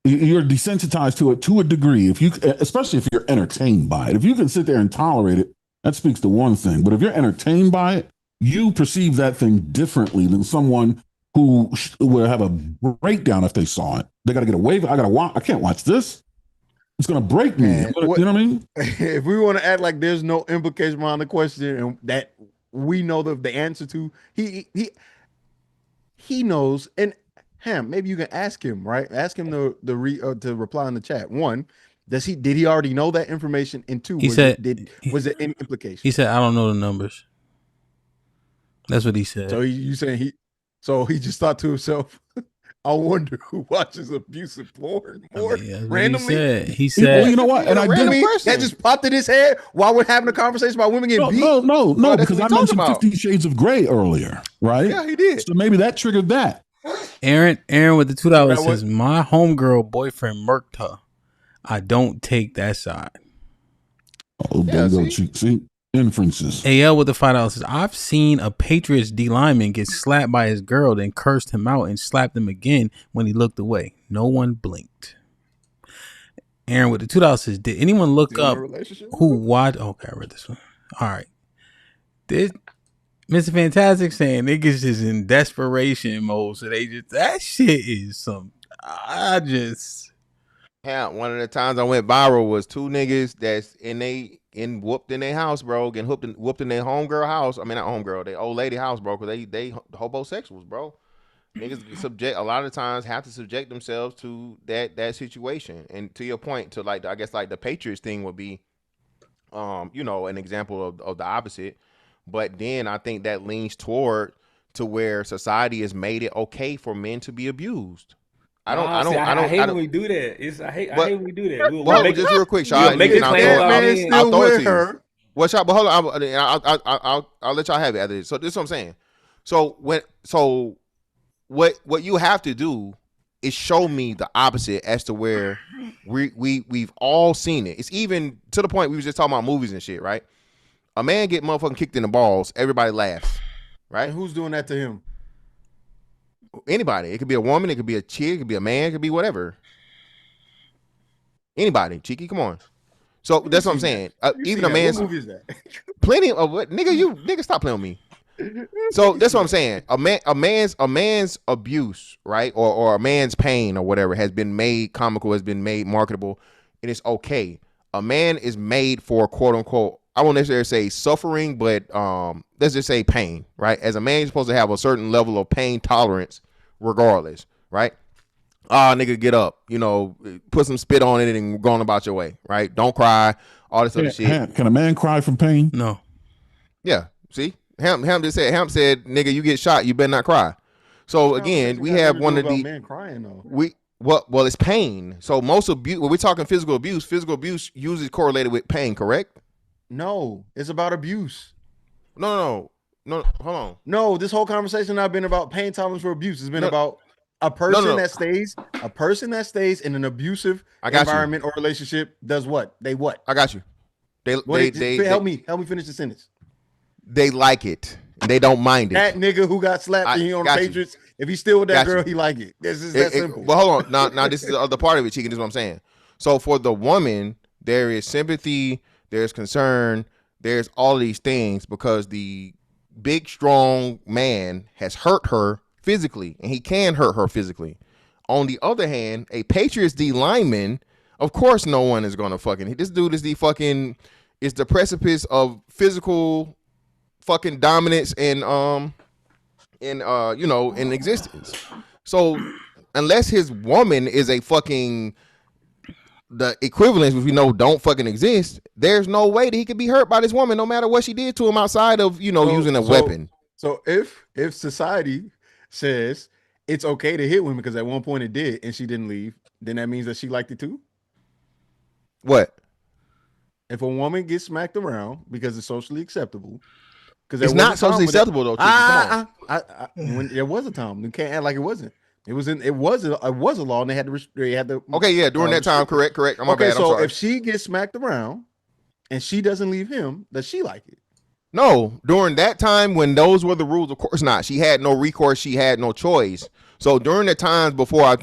You're desensitized to it to a degree. Especially if you're entertained by it. If you can sit there and tolerate it, that speaks to one thing. But if you're entertained by it, you perceive that thing differently than someone who will have a breakdown if they saw it. They got to get away. I can't watch this. It's going to break me. You know what I mean? If we want to act like there's no implication behind the question and that we know the answer to, he knows. And Ham, maybe you can ask him, right? Ask him to reply in the chat. One, did he already know that information? And two, was it any implication? He said, I don't know the numbers. That's what he said. So you saying he just thought to himself, I wonder who watches abusive porn more randomly. He said, well, you know what? And I did that just popped in his head while we're having a conversation about women getting beat. No, because I mentioned 50 Shades of Grey earlier, right? Yeah, he did. So maybe that triggered that. Aaron with the $2 says, my homegirl boyfriend murked her. I don't take that side. Oh, there you go. See? Inferences. AL with the $5 says, I've seen a Patriots D lineman get slapped by his girl, then cursed him out and slapped him again when he looked away. No one blinked. Aaron with the $2 says, did anyone look up who watched? Okay, I read this one. All right. This Mr. Fantastic saying niggas is in desperation mode, so they just that shit is some. Yeah, one of the times I went viral was two niggas that's whooped in their house, bro, getting whooped in their homegirl house. I mean, not homegirl, their old lady house, bro, because they homosexuals, bro. Niggas a lot of times have to subject themselves to that situation. And to your point, to I guess the Patriots thing would be, an example of the opposite. But then I think that leans toward to where society has made it okay for men to be abused. I hate when we do that. I hate when we do that. Well, just real quick, Shaw. I'll throw it to you. Well, Shaw, but hold on. I'll let y'all have it after this. So this is what I'm saying. So what you have to do is show me the opposite as to where we've all seen it. It's even to the point we was just talking about movies and shit, right? A man get motherfucking kicked in the balls, everybody laughs, right? And who's doing that to him? Anybody. It could be a woman, it could be a chick, it could be a man, it could be whatever. Anybody, Cheeky, come on. So that's what I'm saying. Even a man's. What movie is that? Plenty of what, nigga, stop playing with me. So that's what I'm saying. A man's abuse, right, or a man's pain or whatever has been made comical, has been made marketable, and it's okay. A man is made for quote unquote, I won't necessarily say suffering, but let's just say pain, right? As a man, you're supposed to have a certain level of pain tolerance, regardless, right? Nigga, get up, put some spit on it and go on about your way, right? Don't cry, all this other shit. Can a man cry from pain? No. Yeah, see? Hamp said, nigga, you get shot, you better not cry. So again, we have one of the men crying though. Well, it's pain. So most abuse, when we're talking physical abuse usually correlated with pain, correct? No, it's about abuse. No, hold on. No, this whole conversation not been about pain tolerance for abuse. It's been about a person that stays in an abusive environment or relationship does what? They what? I got you. They help me finish the sentence. They like it. They don't mind it. That nigga who got slapped and he on the Patriots, if he's still with that girl, he like it. This is that simple. Well, hold on. Now this is the other part of it, Chicken. This is what I'm saying. So for the woman, there is sympathy, there's concern, there's all of these things because the big, strong man has hurt her physically, and he can hurt her physically. On the other hand, a Patriots D lineman, of course, no one is gonna fucking. This dude is the precipice of physical fucking dominance in existence. So unless his woman is a fucking the equivalents, which we know don't fucking exist, there's no way that he could be hurt by this woman, no matter what she did to him outside of using a weapon. So if society says it's okay to hit women because at one point it did and she didn't leave, then that means that she liked it too. What? If a woman gets smacked around because it's socially acceptable, because it's not socially acceptable though. When there was a time, you can't act like it wasn't. It was a law, and they had to. Okay, yeah, during that time, correct. My bad. So if she gets smacked around and she doesn't leave him, does she like it? No, during that time when those were the rules, of course not. She had no recourse. She had no choice. So during the times before, I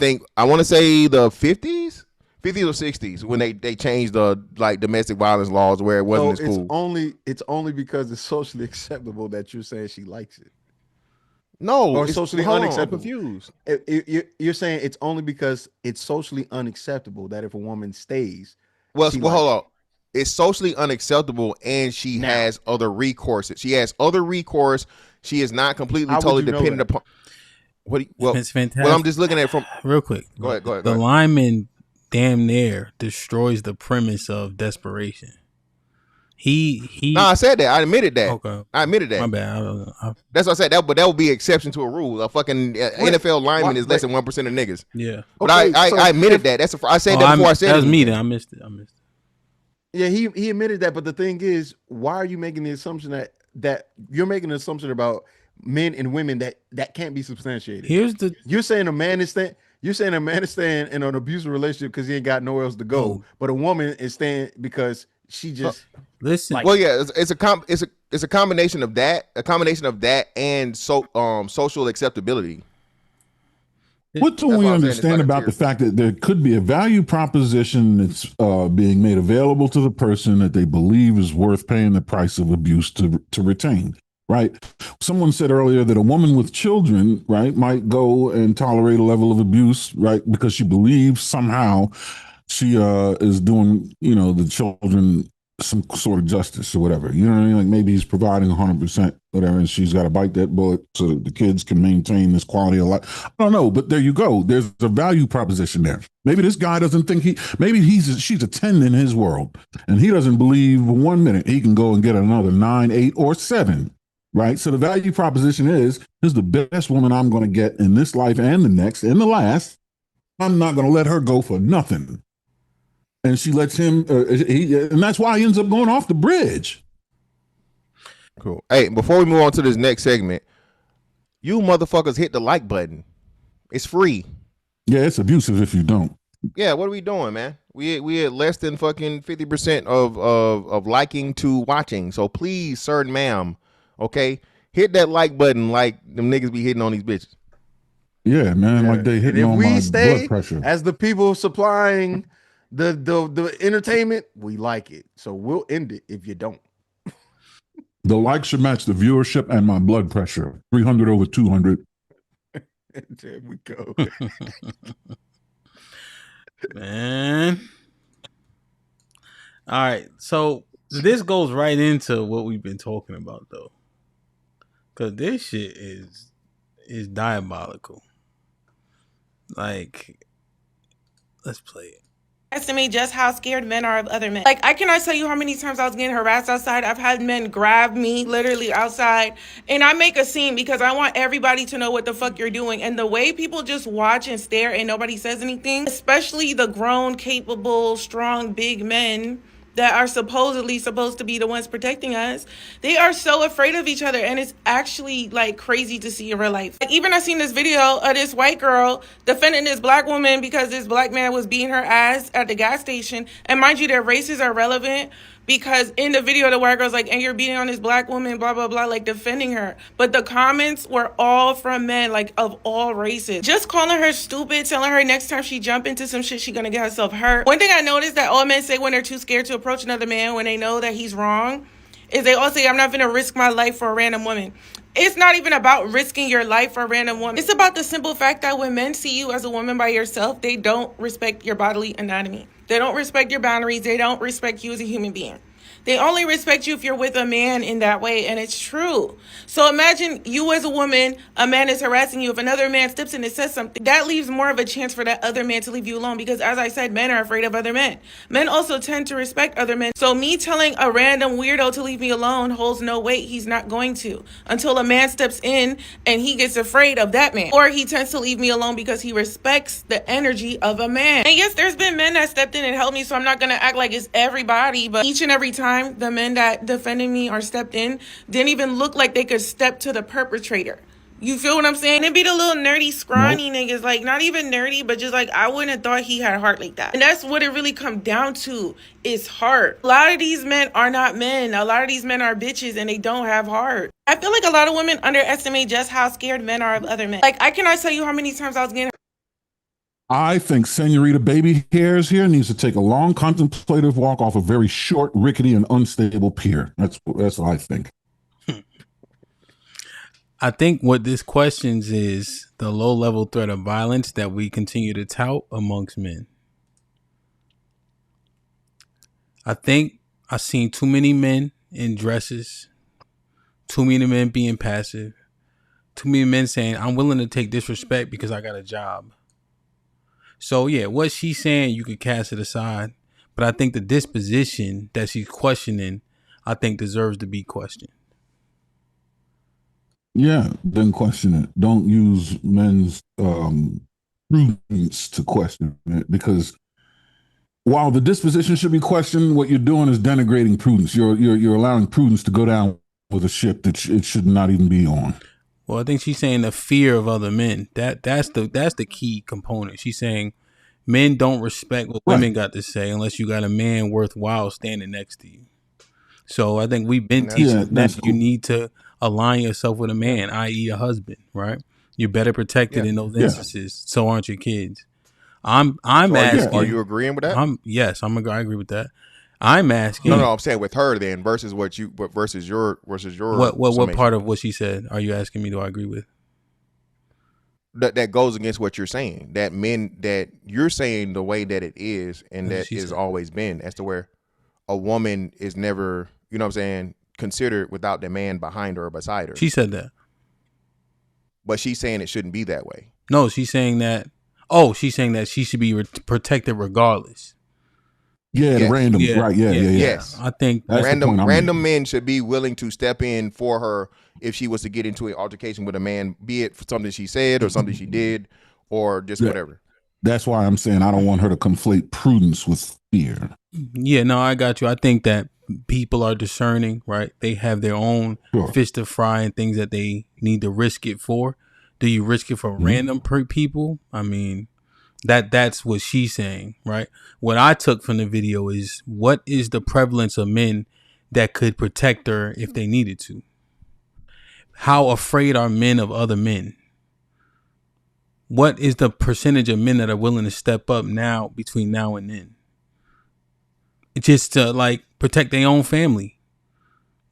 want to say the 50s or 60s, when they changed the domestic violence laws where it wasn't as cool. It's only because it's socially acceptable that you're saying she likes it. No, or socially unacceptable. I'm confused. You're saying it's only because it's socially unacceptable that if a woman stays, hold on. It's socially unacceptable, and she has other recourses. She has other recourse. She is not completely totally dependent upon. it's fantastic. Well, I'm just looking at it from real quick. Go ahead. The lineman damn near destroys the premise of desperation. No, I said that. I admitted that. Okay. I admitted that. My bad. That's what I said. But that would be an exception to a rule. A fucking NFL lineman is less than 1% of niggas. Yeah. But I admitted that. I said that before I said it. That was me. Then I missed it. Yeah, he admitted that. But the thing is, why are you making the assumption that you're making an assumption about men and women that can't be substantiated? You're saying a man is staying in an abusive relationship because he ain't got nowhere else to go, but a woman is staying because she just listen. Well, yeah, it's a combination of that, and social acceptability. What do we understand about the fact that there could be a value proposition that's being made available to the person that they believe is worth paying the price of abuse to retain? Right. Someone said earlier that a woman with children, right, might go and tolerate a level of abuse, right, because she believes somehow she is doing, the children some sort of justice or whatever. You know what I mean? Like maybe he's providing 100%, whatever, and she's got to bite that bullet so that the kids can maintain this quality of life. I don't know, but there you go. There's a value proposition there. Maybe this guy doesn't think she's a 10 in his world, and he doesn't believe 1 minute he can go and get another 9, 8, or 7. Right. So the value proposition is the best woman I'm going to get in this life and the next and the last. I'm not going to let her go for nothing. And she lets him, and that's why he ends up going off the bridge. Cool. Hey, before we move on to this next segment, you motherfuckers hit the like button. It's free. Yeah, it's abusive if you don't. Yeah, what are we doing, man? We at less than fucking 50% of liking to watching. So please, sir and ma'am, okay, hit that like button like them niggas be hitting on these bitches. Yeah, man, like they hitting on my blood pressure. As the people supplying the entertainment, we like it. So we'll end it if you don't. The like should match the viewership and my blood pressure. 300 over 200. There we go. Man. All right. So this goes right into what we've been talking about, though. Because this shit is diabolical. Like, let's play it. Estimate just how scared men are of other men. Like, I cannot tell you how many times I was getting harassed outside. I've had men grab me literally outside, and I make a scene because I want everybody to know what the fuck you're doing. And the way people just watch and stare and nobody says anything, especially the grown, capable, strong, big men that are supposedly supposed to be the ones protecting us, they are so afraid of each other, and it's actually like crazy to see in real life. Like, even I seen this video of this white girl defending this black woman because this black man was beating her ass at the gas station. And mind you, their races are relevant, because in the video the white girl's like, and you're beating on this black woman, blah blah blah, like defending her. But the comments were all from men, like of all races, just calling her stupid, telling her next time she jump into some shit she gonna get herself hurt. One thing I noticed that all men say when they're too scared to approach another man when they know that he's wrong is they all say, I'm not gonna risk my life for a random woman. It's not even about risking your life for a random woman. It's about the simple fact that when men see you as a woman by yourself, they don't respect your bodily anatomy. They don't respect your boundaries. They don't respect you as a human being. They only respect you if you're with a man in that way, and it's true. So imagine you as a woman, a man is harassing you. If another man steps in and says something, that leaves more of a chance for that other man to leave you alone, because as I said, men are afraid of other men. Men also tend to respect other men. So me telling a random weirdo to leave me alone holds no weight. He's not going to, until a man steps in and he gets afraid of that man. Or he tends to leave me alone because he respects the energy of a man. And yes, there's been men that stepped in and helped me, so I'm not going to act like it's everybody, but each and every time the men that defended me or stepped in didn't even look like they could step to the perpetrator. You feel what I'm saying? It'd be the little nerdy, scrawny niggas, like not even nerdy, but just like I wouldn't have thought he had heart like that. And that's what it really comes down to, is heart. A lot of these men are not men. A lot of these men are bitches and they don't have heart. I feel like a lot of women underestimate just how scared men are of other men. Like, I cannot tell you how many times I was getting... I think Senorita Baby Hairs here needs to take a long contemplative walk off a very short, rickety, and unstable pier. That's what I think. I think what this questions is the low-level threat of violence that we continue to tout amongst men. I think I've seen too many men in dresses, too many men being passive, too many men saying, I'm willing to take disrespect because I got a job. So yeah, what she's saying, you could cast it aside. But I think the disposition that she's questioning, I think deserves to be questioned. Yeah, then question it. Don't use men's prudence to question it, because while the disposition should be questioned, what you're doing is denigrating prudence. You're allowing prudence to go down with a ship that it should not even be on. Well, I think she's saying the fear of other men. That's the key component. She's saying men don't respect what women got to say unless you got a man worthwhile standing next to you. So I think we've been teaching that you need to align yourself with a man, i.e. a husband, right? You're better protected in those instances. So aren't your kids. I'm asking. Are you agreeing with that? I agree with that. I'm asking. No, I'm saying with her then versus versus your what part of what she said are you asking me? Do I agree with? That goes against what you're saying. That you're saying the way that it is, and that is always been, as to where a woman is never, you know what I'm saying, considered without the man behind her or beside her. She said that. But she's saying it shouldn't be that way. No, she's saying that. Oh, she's saying that she should be protected regardless. Yeah, the random, right? Yeah. Yes, I think random men should be willing to step in for her if she was to get into an altercation with a man, be it for something she said or something she did, or just whatever. That's why I'm saying I don't want her to conflate prudence with fear. Yeah, no, I got you. I think that people are discerning, right? They have their own fish to fry and things that they need to risk it for. Do you risk it for random people? I mean, that's what she's saying, right? What I took from the video is, what is the prevalence of men that could protect her if they needed to? How afraid are men of other men? What is the percentage of men that are willing to step up now between now and then? Just to protect their own family.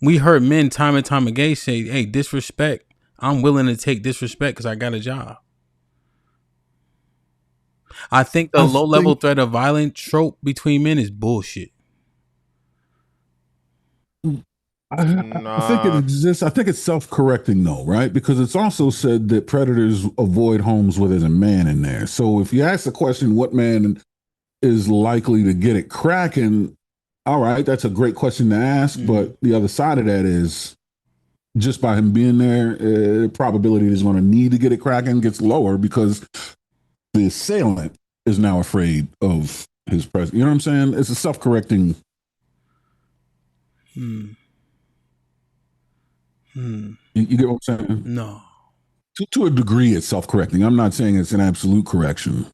We heard men time and time again say, hey, disrespect. I'm willing to take disrespect because I got a job. I think the low level threat of violence trope between men is bullshit. I think it exists. I think it's self-correcting though, right? Because it's also said that predators avoid homes where there's a man in there. So if you ask the question, what man is likely to get it cracking? All right, that's a great question to ask. But the other side of that is, just by him being there, the probability he's going to need to get it cracking gets lower because the assailant is now afraid of his presence. You know what I'm saying? It's a self-correcting. You get what I'm saying? No. To a degree, it's self-correcting. I'm not saying it's an absolute correction.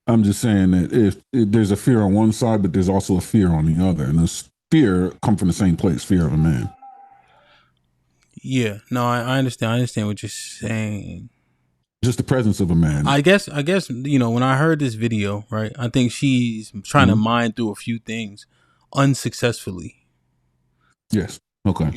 I'm just saying that if there's a fear on one side, but there's also a fear on the other, and this fear come from the same place: fear of a man. Yeah, no, I understand. I understand what you're saying. Just the presence of a man. I guess, when I heard this video, right, I think she's trying to mine through a few things unsuccessfully. Yes. Okay.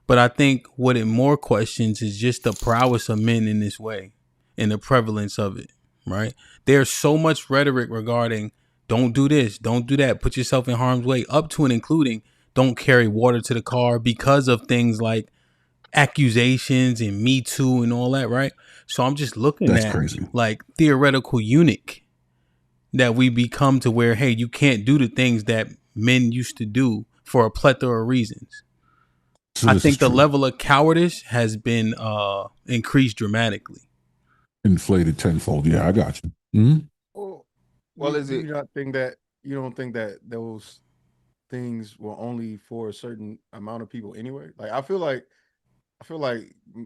But I think what it more questions is just the prowess of men in this way and the prevalence of it, right? There's so much rhetoric regarding don't do this, don't do that, put yourself in harm's way, up to and including don't carry water to the car because of things like accusations and Me Too and all that, right? So I'm just looking at crazy. Like theoretical eunuch that we become to where, hey, you can't do the things that men used to do for a plethora of reasons. So I think the level of cowardice has been increased dramatically. Inflated tenfold. Yeah, I got you. Well, is it? You don't think that those things were only for a certain amount of people anyway? Like I feel like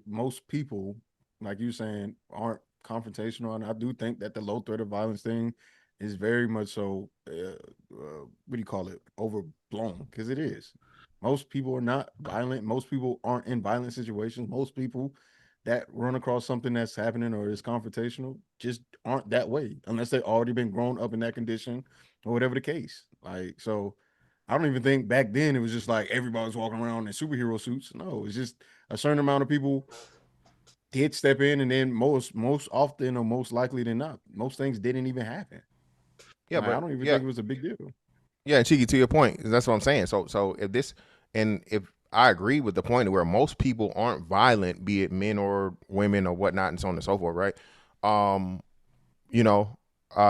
most people, like you saying, aren't confrontational, and I do think that the low threat of violence thing is very much so. What do you call it? Overblown, because it is. Most people are not violent. Most people aren't in violent situations. Most people that run across something that's happening or is confrontational just aren't that way unless they've already been grown up in that condition or whatever the case. Like, so I don't even think back then it was just like everybody was walking around in superhero suits. No, it's just a certain amount of people did step in, and then most often or most likely than not, most things didn't even happen. Yeah, but I don't even think it was a big deal. Yeah, Cheeky, to your point, that's what I'm saying. So if this, and if I agree with the point where most people aren't violent, be it men or women or whatnot, and so on and so forth, right? You know,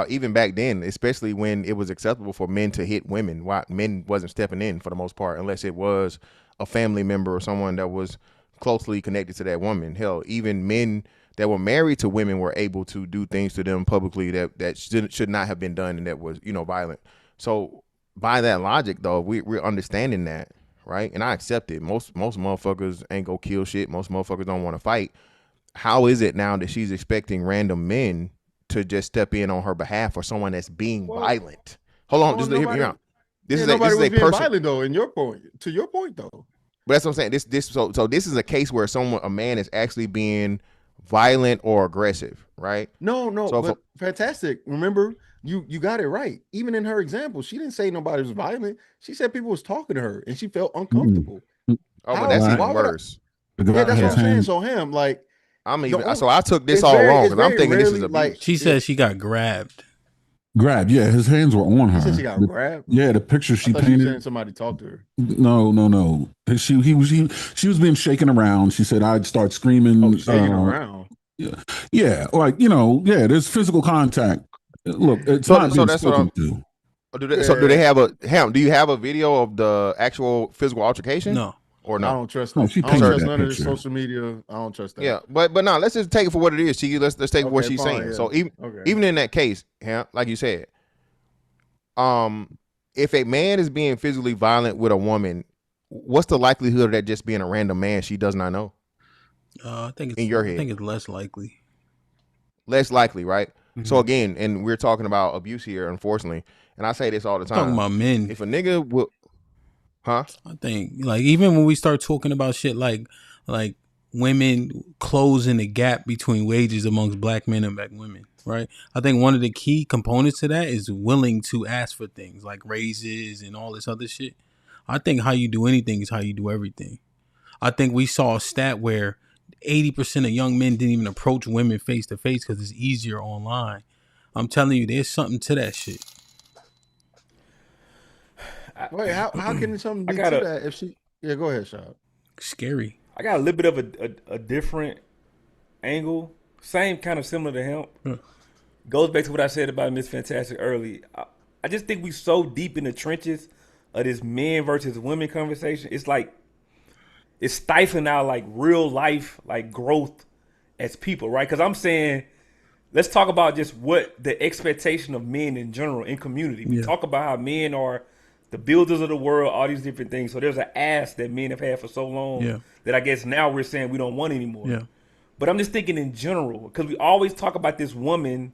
even back then, especially when it was acceptable for men to hit women, why men wasn't stepping in for the most part, unless it was a family member or someone that was closely connected to that woman. Hell, even men that were married to women were able to do things to them publicly that should not have been done and that was, you know, violent. So by that logic, though, we're understanding that, right? And I accept it. Most motherfuckers ain't go kill shit. Most motherfuckers don't want to fight. How is it now that she's expecting random men to just step in on her behalf for someone that's being violent? Hold on, just hear me out. This is a person violent though. To your point though. But that's what I'm saying. So this is a case where a man is actually being violent or aggressive, right? No, So but fantastic. Remember, you got it right. Even in her example, she didn't say nobody was violent. She said people was talking to her and she felt uncomfortable. Oh, but that's even worse. Yeah, that's what I'm saying. So him, like, so I took this all wrong because I'm thinking this is abuse. Like, she said she got grabbed. Grabbed, yeah. His hands were on her. She said she got grabbed. Yeah, the picture she painted. Saying somebody talked to her. No. She was being shaken around. She said I'd start screaming. Oh, shaking around. Yeah, like, you know, yeah. There's physical contact. Look, it's not being spoken to. So do they have do you have a video of the actual physical altercation? No. Or no? I don't trust. No, I don't trust none of this social media. I don't trust that. Yeah, but no, let's just take it for what it is, Cheeky. Let's take what she's saying. Yeah. So even in that case, like you said, if a man is being physically violent with a woman, what's the likelihood of that just being a random man she does not know? I think it's in your head. I think it's less likely. Less likely, right? Mm-hmm. So again, and we're talking about abuse here, unfortunately. And I say this all the time. Talking about men. If a nigga will. Huh? I think like even when we start talking about shit like women closing the gap between wages amongst black men and black women, right? I think one of the key components to that is willing to ask for things like raises and all this other shit. I think how you do anything is how you do everything. I think we saw a stat where 80% of young men didn't even approach women face to face because it's easier online. I'm telling you, there's something to that shit. Wait, how can something be to that if she? Yeah, go ahead, Shab. Scary. I got a little bit of a different angle, same kind of similar to him. Goes back to what I said about Miss Fantastic early. I just think we so deep in the trenches of this men versus women conversation. It's like it's stifling our like real life like growth as people, right? Because I'm saying, let's talk about just what the expectation of men in general in community. We talk about how men are the builders of the world, all these different things. So there's an ask that men have had for so long that I guess now we're saying we don't want anymore. Yeah. But I'm just thinking in general, because we always talk about this woman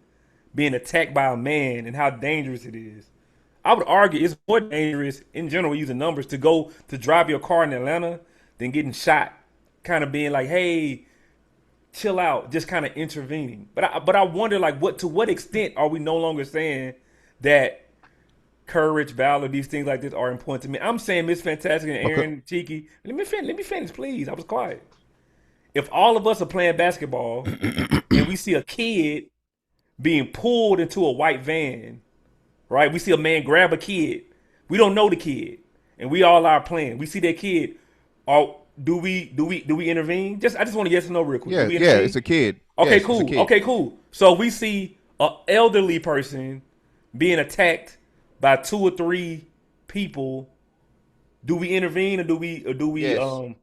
being attacked by a man and how dangerous it is. I would argue it's more dangerous in general, using numbers, to go to drive your car in Atlanta than getting shot, kind of being like, hey, chill out, just kind of intervening. But I wonder, like, to what extent are we no longer saying that courage, valor, these things like this are important to me? I'm saying Miss Fantastic and Aaron Cheeky. Let me finish, please. I was quiet. If all of us are playing basketball and we see a kid being pulled into a white van, right? We see a man grab a kid. We don't know the kid, and we all are playing. We see that kid. Do we intervene? I just want a yes or no real quick. Yeah, it's a kid. Okay, yes, cool. Okay, cool. So we see an elderly person being attacked by 2 or 3 people. Do we intervene or do we yes.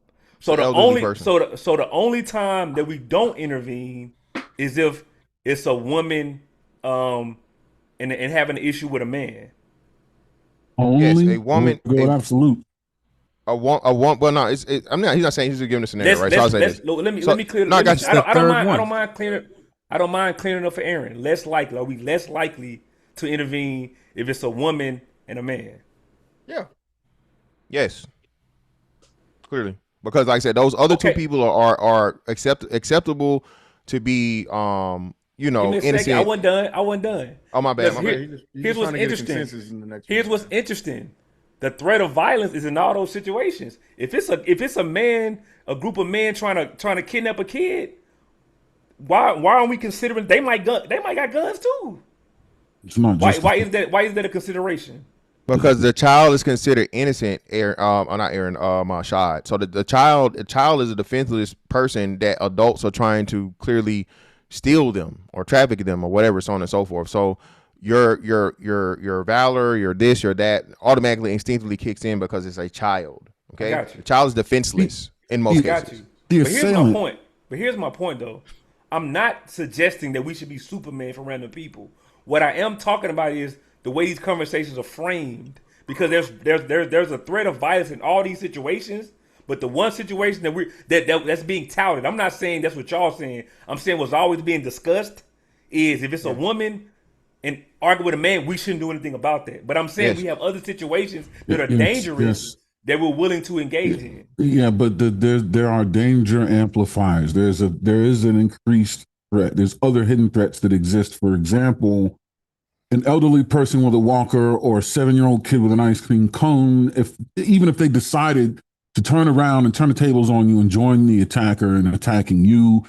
So the only time that we don't intervene is if it's a woman and having an issue with a man. Only yes, a woman. Absolute. A woman. Well, no, he's not saying he's just giving a scenario, right? So I'll say this. Let me clear. No, I don't mind clearing. I don't mind clearing up for Aaron. Less likely. Are we less likely to intervene if it's a woman and a man? Yeah. Yes. Clearly, because like I said, those other 2 people are acceptable to be innocent. I wasn't done. Oh, my bad. Here's what's interesting. Here's what's interesting. The threat of violence is in all those situations. If it's a man, a group of men trying to kidnap a kid, why aren't we considering they might got guns too? It's not just why is that a consideration? Because the child is considered innocent, not Aaron, Shad. So the child is a defenseless person that adults are trying to clearly steal them or traffic them or whatever, so on and so forth. So your valor, your this, your that automatically instinctively kicks in because it's a child. Okay, the child is defenseless in most cases. But here's my point. But here's my point, though. I'm not suggesting that we should be Superman for random people. What I am talking about is the way these conversations are framed, because there's a threat of violence in all these situations, but the one situation that's being touted, I'm not saying that's what y'all saying. I'm saying what's always being discussed is if it's a woman and argue with a man, we shouldn't do anything about that. But I'm saying we have other situations that are dangerous that we're willing to engage in. Yeah, but there are danger amplifiers. There is an increased threat. There's other hidden threats that exist. For example, an elderly person with a walker or a 7-year-old kid with an ice cream cone, even if they decided to turn around and turn the tables on you and join the attacker in attacking you,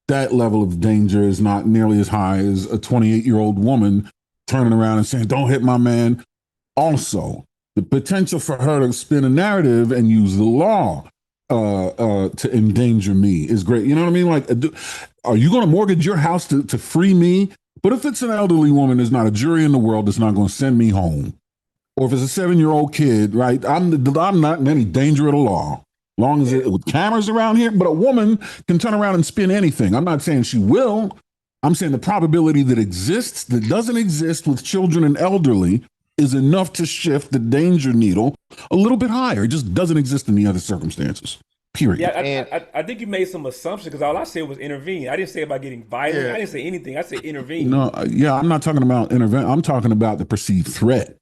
that level of danger is not nearly as high as a 28-year-old woman turning around and saying, "Don't hit my man." Also, the potential for her to spin a narrative and use the law to endanger me is great. You know what I mean? Like, are you going to mortgage your house to free me? But if it's an elderly woman, there's not a jury in the world that's not going to send me home. Or if it's a 7-year-old kid, right? I'm not in any danger of the law, long as with cameras around here. But a woman can turn around and spin anything. I'm not saying she will. I'm saying the probability that exists, that doesn't exist with children and elderly, is enough to shift the danger needle a little bit higher. It just doesn't exist in the other circumstances. Period. Yeah, I think you made some assumptions because all I said was intervene. I didn't say about getting violent. Yeah. I didn't say anything. I said intervene. No, I'm not talking about intervene. I'm talking about the perceived threat.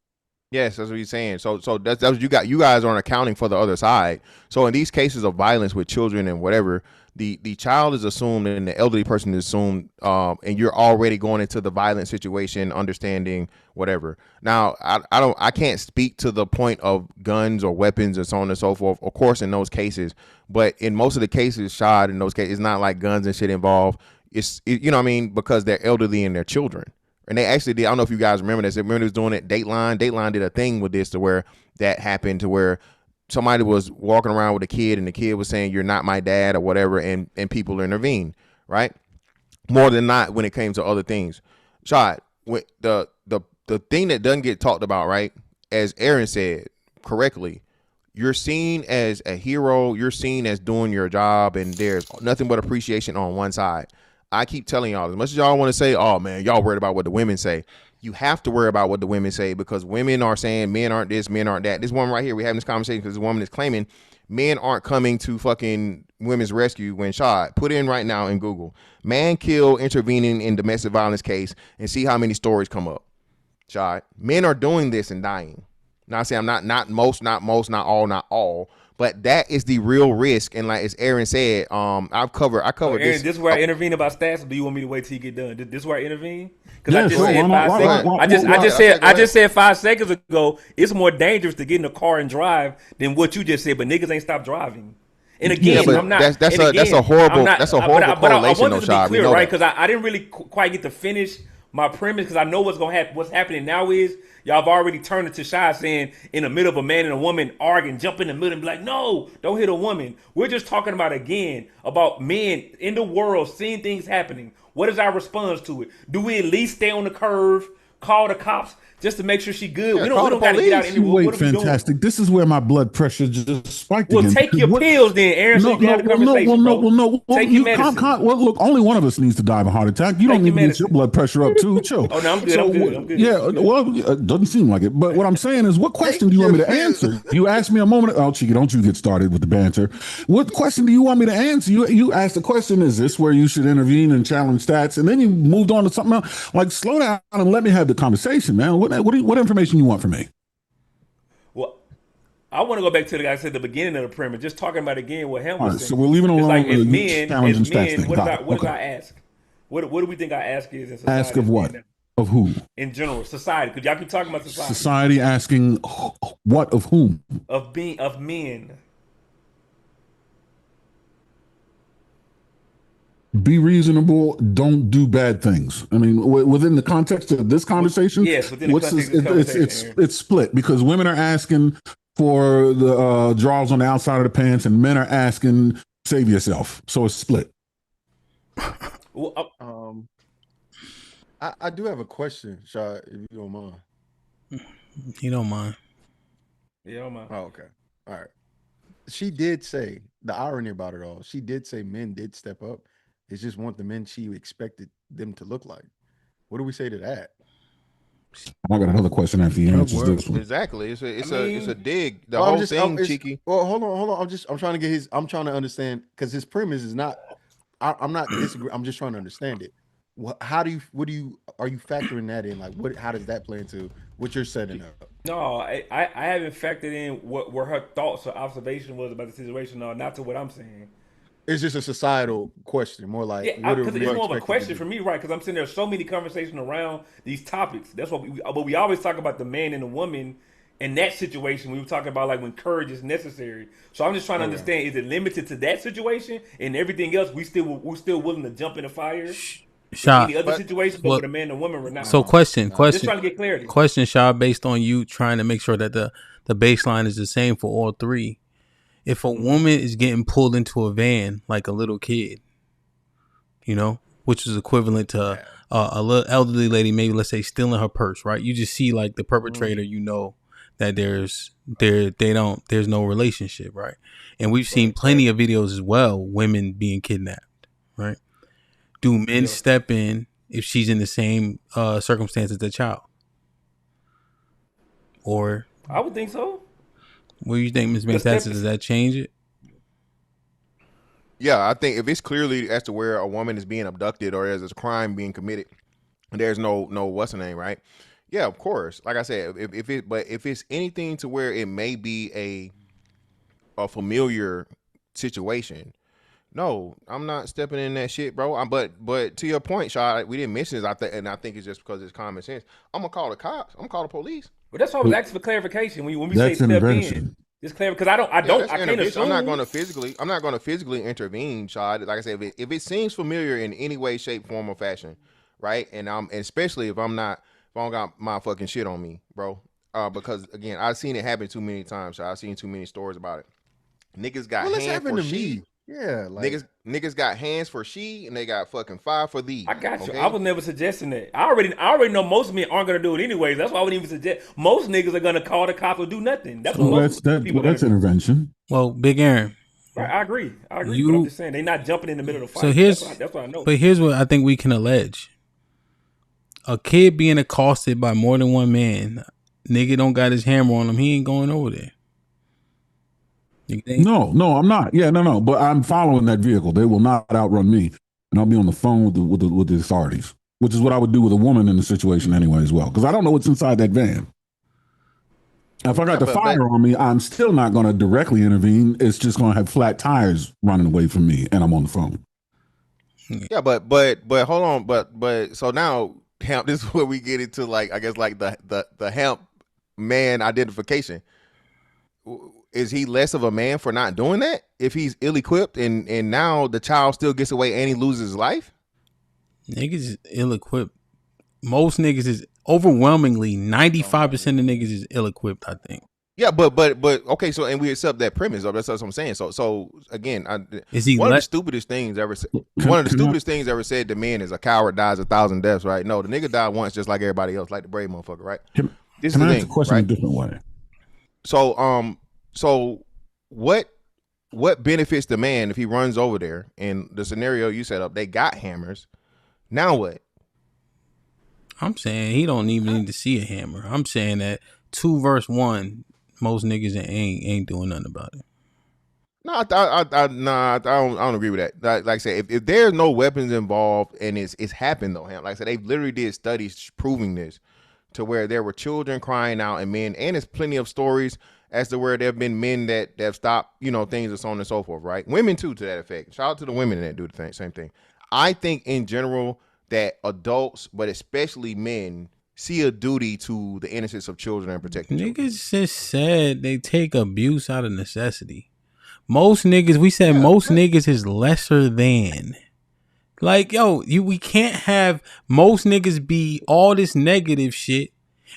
Yes, that's what he's saying. So that's what you got. You guys aren't accounting for the other side. So in these cases of violence with children and whatever, the child is assumed and the elderly person is assumed, and you're already going into the violent situation, understanding whatever. Now, I can't speak to the point of guns or weapons and so on and so forth. Of course, in those cases, but in most of the cases, Shad, in those cases, it's not like guns and shit involved. It's you know what I mean, because they're elderly and they're children. And they actually did. I don't know if you guys remember this. Remember they was doing it. Dateline. Dateline did a thing with this to where that happened to where somebody was walking around with a kid and the kid was saying, "You're not my dad" or whatever, and people intervened, right? More than not when it came to other things. Shot with the thing that doesn't get talked about, right? As Aaron said correctly, you're seen as a hero. You're seen as doing your job, and there's nothing but appreciation on one side. I keep telling y'all, as much as y'all want to say, "Oh man, y'all worried about what the women say," you have to worry about what the women say because women are saying men aren't this, men aren't that. This woman right here, we're having this conversation because this woman is claiming men aren't coming to fucking women's rescue when shot. Put in right now in Google, man killed intervening in domestic violence case and see how many stories come up. Shot. Men are doing this and dying. Now I say I'm not most, not all. But that is the real risk, and like as Aaron said, I covered Aaron, this. This is where I intervene about stats. Or do you want me to wait till you get done? This is where I intervene because Yeah, I just said 5 seconds ago. It's more dangerous to get in a car and drive than what you just said. But niggas ain't stopped driving. And again, I'm not. That's a horrible correlation, though, Shad. Clear, right? Because I didn't really quite get to finish my premise because I know what's gonna happen. What's happening now is y'all have already turned it to Shad saying in the middle of a man and a woman arguing, jump in the middle and be like, "No, don't hit a woman." We're just talking about about men in the world seeing things happening. What is our response to it? Do we at least stay on the curve, call the cops just to make sure she good? We don't got to get out anywhere. Wait, fantastic. This is where my blood pressure just spiked again. Well, take your pills then, Aaron. So you can have the conversation. Take your medicine. Well, look, only one of us needs to die of a heart attack. You don't need to get your blood pressure up too. Chill. Oh, no, I'm good. I'm good. Yeah, well, it doesn't seem like it. But what I'm saying is, what question do you want me to answer? You asked me a moment. Oh, Cheeky, don't you get started with the banter. What question do you want me to answer? You asked the question, is this where you should intervene and challenge stats? And then you moved on to something else. Like, slow down and let me have the conversation, man. What information you want from me? Well, I want to go back to the guy said the beginning of the premise, just talking about again what Ham was saying. So we're leaving alone. Like as men, what did I ask? What do we think our ask is in society? Ask of what? Of who? In general, society. Because y'all keep talking about society. Society asking what of whom? Of men. be reasonable, don't do bad things. I mean, within the context of this conversation, yes, within the context of this conversation, it's split because women are asking for the drawers on the outside of the pants, and men are asking save yourself. So it's split. Well, I do have a question, Shaw, if you don't mind. You don't mind. Yeah, I don't mind. Oh, okay. All right. She did say, the irony about it all, she did say men did step up. It's just want the men she expected them to look like. What do we say to that? I got another question after you answer this one. Exactly. It's a dig. The whole thing, Cheeky. Well, hold on. I'm trying to get his. I'm trying to understand because his premise is not. I'm not disagreeing. I'm just trying to understand it. How do you? What do you? Are you factoring that in? Like, what? How does that play into what you're setting up? No, I haven't factored in what her thoughts or observation was about the situation. No, not to what I'm saying. It's just a societal question, more like because it's more of a question for me, right? Because I'm saying there's so many conversations around these topics. That's what we always talk about the man and the woman in that situation. We were talking about like when courage is necessary. So I'm just trying to understand: is it limited to that situation, and everything else we're still willing to jump in the fire? Any other situation, but with a man and woman, we're not. So question. Just trying to get clarity. Question, Shaw, based on you trying to make sure that the baseline is the same for all three. If a woman is getting pulled into a van like a little kid, which is equivalent to a little elderly lady, maybe let's say stealing her purse, right? You just see like the perpetrator, that there's no relationship, right? And we've seen plenty of videos as well, women being kidnapped, right? Do men step in if she's in the same circumstance as the child? Or I would think so. What do you think, Ms. Fantastic? Does that change it? Yeah, I think if it's clearly as to where a woman is being abducted or there's a crime being committed, there's no what's the name, right? Yeah, of course. Like I said, if it's anything to where it may be a familiar situation, no, I'm not stepping in that shit, bro. But to your point, Shaw, we didn't mention this. I think it's just because it's common sense. I'm gonna call the cops. I'm gonna call the police. Well, that's why I was asking for clarification when we say step in. Just clarify because I can't assume. I'm not going to physically intervene, Shaw. Like I said, if it seems familiar in any way, shape, form, or fashion, right? And especially if I don't got my fucking shit on me, bro. Because again, I've seen it happen too many times. Shaw. I've seen too many stories about it. Niggas got hands for she. Yeah, like niggas got hands for she and they got fucking 5 for thee. I got you. I was never suggesting that. I already know most men aren't gonna do it anyways. That's why I wouldn't even suggest. Most niggas are gonna call the cops or do nothing. That's that's intervention. Well, Big Aaron. Right, I agree. But I'm just saying they're not jumping in the middle of the fight. So that's what I know. But here's what I think we can allege: a kid being accosted by more than one man, nigga don't got his hammer on him. He ain't going over there. No, I'm not. Yeah, no. But I'm following that vehicle. They will not outrun me, and I'll be on the phone with the authorities, which is what I would do with a woman in the situation anyway as well, because I don't know what's inside that van. If I got the fire on me, I'm still not going to directly intervene. It's just going to have flat tires running away from me, and I'm on the phone. Yeah, but hold on, but so now HAMP. This is where we get into like I guess like the HAMP man identification. Is he less of a man for not doing that if he's ill-equipped and now the child still gets away and he loses his life? Niggas is ill-equipped. Most niggas is overwhelmingly 95% of niggas is ill-equipped, I think. Yeah, but okay, so and we accept that premise. That's what I'm saying. So again, one of the stupidest things ever said. One of the stupidest things ever said to men is a coward dies 1,000 deaths. Right? No, the nigga died once, just like everybody else, like the brave motherfucker. Right? This is the thing. Question right? a different way. So what benefits the man if he runs over there in the scenario you set up? They got hammers. Now what? I'm saying he don't even need to see a hammer. I'm saying that 2 verse 1, most niggas ain't doing nothing about it. No, I don't agree with that. Like I said, if there's no weapons involved and it's happened though, like I said, they literally did studies proving this to where there were children crying out and men, and there's plenty of stories as to where there have been men that have stopped, things and so on and so forth, right? Women too, to that effect. Shout out to the women that do the same thing. I think in general that adults, but especially men, see a duty to the innocence of children and protecting children. Niggas just said they take abuse out of necessity. Most niggas, we said most niggas is lesser than. Like, yo, we can't have most niggas be all this negative shit,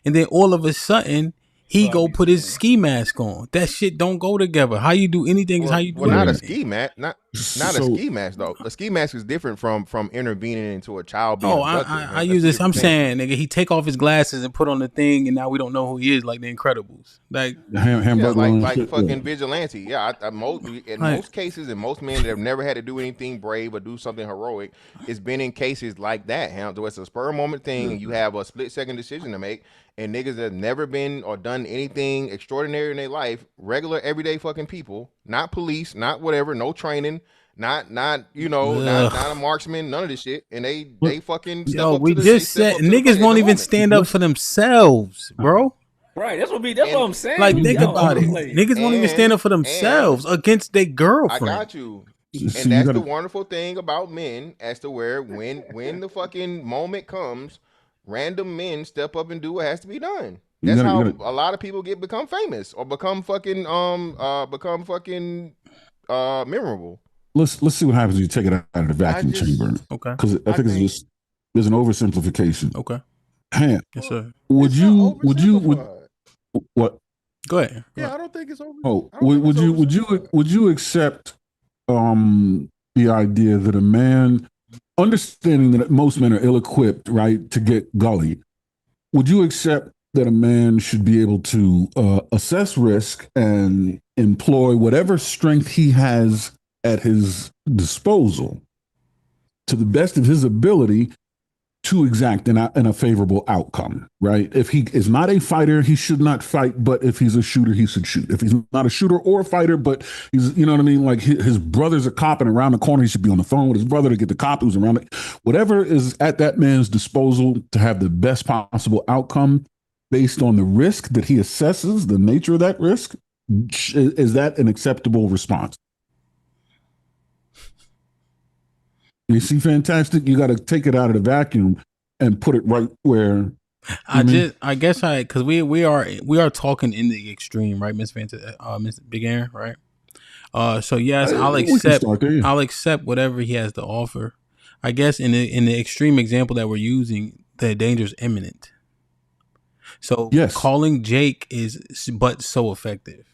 and then all of a sudden he go put his ski mask on. That shit don't go together. How you do anything is how you do Well, not a everything. ski mask, not a ski mask though. A ski mask is different from intervening into a child being abducted. I use this. I'm saying, nigga, he take off his glasses and put on the thing, and now we don't know who he is, like the Incredibles. Like, like fucking vigilante. Yeah, most cases, and most men that have never had to do anything brave or do something heroic, it's been in cases like that. So it's a spur moment thing, and you have a split second decision to make. And niggas that have never been or done anything extraordinary in their life, regular everyday fucking people, not police, not whatever, no training, not a marksman, none of this shit, and they fucking step up we to just said niggas won't even stand up for themselves, bro. Right, that's what I'm saying. Like, think about it. Niggas won't even stand up for themselves against their girlfriend. I got you. And that's the wonderful thing about men, as to where when the fucking moment comes, random men step up and do what has to be done. That's how a lot of people become famous or become fucking memorable. Let's see what happens when you take it out of the vacuum chamber. Okay. Because I think there's an oversimplification. Okay. HAMP. Yes, sir. Would you what? Go ahead. Yeah, I don't think it's over. Oh, would you accept the idea that a man, understanding that most men are ill-equipped, right, to get gully, would you accept that a man should be able to assess risk and employ whatever strength he has at his disposal to the best of his ability to exact a favorable outcome, right? If he is not a fighter, he should not fight, but if he's a shooter, he should shoot. If he's not a shooter or a fighter, but he's, you know what I mean? Like his brother's a cop and around the corner, he should be on the phone with his brother to get the cop who's around it. Whatever is at that man's disposal to have the best possible outcome based on the risk that he assesses, the nature of that risk, is that an acceptable response? You see, fantastic. You got to take it out of the vacuum and put it right where. Because we are talking in the extreme, right, Miss Big Aaron, right? So yes, I'll accept whatever he has to offer. I guess in the extreme example that we're using, the danger is imminent. So yes, calling Jake is but so effective.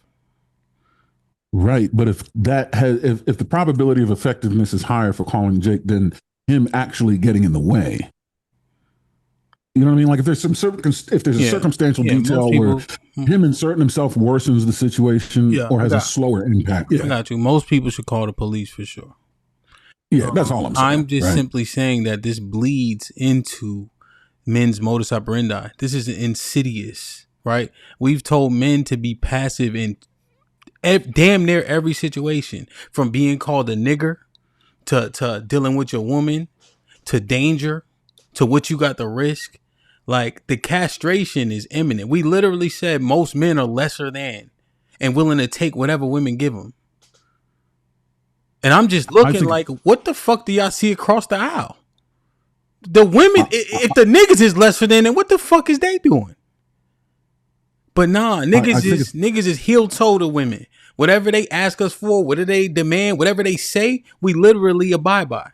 Right, but if the probability of effectiveness is higher for calling Jake than him actually getting in the way, you know what I mean? Like if there's a circumstantial detail where him inserting himself worsens the situation or has a slower impact. I got you. Most people should call the police for sure. Yeah, that's all I'm saying. I'm just simply saying that this bleeds into men's modus operandi. This is insidious, right? We've told men to be passive in damn near every situation, from being called a nigger to dealing with your woman to danger to what you got to risk. Like, the castration is imminent. We literally said most men are lesser than and willing to take whatever women give them. And I'm just looking like, what the fuck do y'all see across the aisle? The women, if the niggas is lesser than, then what the fuck is they doing? But nah, niggas is heel toe to women. Whatever they ask us for, whatever they demand, whatever they say, we literally abide by.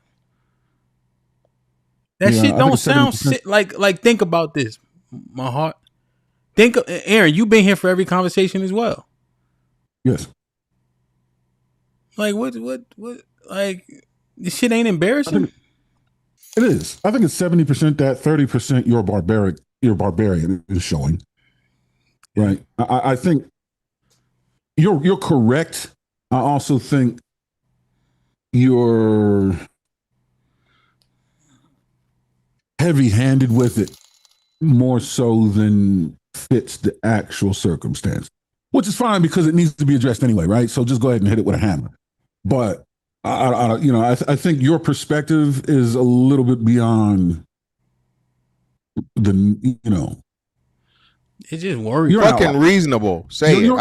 That shit don't sound like. Think about this, my heart. Think, Aaron, you've been here for every conversation as well. Yes. Like what? Like, this shit ain't embarrassing. It is. I think it's 70% that, 30% you're barbarian is showing. Right. I think you're correct. I also think you're heavy-handed with it more so than fits the actual circumstance, which is fine because it needs to be addressed anyway, right? So just go ahead and hit it with a hammer. But I think your perspective is a little bit beyond It just worries. You're fucking reasonable. You're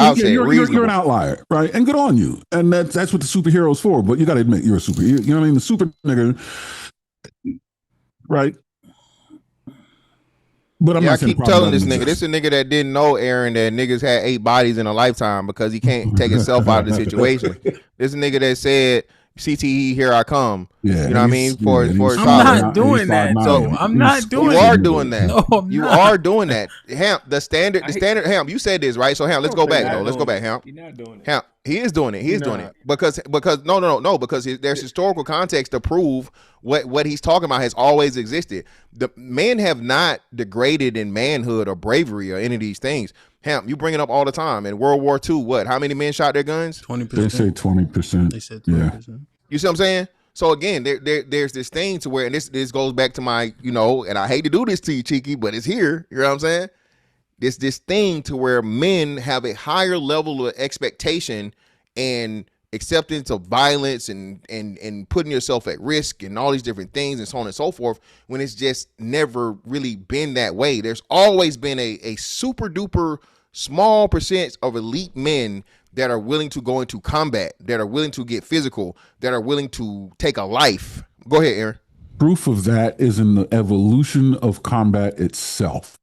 an outlier, right? And good on you. And that's what the superhero's for. But you got to admit, you're a super. You know what I mean? The super nigga, right? But I keep telling this nigga, this is a nigga that didn't know, Aaron, that niggas had 8 bodies in a lifetime because he can't take himself out of the situation. This is a nigga that said CTE, here I come. Yeah, you know what I mean? For I'm not doing that. So I'm not doing. You are doing that. No, I'm you not. are doing that. Hamp, the standard. Hamp. You said this, right? So Hamp, let's go back. Let's go back. Hamp. You're not doing it. Hamp, he is doing it. He is doing it because no, because there's historical context to prove what he's talking about has always existed. The men have not degraded in manhood or bravery or any of these things. Hamp, you bring it up all the time. In World War II, what? How many men shot their guns? 20%. They say 20%. They said 20%. Yeah. You see what I'm saying? So again, there's this thing to where, and this goes back to my, and I hate to do this to you, Cheeky, but it's here. You know what I'm saying? This thing to where men have a higher level of expectation and acceptance of violence and putting yourself at risk and all these different things and so on and so forth, when it's just never really been that way. There's always been a super duper small percent of elite men that are willing to go into combat, that are willing to get physical, that are willing to take a life. Go ahead, Aaron. Proof of that is in the evolution of combat itself.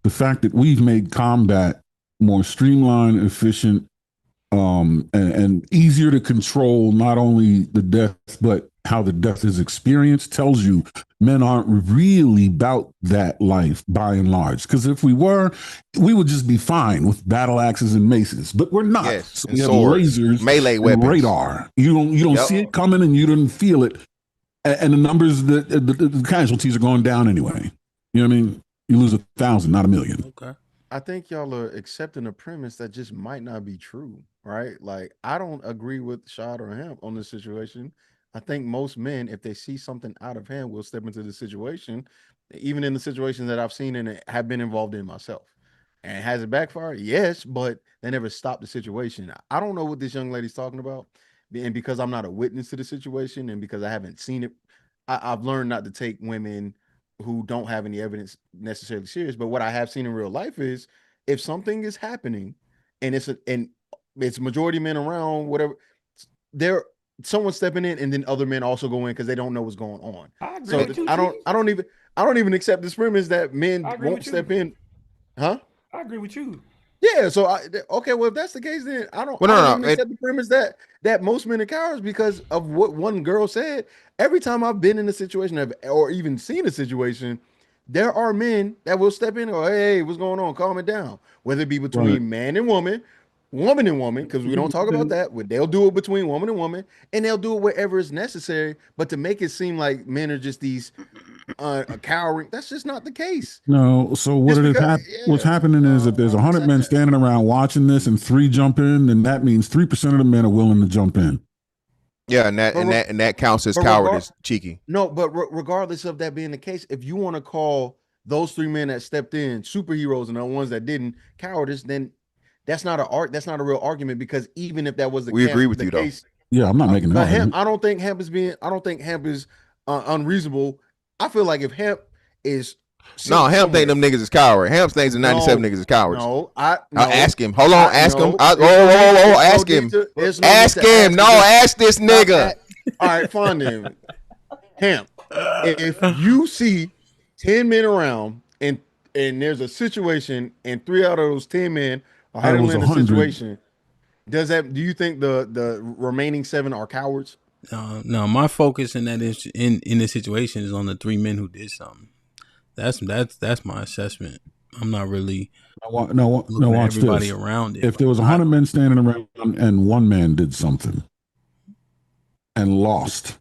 The fact that we've made combat more streamlined, efficient, and easier to control, not only the death, but how the death is experienced, tells you men aren't really about that life by and large. Because if we were, we would just be fine with battle axes and maces, but we're not. Yes, so and we have swords, lasers, melee and weapons, radar. You don't see it coming, and you don't feel it. And the numbers, the casualties are going down anyway. You know what I mean? You lose 1,000, not 1,000,000. Okay. I think y'all are accepting a premise that just might not be true, right? Like, I don't agree with Shad or Hemp on this situation. I think most men, if they see something out of hand, will step into the situation, even in the situations that I've seen and have been involved in myself. And has it backfired? Yes, but they never stopped the situation. I don't know what this young lady's talking about. And because I'm not a witness to the situation and because I haven't seen it, I've learned not to take women who don't have any evidence necessarily serious. But what I have seen in real life is if something is happening and it's majority men around, whatever, someone stepping in and then other men also go in because they don't know what's going on. I don't even accept this premise that men won't step in. Huh? I agree with you. Yeah, so okay, well, if that's the case, then I don't accept the premise that most men are cowards because of what one girl said. Every time I've been in a situation or even seen a situation, there are men that will step in and go, hey, what's going on? Calm it down. Whether it be between man and woman and woman, because we don't talk about that. They'll do it between woman and woman, and they'll do it wherever it's necessary. But to make it seem like men are just these cowering, that's just not the case. No, so what's happening is if there's 100 men standing around watching this and 3 jump in, then that means 3% of the men are willing to jump in. Yeah, and that counts as cowardice, Cheeky. No, but regardless of that being the case, if you want to call those 3 men that stepped in superheroes and the ones that didn't cowardice, then that's not a real argument, because even if that was the case, we agree with you case, though. Yeah, I'm not making that. I don't think Hemp is unreasonable. I feel like if Hemp is Hemp think them niggas is coward. Hemp thinks the 97 niggas is cowards. No, I'll ask him. Hold on, ask him. Ask him. Ask him. No, ask this nigga. All right, fine then. Hemp, if you see 10 men around and there's a situation and 3 out of those 10 men are handling the situation, do you think the remaining 7 are cowards? No, my focus in this situation is on the 3 men who did something. That's my assessment. I'm not really looking at everybody around it. If there was 100 men standing around and 1 man did something and lost,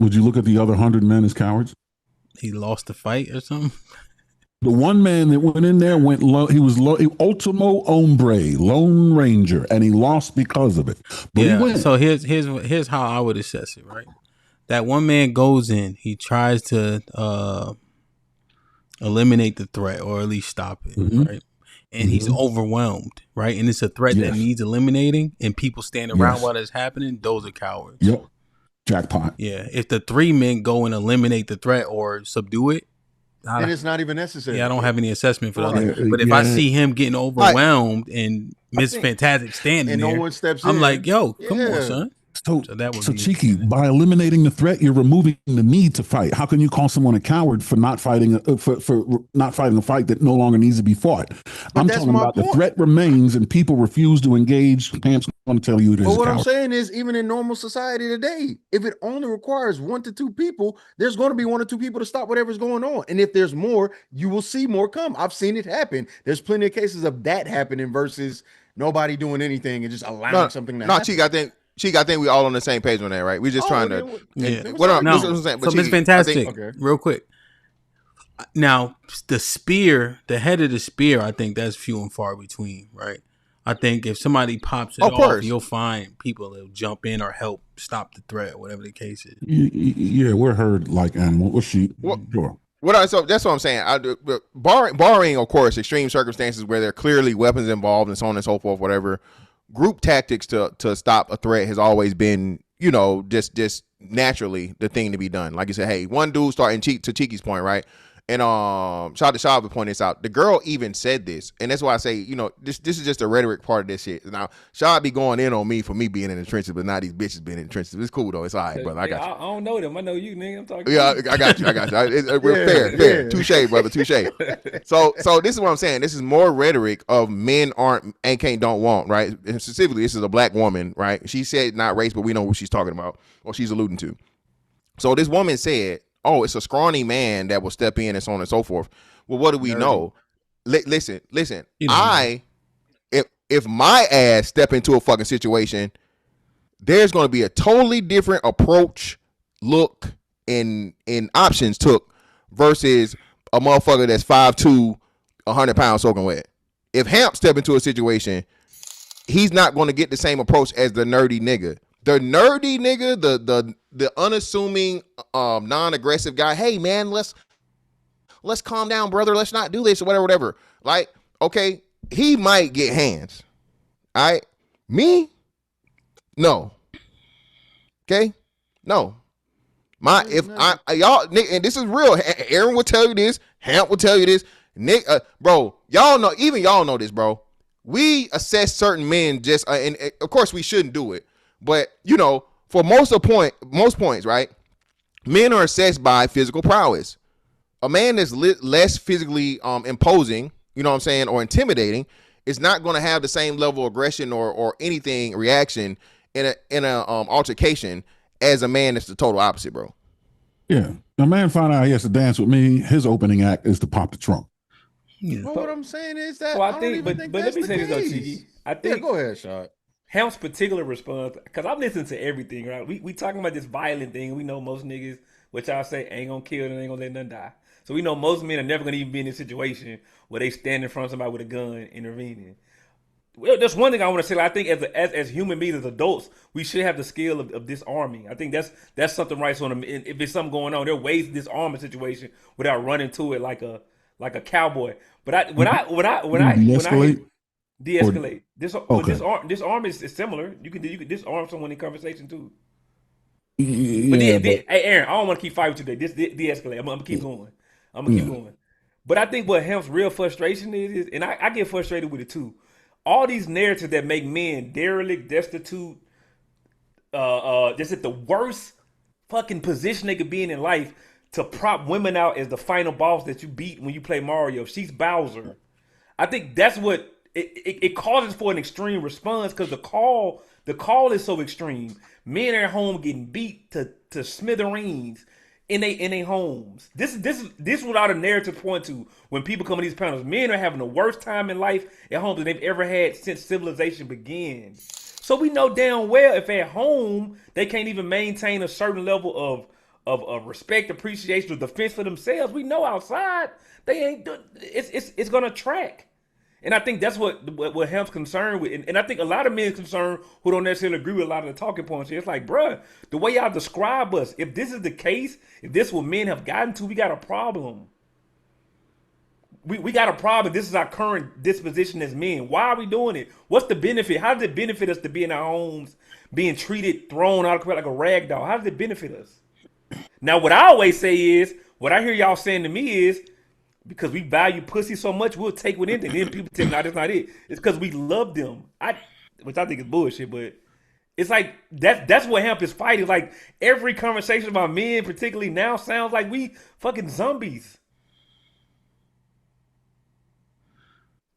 would you look at the other 100 men as cowards? He lost the fight or something? The 1 man that went in there went low. He was ultimo hombre, Lone Ranger, and he lost because of it. But yeah. He went. So here's how I would assess it. Right, that 1 man goes in, he tries to eliminate the threat or at least stop it. Mm-hmm. Right, and he's overwhelmed. Right, and it's a threat that needs eliminating, and people stand around while it's happening. Those are cowards. Yep, jackpot. Yeah, if the 3 men go and eliminate the threat or subdue it, then it's not even necessary. Yeah, I don't have any assessment for that. But if I see him getting overwhelmed and Miss Fantastic standing and there, no one steps I'm in, like, yo, come on, son. So that would so be cheeky. By eliminating the threat, you're removing the need to fight. How can you call someone a coward for not fighting for not fighting a fight that no longer needs to be fought? I'm that's talking my about the point. threat remains and people refuse to engage. Hamp's going to tell you it is But a what I'm coward. saying is, even in normal society today, if it only requires 1 to 2 people, there's going to be 1 or 2 people to stop whatever's going on. And if there's more, you will see more come. I've seen it happen. There's plenty of cases of that happening versus nobody doing anything and just allowing something to happen. Cheek, I think we all on the same page on that, right? We're just trying to. So Miss Fantastic, real quick. Now, the head of the spear, I think that's few and far between, right? I think if somebody pops it off, you'll find people that'll jump in or help stop the threat, whatever the case is. Yeah, we're herd like animal. Or sheep. Sure. So that's what I'm saying. Barring, of course, extreme circumstances where there are clearly weapons involved and so on and so forth, whatever. Group tactics to stop a threat has always been, just naturally the thing to be done. Like you said, hey, one dude starting to Cheeky's point, right? And shout out to Shaw to point this out. The girl even said this, and that's why I say, this is just the rhetoric part of this shit. Now, Shaw be going in on me for me being in the trenches, but not these bitches being in the trenches. It's cool though. It's all right, brother. I got you. I don't know them. I know you, nigga. I'm talking. Yeah, I got you. Fair. Touche, brother. Touche. So this is what I'm saying. This is more rhetoric of men don't want, right? And specifically, this is a black woman, right? She said not race, but we know what she's talking about or she's alluding to. So this woman said, oh, it's a scrawny man that will step in and so on and so forth. Well, what do we know? Listen. If my ass step into a fucking situation, there's going to be a totally different approach, look, and options took versus a motherfucker that's 5'2", 100 pounds soaking wet. If Hamp step into a situation, he's not going to get the same approach as the nerdy nigga. The nerdy nigga, the unassuming, non-aggressive guy. Hey man, let's calm down, brother. Let's not do this or whatever. Like, okay, he might get hands. All right, me, no. Okay, no. Y'all, Nick, and this is real. Aaron will tell you this. Hamp will tell you this. Nick, bro, y'all know. Even y'all know this, bro. We assess certain men just, and of course we shouldn't do it. But, for most points, right, men are assessed by physical prowess. A man that's less physically imposing, you know what I'm saying, or intimidating, is not going to have the same level of aggression or anything reaction in a altercation as a man that's the total opposite, bro. Yeah. A man find out he has to dance with me, his opening act is to pop the trunk. Yeah. Well, what I'm saying is that I think, but let me say this though, Cheeky. I think go ahead, Shot. Hamp's particular response, because I'm listening to everything, right? We talking about this violent thing. We know most niggas, which I say ain't gonna kill and ain't gonna let nothing die. So we know most men are never gonna even be in a situation where they stand in front of somebody with a gun intervening. Well, that's one thing I want to say. Like, I think as human beings, as adults, we should have the skill of disarming. I think that's something right. So if there's something going on, there are ways to disarm a situation without running to it like a cowboy. But when I de-escalate. Disarm is similar. You can disarm someone in conversation too. Yeah, hey Aaron, I don't want to keep fighting today. This de-escalate. I'm gonna keep going. Keep going. But I think what Hamp's real frustration is, and I get frustrated with it too. All these narratives that make men derelict, destitute, just at the worst fucking position they could be in life to prop women out as the final boss that you beat when you play Mario. She's Bowser. I think that's what it causes for an extreme response because the call is so extreme. Men are at home getting beat to smithereens in their homes. This is what all the narratives point to when people come to these panels. Men are having the worst time in life at home than they've ever had since civilization began. So we know damn well if at home they can't even maintain a certain level of respect, appreciation, or defense for themselves. We know outside they ain't. It's gonna track. And I think that's what Hamp's concerned with. And I think a lot of men concerned who don't necessarily agree with a lot of the talking points here. It's like, bruh, the way y'all describe us, if this is the case, if this is what men have gotten to, we got a problem. We got a problem. This is our current disposition as men. Why are we doing it? What's the benefit? How does it benefit us to be in our homes, being treated, thrown out like a rag doll? How does it benefit us? Now, what I always say is, what I hear y'all saying to me is, because we value pussy so much, we'll take with anything. Then people tell me, no, that's not it. It's because we love them. Which I think is bullshit, but It's like that's what HAMP is fighting. Like every conversation about men, particularly now, sounds like we fucking zombies.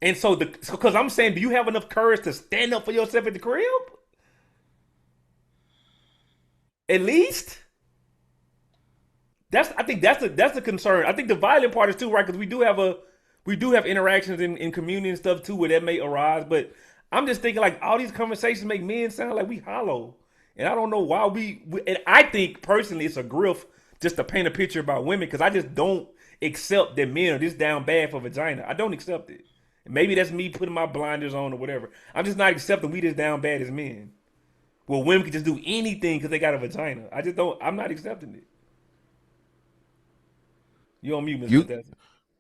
And so because I'm saying, do you have enough courage to stand up for yourself at the crib? At least. I think that's the concern. I think the violent part is too, right? Because we do have interactions in community and stuff too where that may arise. But I'm just thinking like all these conversations make men sound like we hollow. And I don't know why and I think personally it's a grift just to paint a picture about women, because I just don't accept that men are this down bad for vagina. I don't accept it. Maybe that's me putting my blinders on or whatever. I'm just not accepting we this down bad as men. Well, women can just do anything because they got a vagina. I'm not accepting it. You on mute, Mr. Fantastic.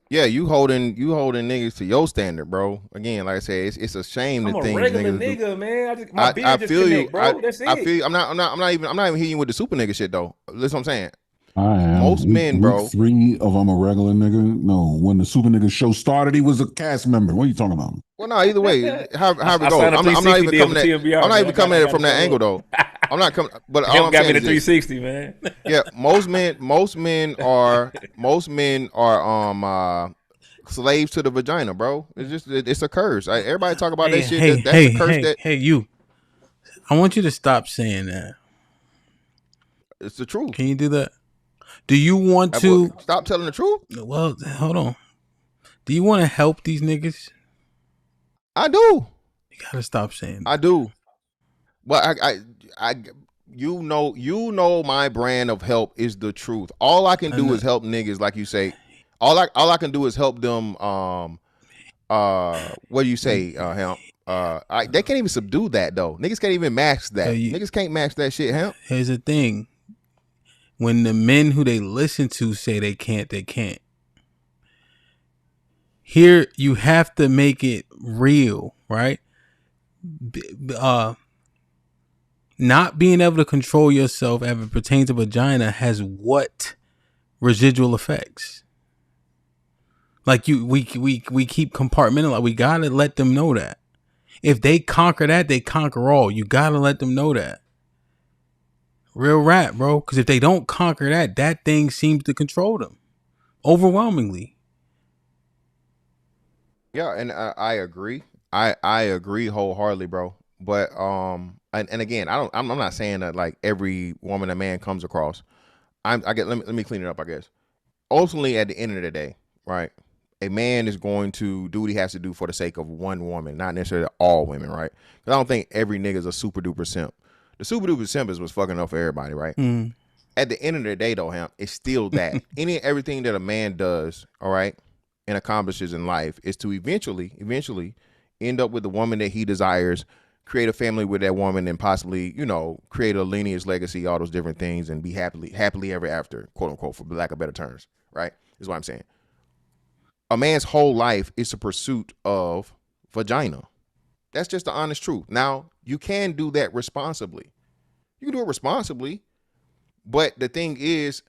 Yeah, you holding niggas to your standard, bro. Again, like I said, it's a shame that things I'm a regular nigga, man. My beard just connect, bro. That's it. I feel you. I'm not even hitting you with the super nigga shit though. Listen what I'm saying. I am. Most men, bro. Week 3 of I'm a regular nigga. No, when the super nigga show started, he was a cast member. What are you talking about? Well, no, either way, how it goes. I'm not even coming at it from that angle though. I'm not coming, but all I'm got saying me the 360, man. Yeah, most men are slaves to the vagina, bro. It's a curse. Everybody talk about that shit. That's a curse. You. I want you to stop saying that. It's the truth. Can you do that? Do you want to stop telling the truth? Well, hold on. Do you want to help these niggas? I do. You gotta stop saying that. I do. But you know my brand of help is the truth. All I can do is help niggas, like you say. All I can do is help them. What do you say, Hemp? They can't even subdue that though. Niggas can't even match that. Niggas can't match that shit, Hemp. Here's the thing. When the men who they listen to say they can't, they can't. Here, you have to make it real, right? Not being able to control yourself as it pertains to vagina has what residual effects? Like we keep compartmentalizing. We gotta let them know that. If they conquer that, they conquer all. You gotta let them know that. Real rap, bro. Because if they don't conquer that, that thing seems to control them overwhelmingly. Yeah, and I agree. I agree wholeheartedly, bro. But and again, I'm not saying that like every woman a man comes across. Let me clean it up, I guess. Ultimately, at the end of the day, right? A man is going to do what he has to do for the sake of one woman, not necessarily all women, right? Because I don't think every nigga's a super duper simp. The super duper simp was fucking up for everybody, right? Mm. At the end of the day, though, Hemp, it's still that. Everything that a man does, all right, and accomplishes in life is to eventually end up with the woman that he desires, create a family with that woman, and possibly, create a lineage, legacy, all those different things, and be happily ever after, quote unquote, for lack of better terms, right? Is what I'm saying. A man's whole life is a pursuit of vagina. That's just the honest truth. Now, you can do that responsibly. You can do it responsibly, but the thing is,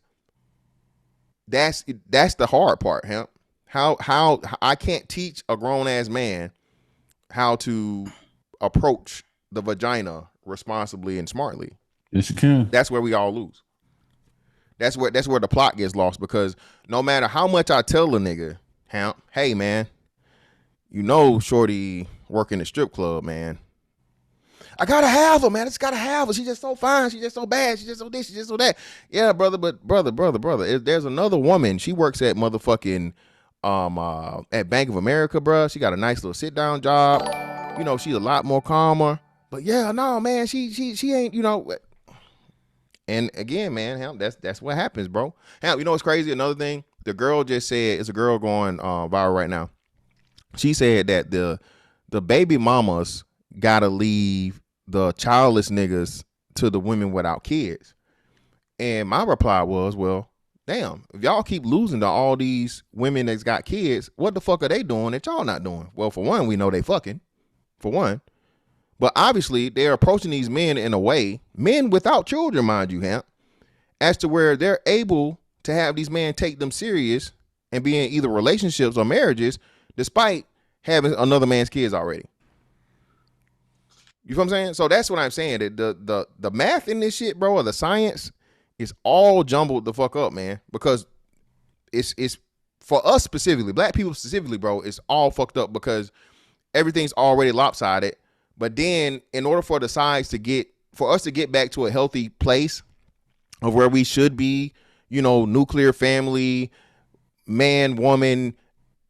that's the hard part, Hemp. How I can't teach a grown ass man how to approach the vagina responsibly and smartly. Yes, you can. That's where we all lose. That's where the plot gets lost, because no matter how much I tell a nigga, Hemp, hey man, shorty work in the strip club, man. I gotta have her, man. I just gotta have her. She's just so fine. She's just so bad. She's just so this. She's just so that. Yeah, brother. But brother. There's another woman. She works at motherfucking at Bank of America, bro. She got a nice little sit down job. She's a lot more calmer. But yeah, no, man. She ain't. And again, man, Hemp, that's what happens, bro. Hemp, what's crazy? Another thing, the girl just said, it's a girl going viral right now. She said that the baby mamas gotta leave the childless niggas to the women without kids. And my reply was, well, damn, if y'all keep losing to all these women that's got kids, what the fuck are they doing that y'all not doing? Well, for one, we know they fucking, for one. But obviously, they're approaching these men in a way, men without children, mind you, Hemp, as to where they're able to have these men take them serious and be in either relationships or marriages, despite having another man's kids already. You know what I'm saying? So that's what I'm saying. The math in this shit, bro, or the science is all jumbled the fuck up, man. Because it's for us specifically, black people specifically, bro, it's all fucked up because everything's already lopsided. But then in order for the sides for us to get back to a healthy place of where we should be, you know, nuclear family, man, woman,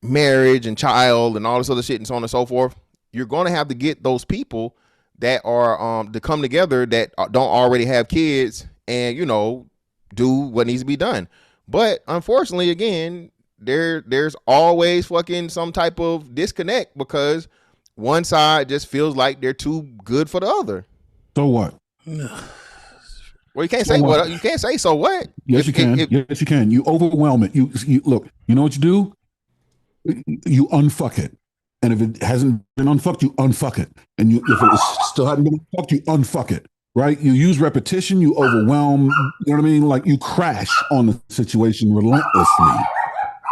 marriage and child and all this other shit and so on and so forth, you're going to have to get those people that are to come together that don't already have kids and, you know, do what needs to be done. But unfortunately, again, there's always fucking some type of disconnect because one side just feels like they're too good for the other. So what? Well, you can't say what you can't say. So what? Yes, you can. Yes, you can. You overwhelm it. You look. You know what you do? You unfuck it. And if it hasn't been unfucked, you unfuck it. And if it still hasn't been unfucked, you unfuck it. Right? You use repetition, you overwhelm, you know what I mean? Like you crash on the situation relentlessly.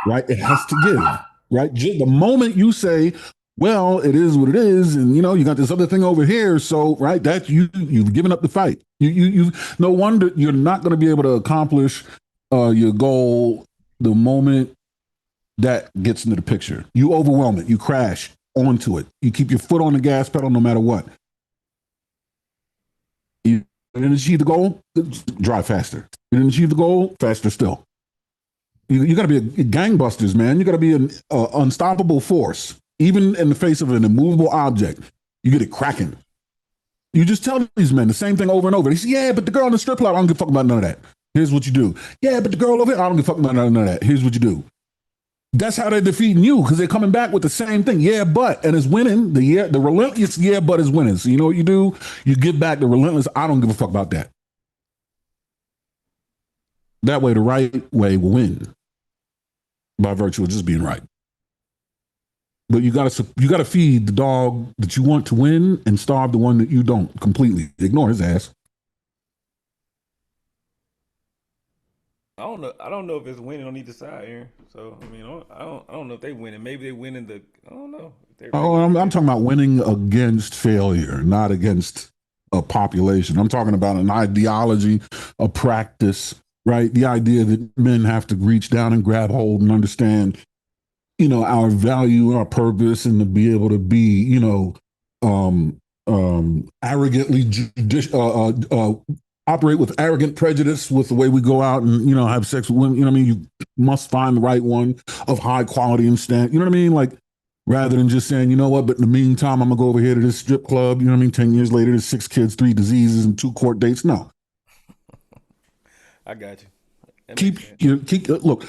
Right? It has to give. Right? Just the moment you say, well, it is what it is, and you know, you got this other thing over here. So, right, that you've given up the fight. You no wonder you're not going to be able to accomplish your goal the moment that gets into the picture. You overwhelm it. You crash onto it. You keep your foot on the gas pedal no matter what. You didn't achieve the goal, drive faster. You didn't achieve the goal, faster still. You got to be a gangbusters, man. You got to be an unstoppable force. Even in the face of an immovable object, you get it cracking. You just tell these men the same thing over and over. They say, yeah, but the girl in the strip club, I don't give a fuck about none of that. Here's what you do. Yeah, but the girl over here, I don't give a fuck about none of that. Here's what you do. That's how they're defeating you, because they're coming back with the same thing. Yeah, but, and it's winning. The relentless yeah, but is winning. So you know what you do? You give back the relentless, I don't give a fuck about that. That way, the right way will win by virtue of just being right. But you gotta feed the dog that you want to win and starve the one that you don't completely. Ignore his ass. I don't know if it's winning on either side here. So I mean, I don't know if they winning. Maybe they winning the. I don't know. I'm talking about winning against failure, not against a population. I'm talking about an ideology, a practice, right? The idea that men have to reach down and grab hold and understand, you know, our value, our purpose, and to be able to be, you know, arrogantly operate with arrogant prejudice with the way we go out and, you know, have sex with women. You know what I mean? You must find the right one of high quality and stand. You know what I mean? Like, rather than just saying, you know what, but in the meantime, I'm gonna go over here to this strip club. You know what I mean? 10 years later, there's 6 kids, 3 diseases, and 2 court dates. No. I got you. Look.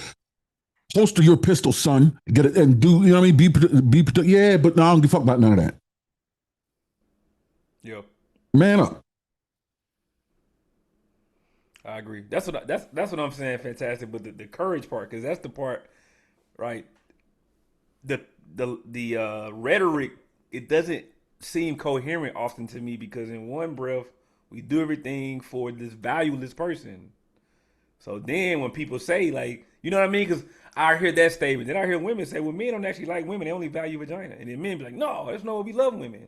Holster your pistol, son. Get it and do, you know what I mean? Be yeah, but no, I don't give a fuck about none of that. Yep. Man up. I agree. That's what I'm saying. Fantastic, but the courage part, because that's the part, right? The rhetoric, it doesn't seem coherent often to me, because in one breath we do everything for this valueless person. So then when people say, like, you know what I mean? Because I hear that statement. Then I hear women say, well, men don't actually like women. They only value vagina. And then men be like, no, that's not what we love women.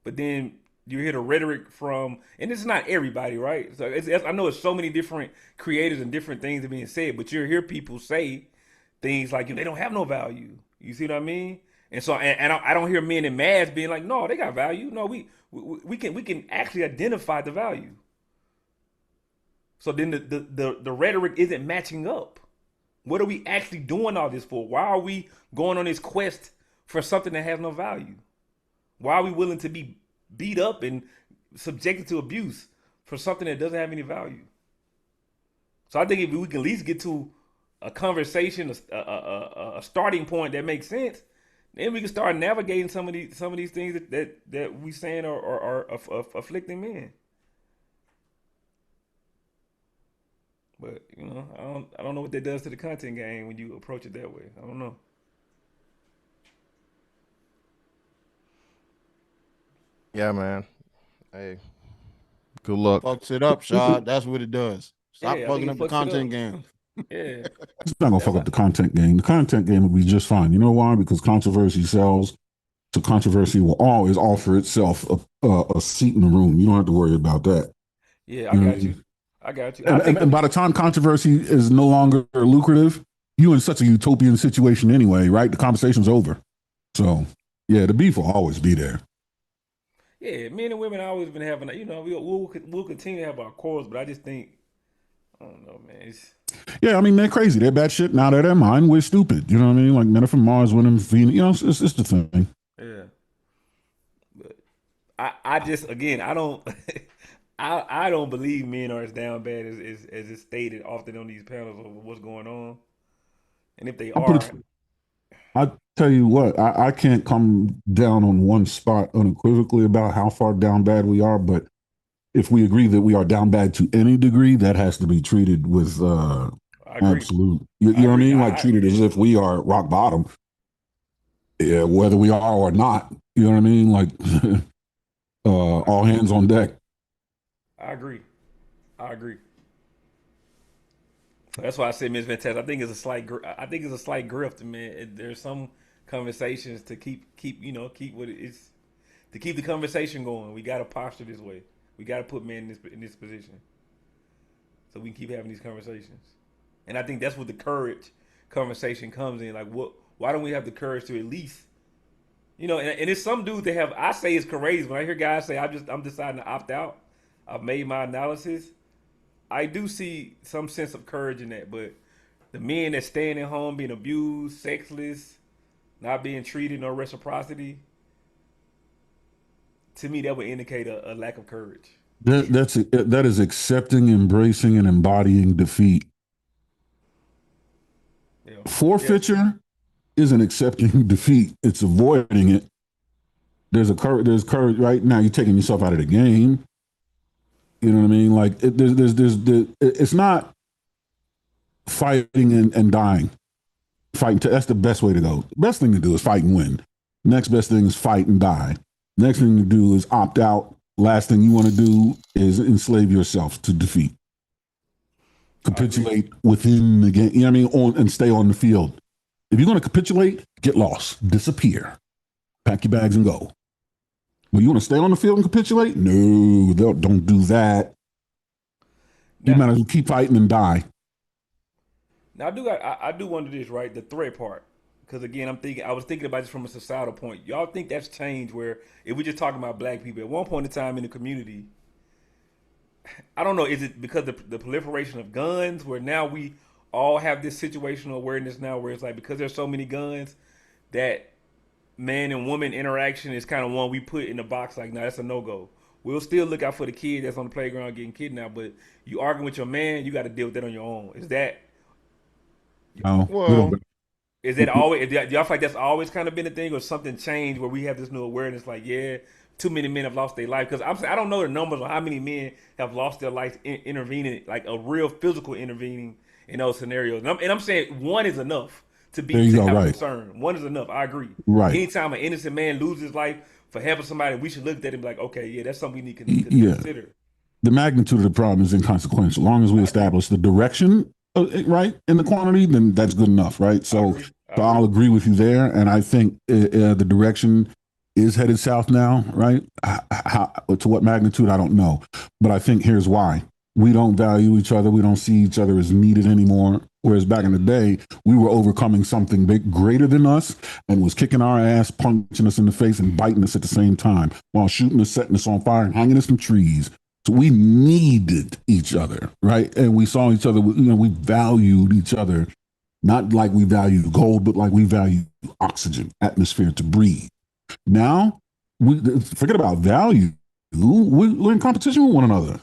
But then you hear the rhetoric from, and this is not everybody, right? So I know it's so many different creators and different things are being said, but you hear people say things like, they don't have no value. You see what I mean? And so, and I don't hear men in mass being like, no, they got value. No, we can actually identify the value. So then the rhetoric isn't matching up. What are we actually doing all this for? Why are we going on this quest for something that has no value? Why are we willing to be beat up and subjected to abuse for something that doesn't have any value? So I think if we can at least get to a conversation, a starting point that makes sense, then we can start navigating some of these things that we saying are afflicting men. But I don't know what that does to the content game when you approach it that way. I don't know. Yeah, man. Hey, good luck. Fucks it up, Shad. That's what it does. Stop Yeah, I fucking think up it the fucks it content up. game. Yeah. It's not gonna fuck up the content game. The content game will be just fine. You know why? Because controversy sells. So controversy will always offer itself a seat in the room. You don't have to worry about that. Yeah, I got you. I got you. And by the time controversy is no longer lucrative, you're in such a utopian situation anyway, right? The conversation's over. So, yeah, the beef will always be there. Yeah, men and women always been having, we'll continue to have our quarrels, but I just think, I don't know, man. Yeah, I mean, they're crazy. They're bad shit. Now they're their mind. We're stupid. You know what I mean? Like men are from Mars, women from Venus. It's the thing. Yeah. But I just, again, I don't, I don't believe men are as down bad as it's stated often on these panels of what's going on. And if they are, I tell you what, I can't come down on one spot unequivocally about how far down bad we are, but if we agree that we are down bad to any degree, that has to be treated with absolute. You know what I mean? Like treated as if we are rock bottom. Yeah, whether we are or not. You know what I mean? Like all hands on deck. I agree. That's why I say Ms. Fantastic. I think it's a slight grift, man. There's some conversations to keep what it is, to keep the conversation going. We got to posture this way. We got to put men in this position, so we can keep having these conversations. And I think that's what the courage conversation comes in. Like, why don't we have the courage to at least, and it's some dudes that have. I say it's courageous when I hear guys say, I'm deciding to opt out. I've made my analysis. I do see some sense of courage in that, but the men that staying at home being abused, sexless, not being treated, no reciprocity, to me that would indicate a lack of courage. That is accepting, embracing, and embodying defeat. Yeah. Forfeiture isn't accepting defeat; it's avoiding it. There's courage. Right now, you're taking yourself out of the game. You know what I mean? Like it's not fighting and dying. That's the best way to go. The best thing to do is fight and win. Next best thing is fight and die. Next thing to do is opt out. Last thing you want to do is enslave yourself to defeat. Capitulate within the game. You know what I mean? And stay on the field. If you're going to capitulate, get lost, disappear, pack your bags and go. Well, you want to stay on the field and capitulate? No, don't do that. You might as well keep fighting and die. Now I do wonder this, right? The threat part, because again, I was thinking about this from a societal point. Y'all think that's changed? Where if we're just talking about black people, at one point in time in the community, I don't know, is it because of the proliferation of guns, where now we all have this situational awareness now, where it's like because there's so many guns that man and woman interaction is kind of one we put in the box like, nah, that's a no-go. We'll still look out for the kid that's on the playground getting kidnapped, but you arguing with your man, you got to deal with that on your own. Is that? Well, is that always? Do y'all feel like that's always kind of been a thing, or something changed where we have this new awareness? Like, yeah, too many men have lost their life. Because I don't know the numbers on how many men have lost their life intervening, like a real physical intervening in those scenarios. And I'm saying one is enough to have concern. One is enough. I agree. Right. Anytime an innocent man loses his life for helping somebody, we should look at him and be like, okay, yeah, that's something we need to consider. The magnitude of the problem is inconsequential. As long as we establish the direction, right, in the quantity, then that's good enough, right? So I'll agree with you there. And I think the direction is headed south now, right? To what magnitude, I don't know. But I think here's why. We don't value each other. We don't see each other as needed anymore. Whereas back in the day, we were overcoming something big, greater than us, and was kicking our ass, punching us in the face, and biting us at the same time, while shooting us, setting us on fire, and hanging us from trees. So we needed each other, right? And we saw each other. We valued each other, not like we value gold, but like we value oxygen, atmosphere to breathe. Now, we forget about value. We're in competition with one another.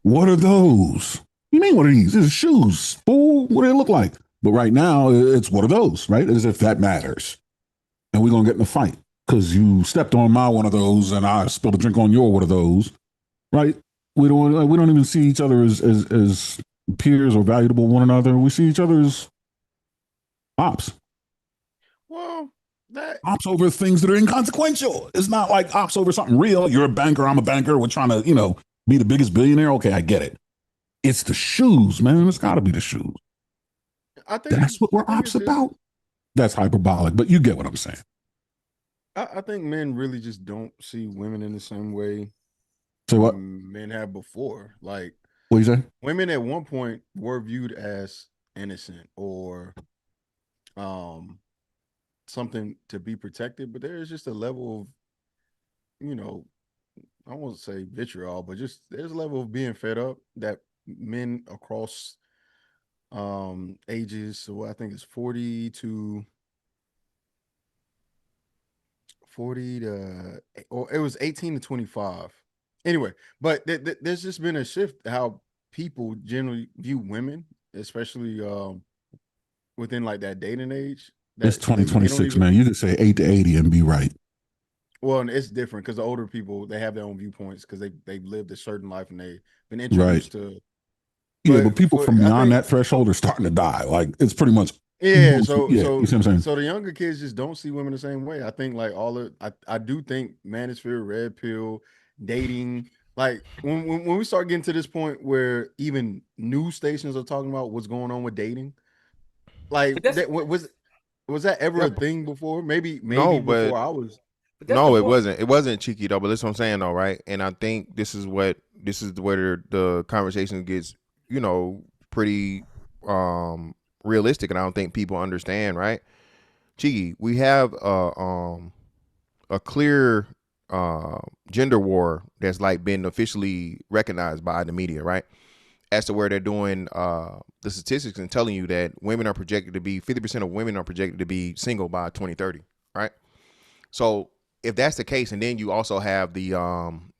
What are those? You mean what are these? These are shoes. Fool, what do they look like? But right now, it's what are those, right? As if that matters. And we're going to get in a fight because you stepped on my one of those and I spilled a drink on your one of those, right? We don't even see each other as peers or valuable one another. We see each other as ops. Well, ops over things that are inconsequential. It's not like ops over something real. You're a banker, I'm a banker. We're trying to, be the biggest billionaire. Okay, I get it. It's the shoes, man. It's got to be the shoes. I think that's what we're ops about. that's hyperbolic, but you get what I'm saying. I think men really just don't see women in the same way. So what men have before? Like, what you say? Women at one point were viewed as innocent or something to be protected, but there is just a level of, I won't say vitriol, but just there's a level of being fed up that men across ages, so I think it's 40 to, or it was 18 to 25. Anyway, but there's just been a shift how people generally view women, especially within like that dating age. It's 2026, man. You can say 8 to 80 and be right. Well, and it's different because the older people, they have their own viewpoints because they've lived a certain life and they've been introduced to. But people from beyond that threshold are starting to die. Like, it's pretty much. Yeah, so you see what I'm saying? So the younger kids just don't see women the same way. I think like I do think manosphere, red pill, dating, like when we start getting to this point where even news stations are talking about what's going on with dating, like was that ever a thing before? Maybe No, before I was. No, it wasn't. It wasn't cheeky though. But that's what I'm saying though, right? And I think this is where the conversation gets, pretty realistic, and I don't think people understand, right? Cheeky, we have a clear gender war that's like been officially recognized by the media, right? As to where they're doing the statistics and telling you that women are projected to be 50% of women are projected to be single by 2030, right? So if that's the case, and then you also have the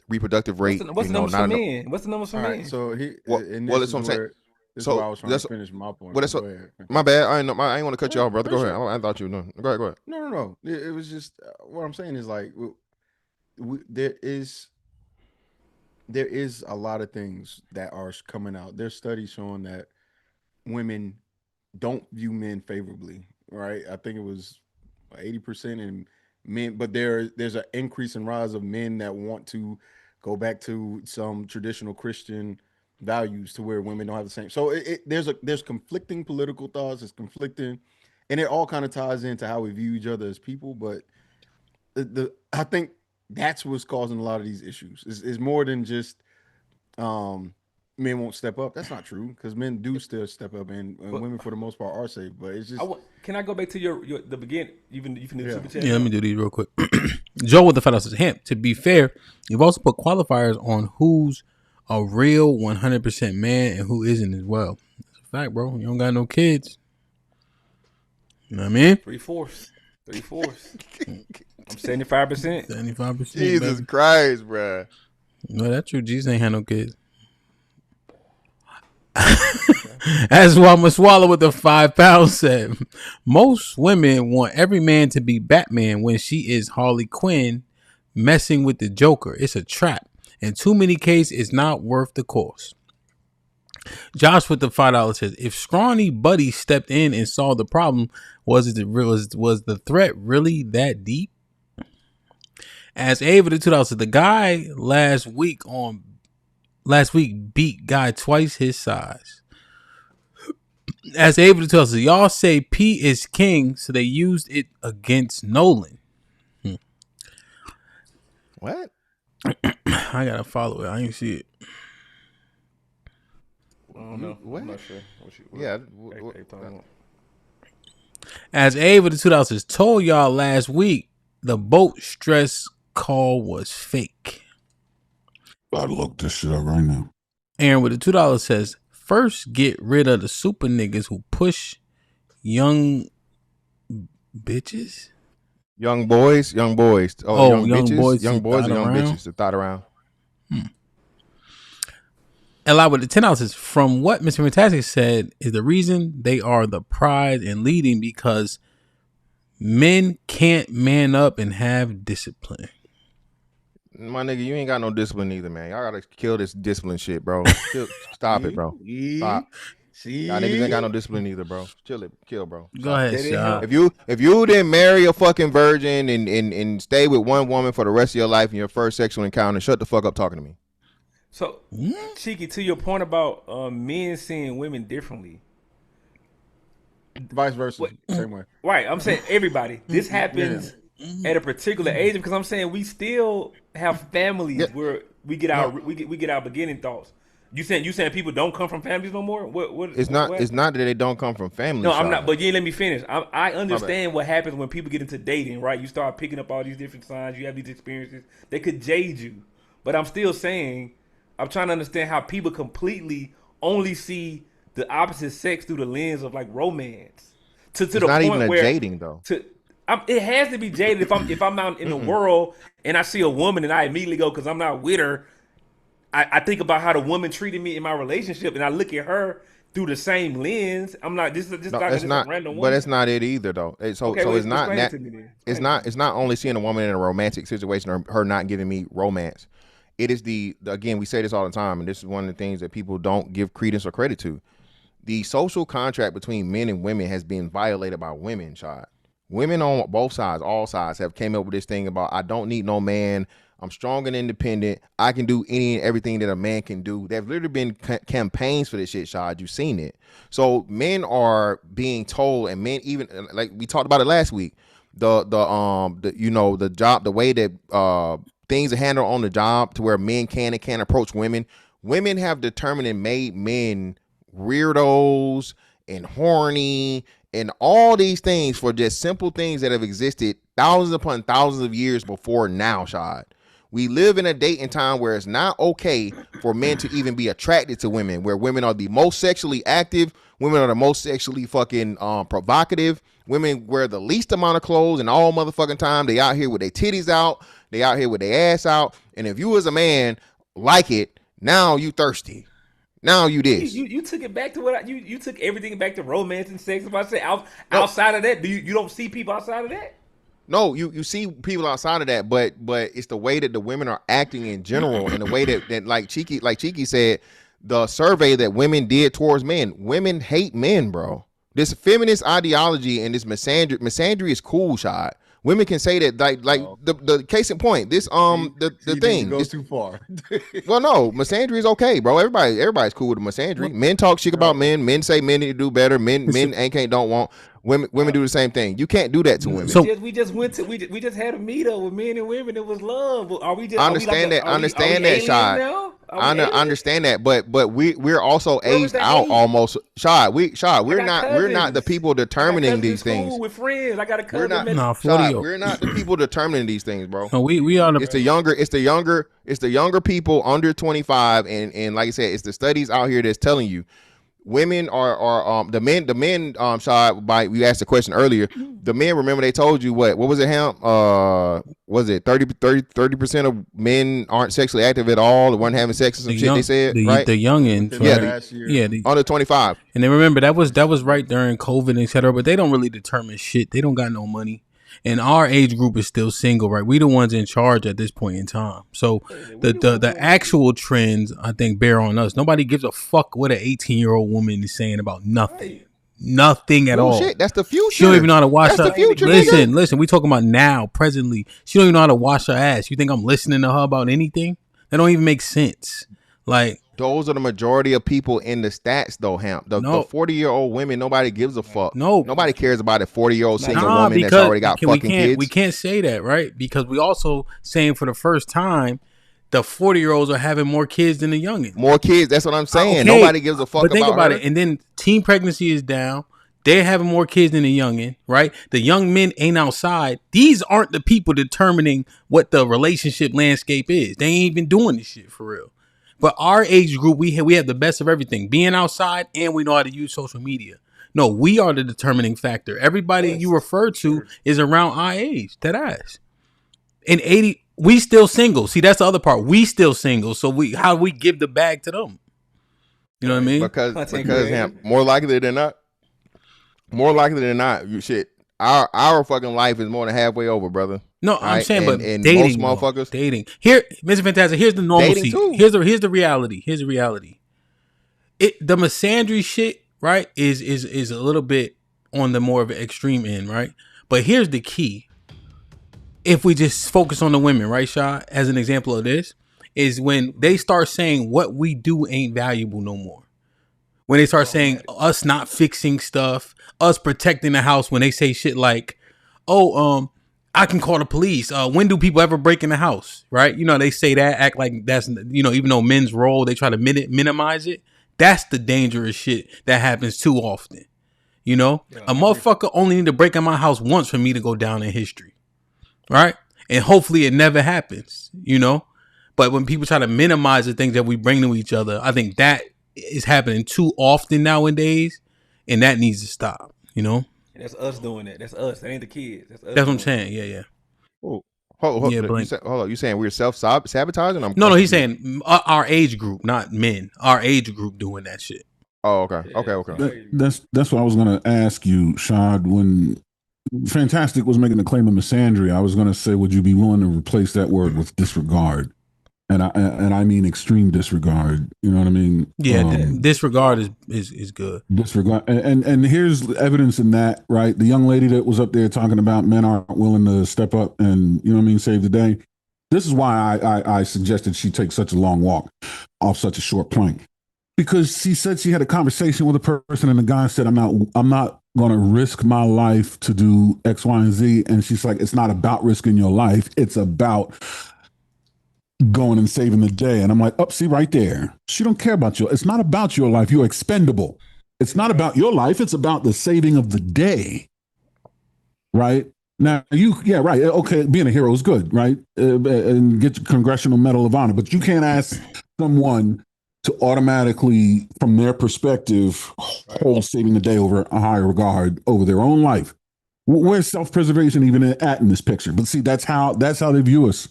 reproductive rate. What's the numbers for men? What's the numbers for men? So that's what I'm saying. So I was trying to finish my point. Well, my bad. I ain't want to cut you off, brother. Go ahead. I thought you were doing. Go ahead. No. It was just what I'm saying is like there is a lot of things that are coming out. There's studies showing that women don't view men favorably, right? I think it was 80% in men, but there's an increase in rise of men that want to go back to some traditional Christian values to where women don't have the same. So there's conflicting political thoughts. It's conflicting, and it all kind of ties into how we view each other as people. But I think that's what's causing a lot of these issues. Is more than just men won't step up. That's not true, because men do still step up, and women for the most part are safe. But it's just. Can I go back to the beginning? You can do super chat. Yeah, let me do these real quick. Joe with the $5 says, HAMP, to be fair, you've also put qualifiers on who's a real 100% man and who isn't as well. That's a fact, bro. You don't got no kids. You know what I mean? 3/4. I'm 75%. 75%. Jesus baby. Christ, bro. No, that's true. Jesus ain't had no kids. As Mama Swallow with the £5 said, most women want every man to be Batman when she is Harley Quinn messing with the Joker. It's a trap. In too many cases, it's not worth the cost. Josh with the $5 says, if Scrawny Buddy stepped in and saw the problem, was the threat really that deep? As Ava the $2 said, the guy last week beat guy twice his size. As Ava the $2 said, y'all say P is king, so they used it against Nolan. What? I gotta follow it. I ain't see it. I don't know. What? I'm not sure. As Ava the $2 says, told y'all last week the boat stress call was fake. I'd look this shit up right now. Aaron with the $2 says, first get rid of the super niggas who push young bitches. Young boys. Young bitches, boys, young boys, and young around. bitches that thought around. Eli with the $10 says, from what Mr. Fantastic said, is the reason they are the pride and leading because men can't man up and have discipline. My nigga, you ain't got no discipline either, man. Y'all gotta kill this discipline shit, bro. Stop it, bro. Stop. Y'all niggas ain't got no discipline either, bro. Kill, bro. Go ahead, Sean. If you didn't marry a fucking virgin and stay with one woman for the rest of your life in your first sexual encounter, shut the fuck up talking to me. So, Cheeky, to your point about men seeing women differently, vice versa, same way. Right. I'm saying everybody. This happens at a particular age because I'm saying we still have families where we get our we get our beginning thoughts. You saying people don't come from families no more? What? It's not that they don't come from families. No, I'm not. But you ain't let me finish. I understand what happens when people get into dating, right? You start picking up all these different signs. You have these experiences. They could jade you. But I'm still saying, I'm trying to understand how people completely only see the opposite sex through the lens of like romance. To the not point even a where jading though. It has to be jaded if I'm out in the world and I see a woman and I immediately go because I'm not with her. I think about how the woman treated me in my relationship, and I look at her through the same lens. I'm not this is No, not it's a not, random woman. but it's not it either though. It's not that. It's not only seeing a woman in a romantic situation or her not giving me romance. It is again, we say this all the time, and this is one of the things that people don't give credence or credit to. The social contract between men and women has been violated by women, child. Women on both sides, all sides, have came up with this thing about I don't need no man. I'm strong and independent. I can do any and everything that a man can do. There's literally been campaigns for this shit, Shad. You've seen it. So men are being told, and men even like we talked about it last week. The job, the way that things are handled on the job, to where men can and can't approach women. Women have determined and made men weirdos and horny and all these things for just simple things that have existed thousands upon thousands of years before now, Shad. We live in a date and time where it's not okay for men to even be attracted to women, where women are the most sexually active, women are the most sexually fucking provocative, women wear the least amount of clothes and all motherfucking time. They out here with their titties out, they out here with their ass out, and if you as a man like it, now you thirsty. Now you this. You took it back to what you took everything back to romance and sex. If I say outside of that, you don't see people outside of that? No, you see people outside of that, but it's the way that the women are acting in general, and the way that like Cheeky said, the survey that women did towards men. Women hate men, bro. This feminist ideology and this misandry is cool, Shad. Women can say that, like the case in point. This the thing goes too far. Well, no, misandry is okay, bro. Everybody's cool with the misandry. Men talk shit about men. Men say men need to do better. Men don't want. Women do the same thing. You can't do that to women. So we just had a meetup with men and women. It was love. Are we just? I understand that. I understand that, Shad. I understand that, but we're also aged out almost. Shad, we're not the people determining these things. With friends, I got a cousin. We're not the people determining these things, bro. No, we are. It's the younger people under 25, and like I said, it's the studies out here that's telling you. Women are the men Shad, by you asked the question earlier. The men, remember they told you what was it, HAMP? Was it 30% of men aren't sexually active at all, or weren't having sex or some shit, they said, right? The youngins, right? Under 25. And then remember that was right during COVID, etc. But they don't really determine shit. They don't got no money. And our age group is still single, right? We the ones in charge at this point in time. So the actual trends, I think, bear on us. Nobody gives a fuck what an 18-year-old woman is saying about nothing. Nothing at all. Shit, that's the future. She don't even know how to wash her. That's the future, listen, we talking about now, presently. She don't even know how to wash her ass. You think I'm listening to her about anything? That don't even make sense. Like, those are the majority of people in the stats, though, HAMP. The 40-year-old women, nobody gives a fuck. No, nobody cares about a 40-year-old single woman that's already got fucking kids. We can't say that, right? Because we also saying for the first time, the 40-year-olds are having more kids than the youngins. More kids. That's what I'm saying. Okay. Nobody gives a fuck about. But think about it. And then teen pregnancy is down. They're having more kids than the youngin, right? The young men ain't outside. These aren't the people determining what the relationship landscape is. They ain't even doing this shit for real. But our age group, we have the best of everything. Being outside, and we know how to use social media. No, we are the determining factor. Everybody you refer to is around our age. That ass. In 80, we still single. See, that's the other part. We still single. So how do we give the bag to them? You know what I mean? Because more likely than not, you shit. Our fucking life is more than halfway over, brother. No, right? I'm saying, but and dating, most motherfuckers dating. Here, Mr. Fantastic. Here's the normalcy. Here's the reality. Here's the reality. The misandry shit, right, is a little bit on the more of an extreme end, right? But here's the key. If we just focus on the women, right, Shah, as an example of this, is when they start saying what we do ain't valuable no more. When they start saying us not fixing stuff, us protecting the house, when they say shit like, "Oh, I can call the police." When do people ever break in the house? Right? You know, they say that, act like that's, you know, even though men's role, they try to minimize it. That's the dangerous shit that happens too often. You know, a motherfucker only need to break in my house once for me to go down in history. Right? And hopefully it never happens, you know? But when people try to minimize the things that we bring to each other, I think that is happening too often nowadays, and that needs to stop, you know? And that's us doing that. That's us. That ain't the kids. That's us. That's what I'm saying. Yeah. Oh, hold on. You saying we're self-sabotaging? No, he's saying our age group, not men. Our age group doing that shit. Oh, okay. Okay. That's what I was going to ask you, Shad. When Fantastic was making the claim of misandry, I was going to say, would you be willing to replace that word with disregard? And I mean extreme disregard. You know what I mean? Yeah, disregard is good. Disregard, and here's evidence in that, right? The young lady that was up there talking about men aren't willing to step up and, you know what I mean, save the day. This is why I suggested she take such a long walk off such a short plank, because she said she had a conversation with a person and the guy said, I'm not going to risk my life to do X, Y, and Z. And she's like, it's not about risking your life. It's about going and saving the day. And I'm like, see right there. She don't care about it's not about your life. You're expendable. It's not about your life. It's about the saving of the day. Right? Now, right. Okay, being a hero is good, right? And get your Congressional Medal of Honor. But you can't ask someone to automatically, from their perspective, hold saving the day over a higher regard over their own life. Where's self-preservation even at in this picture? But see, that's how they view us.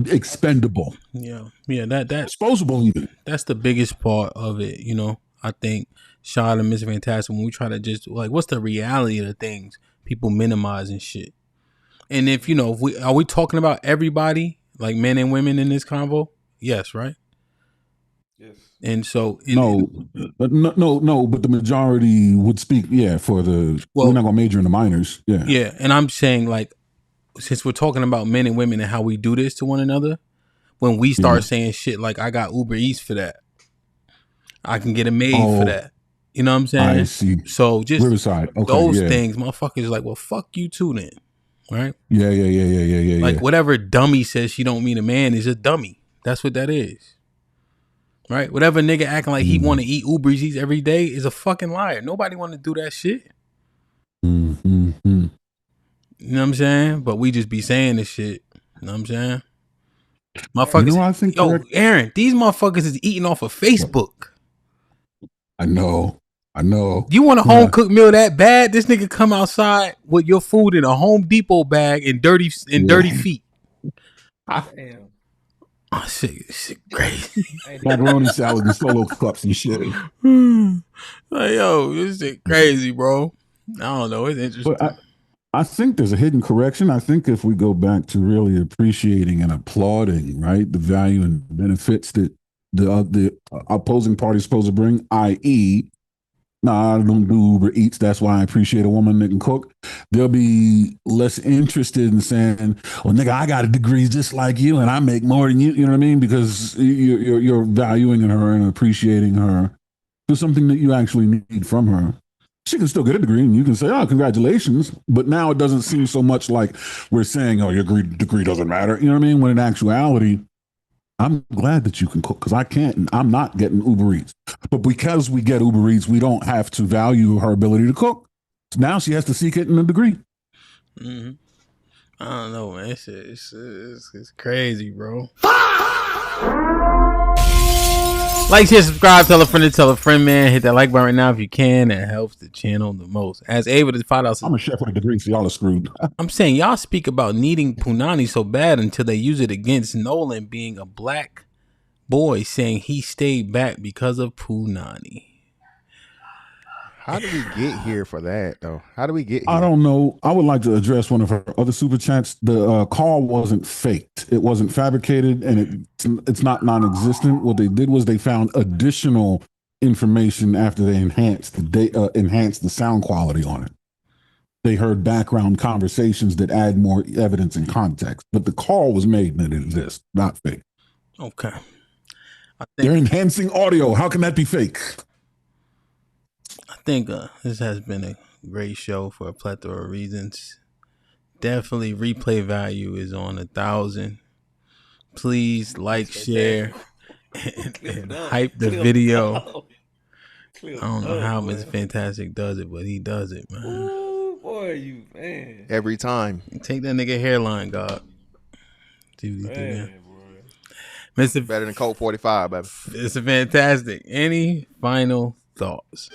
Expendable. Yeah, that disposable even. That's the biggest part of it, you know. I think Shad and Miss Fantastic, when we try to just like, what's the reality of the things, people minimize and shit. And if, you know, are we talking about everybody, like men and women in this convo? Yes, right? Yes. And so no, but the majority would speak, for the we're not gonna major in the minors. Yeah. And I'm saying, like, since we're talking about men and women and how we do this to one another, when we start saying shit like, I got Uber Eats for that, I can get a maid for that. You know what I'm saying? I see. So just Riverside. Okay, those things, motherfuckers are like, well, fuck you too then. Right? Yeah. Like whatever dummy says she don't mean a man is a dummy. That's what that is. Right? Whatever nigga acting like he want to eat Uber Eats every day is a fucking liar. Nobody want to do that shit. Mm-hmm. You know what I'm saying? But we just be saying this shit. You know what I'm saying? Motherfuckers. You know, I think Aaron, these motherfuckers is eating off of Facebook. I know. You want a home cooked meal that bad? This nigga come outside with your food in a Home Depot bag and dirty feet. Damn. Oh shit crazy. Macaroni salad and solo cups and shit. Like, yo, this shit crazy, bro. I don't know. It's interesting. But I think there's a hidden correction. I think if we go back to really appreciating and applauding, right, the value and benefits that the opposing party is supposed to bring, i.e., I don't do Uber Eats, that's why I appreciate a woman that can cook, they'll be less interested in saying, well, nigga, I got a degree just like you and I make more than you. You know what I mean? Because you're valuing her and appreciating her for something that you actually need from her. She can still get a degree and you can say, oh, congratulations. But now it doesn't seem so much like we're saying, oh, your degree doesn't matter. You know what I mean? When in actuality, I'm glad that you can cook because I can't and I'm not getting Uber Eats. But because we get Uber Eats, we don't have to value her ability to cook. So now she has to seek it in a degree. Mm-hmm. I don't know, man. It's crazy, bro. Like, share, subscribe, tell a friend, man. Hit that like button right now if you can. That helps the channel the most. As able to find out. I'm a chef with a degree, so y'all are screwed. I'm saying y'all speak about needing Punani so bad until they use it against Nolan being a black boy, saying he stayed back because of Punani. How did we get here for that, though? How do we get here? I don't know. I would like to address one of her other super chats. The call wasn't faked. It wasn't fabricated, and it's not non-existent. What they did was they found additional information after they enhanced the sound quality on it. They heard background conversations that add more evidence and context. But the call was made and it exists, not fake. Okay. They're enhancing audio. How can that be fake? think this has been a great show for a plethora of reasons. Definitely replay value is on 1,000. Please like, share, and hype the video. I don't know how Mr. Fantastic does it, but he does it, man. Ooh, boy, man. Every time. Take that nigga hairline, God. See what he do now. Mr. Better than Colt 45, baby. Mr. Fantastic. Any final thoughts?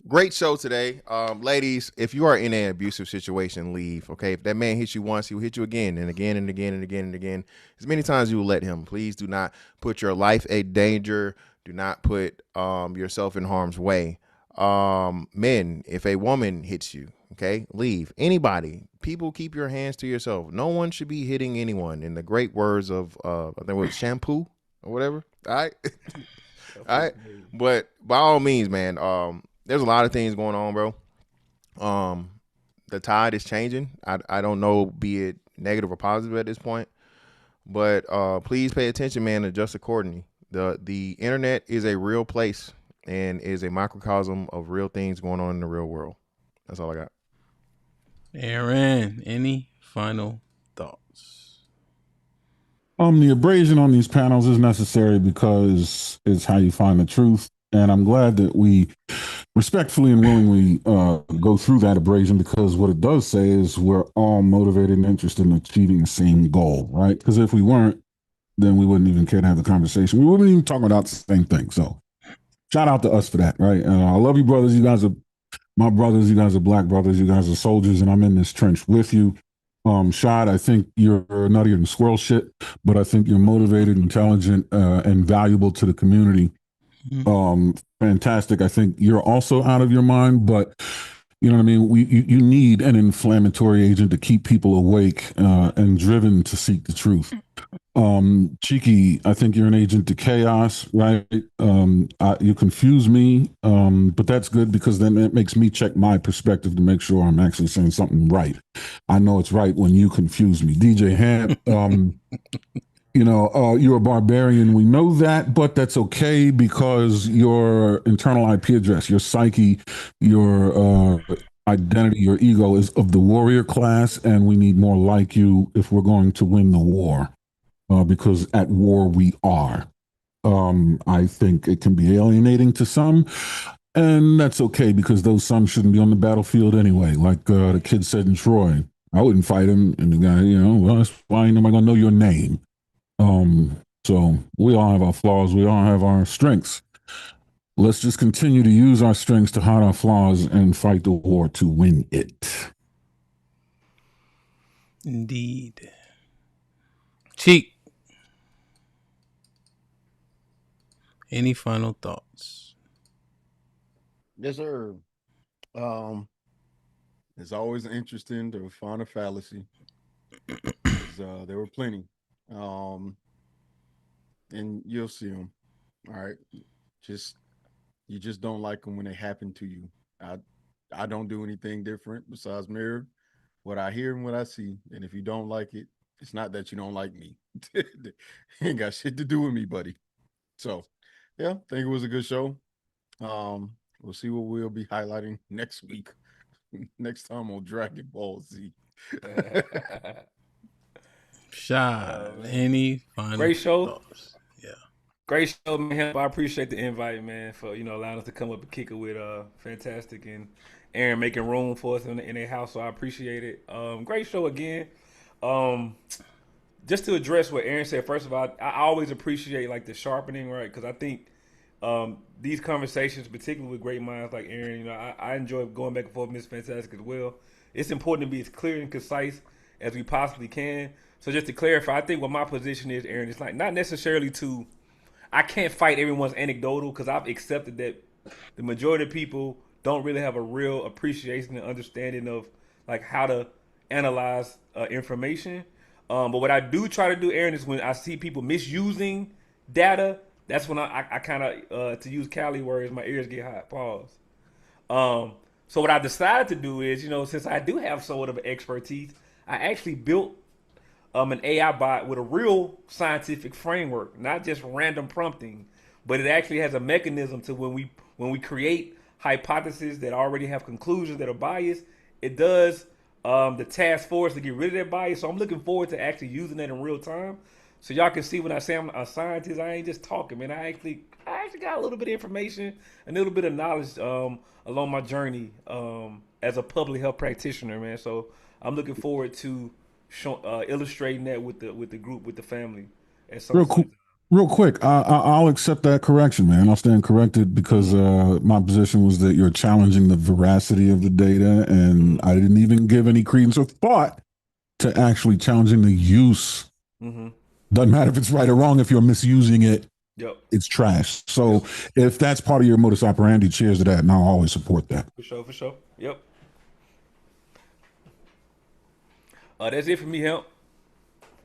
Great show today. Ladies, if you are in an abusive situation, leave. Okay. If that man hits you once, he will hit you again and again and again and again and again. As many times as you will let him. Please do not put your life in danger. Do not put yourself in harm's way. Men, if a woman hits you, okay, leave. Anybody. People, keep your hands to yourself. No one should be hitting anyone. In the great words of I think it was shampoo or whatever. All right. All right. But by all means, man, there's a lot of things going on, bro. The tide is changing. I don't know, be it negative or positive at this point, but please pay attention, man, and adjust accordingly. The internet is a real place and is a microcosm of real things going on in the real world. That's all I got. Aaron, any final thoughts? The abrasion on these panels is necessary because it's how you find the truth. And I'm glad that we respectfully and willingly go through that abrasion, because what it does say is we're all motivated and interested in achieving the same goal, right? Because if we weren't, then we wouldn't even care to have the conversation. We wouldn't even talk about the same thing. So shout out to us for that, right? I love you, brothers. You guys are my brothers. You guys are black brothers. You guys are soldiers, and I'm in this trench with you. Shad, I think you're nuttier than squirrel shit, but I think you're motivated, intelligent, and valuable to the community. Fantastic. I think you're also out of your mind, but you know what I mean? You need an inflammatory agent to keep people awake and driven to seek the truth. Cheeky, I think you're an agent to chaos, right? You confuse me, but that's good, because then it makes me check my perspective to make sure I'm actually saying something right. I know it's right when you confuse me. DJ Hamp, you're a barbarian. We know that, but that's okay, because your internal IP address, your psyche, your identity, your ego is of the warrior class, and we need more like you if we're going to win the war, because at war we are. I think it can be alienating to some, and that's okay, because those some shouldn't be on the battlefield anyway. Like the kid said in Troy, I wouldn't fight him, and the guy, well, that's fine. Am I gonna know your name? So we all have our flaws. We all have our strengths. Let's just continue to use our strengths to hide our flaws and fight the war to win it. Indeed. Cheek. Any final thoughts? Yes, sir. It's always interesting to find a fallacy. There were plenty. And you'll see them. All right. You just don't like them when they happen to you. I don't do anything different besides mirror what I hear and what I see. And if you don't like it, it's not that you don't like me. It ain't got shit to do with me, buddy. So yeah, I think it was a good show. We'll see what we'll be highlighting next week. Next time on Dragon Ball Z. Shad, any final great show thoughts? Yeah, great show, man. I appreciate the invite, man, for allowing us to come up and kick it with Fantastic and Aaron, making room for us in their house. So I appreciate it. Great show again. Just to address what Aaron said, first of all, I always appreciate like the sharpening, right? Because I think these conversations, particularly with great minds like Aaron, I enjoy going back and forth with Miss Fantastic as well. It's important to be as clear and concise as we possibly can. So just to clarify, I think what my position is, Aaron, it's like not necessarily I can't fight everyone's anecdotal, because I've accepted that the majority of people don't really have a real appreciation and understanding of like how to analyze information. But what I do try to do, Aaron, is when I see people misusing data, that's when I kind of, to use Cali words, my ears get hot. Pause. So what I decided to do is, since I do have somewhat of an expertise, I actually built an AI bot with a real scientific framework, not just random prompting, but it actually has a mechanism to when we create hypotheses that already have conclusions that are biased, it does the task force to get rid of that bias. So I'm looking forward to actually using that in real time. So y'all can see when I say I'm a scientist, I ain't just talking, man. I actually got a little bit of information, a little bit of knowledge along my journey as a public health practitioner, man. So I'm looking forward to illustrating that with the group, with the family. At some point. Real quick, I'll accept that correction, man. I'll stand corrected because my position was that you're challenging the veracity of the data, and I didn't even give any credence or thought to actually challenging the use. Doesn't matter if it's right or wrong. If you're misusing it, it's trash. So if that's part of your modus operandi, cheers to that, and I'll always support that. For sure. Yep. That's it for me, Hemp.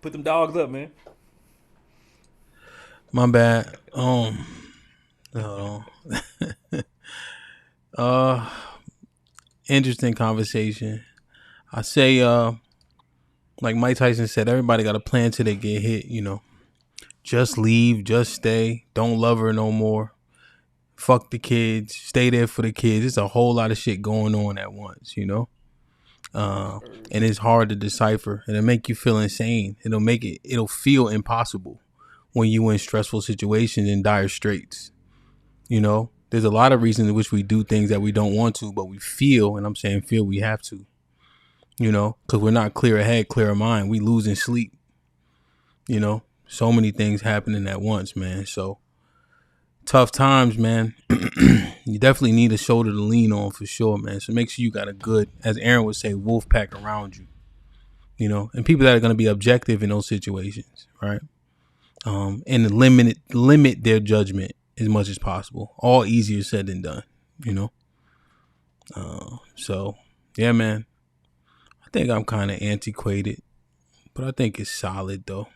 Put them dogs up, man. My bad. Hold on. Interesting conversation. I say, like Mike Tyson said, everybody got a plan till they get hit, you know. Just leave, just stay. Don't love her no more. Fuck the kids. Stay there for the kids. It's a whole lot of shit going on at once, you know. And it's hard to decipher. It'll make you feel insane. It'll feel impossible when you in stressful situations in dire straits. You know, there's a lot of reasons in which we do things that we don't want to, but we feel, and I'm saying feel, we have to, you know, because we're not clear ahead, clear of mind. We losing sleep, you know, so many things happening at once, man. So tough times, man. You definitely need a shoulder to lean on for sure, man. So make sure you got a good, as Aaron would say, wolf pack around you, you know, and people that are going to be objective in those situations, right? And limit their judgment as much as possible. All easier said than done, you know. So yeah, man. I think I'm kind of antiquated, but I think it's solid though.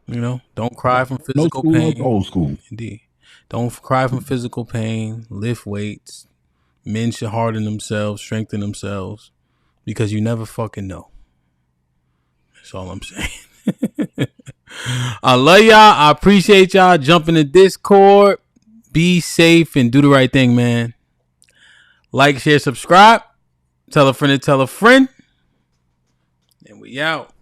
You know, don't cry from physical pain. Old school. Indeed. Don't cry from physical pain. Lift weights. Men should harden themselves, strengthen themselves, because you never fucking know. That's all I'm saying. I love y'all. I appreciate y'all. Jump in the Discord. Be safe and do the right thing, man. Like, share, subscribe. Tell a friend to tell a friend. And we out.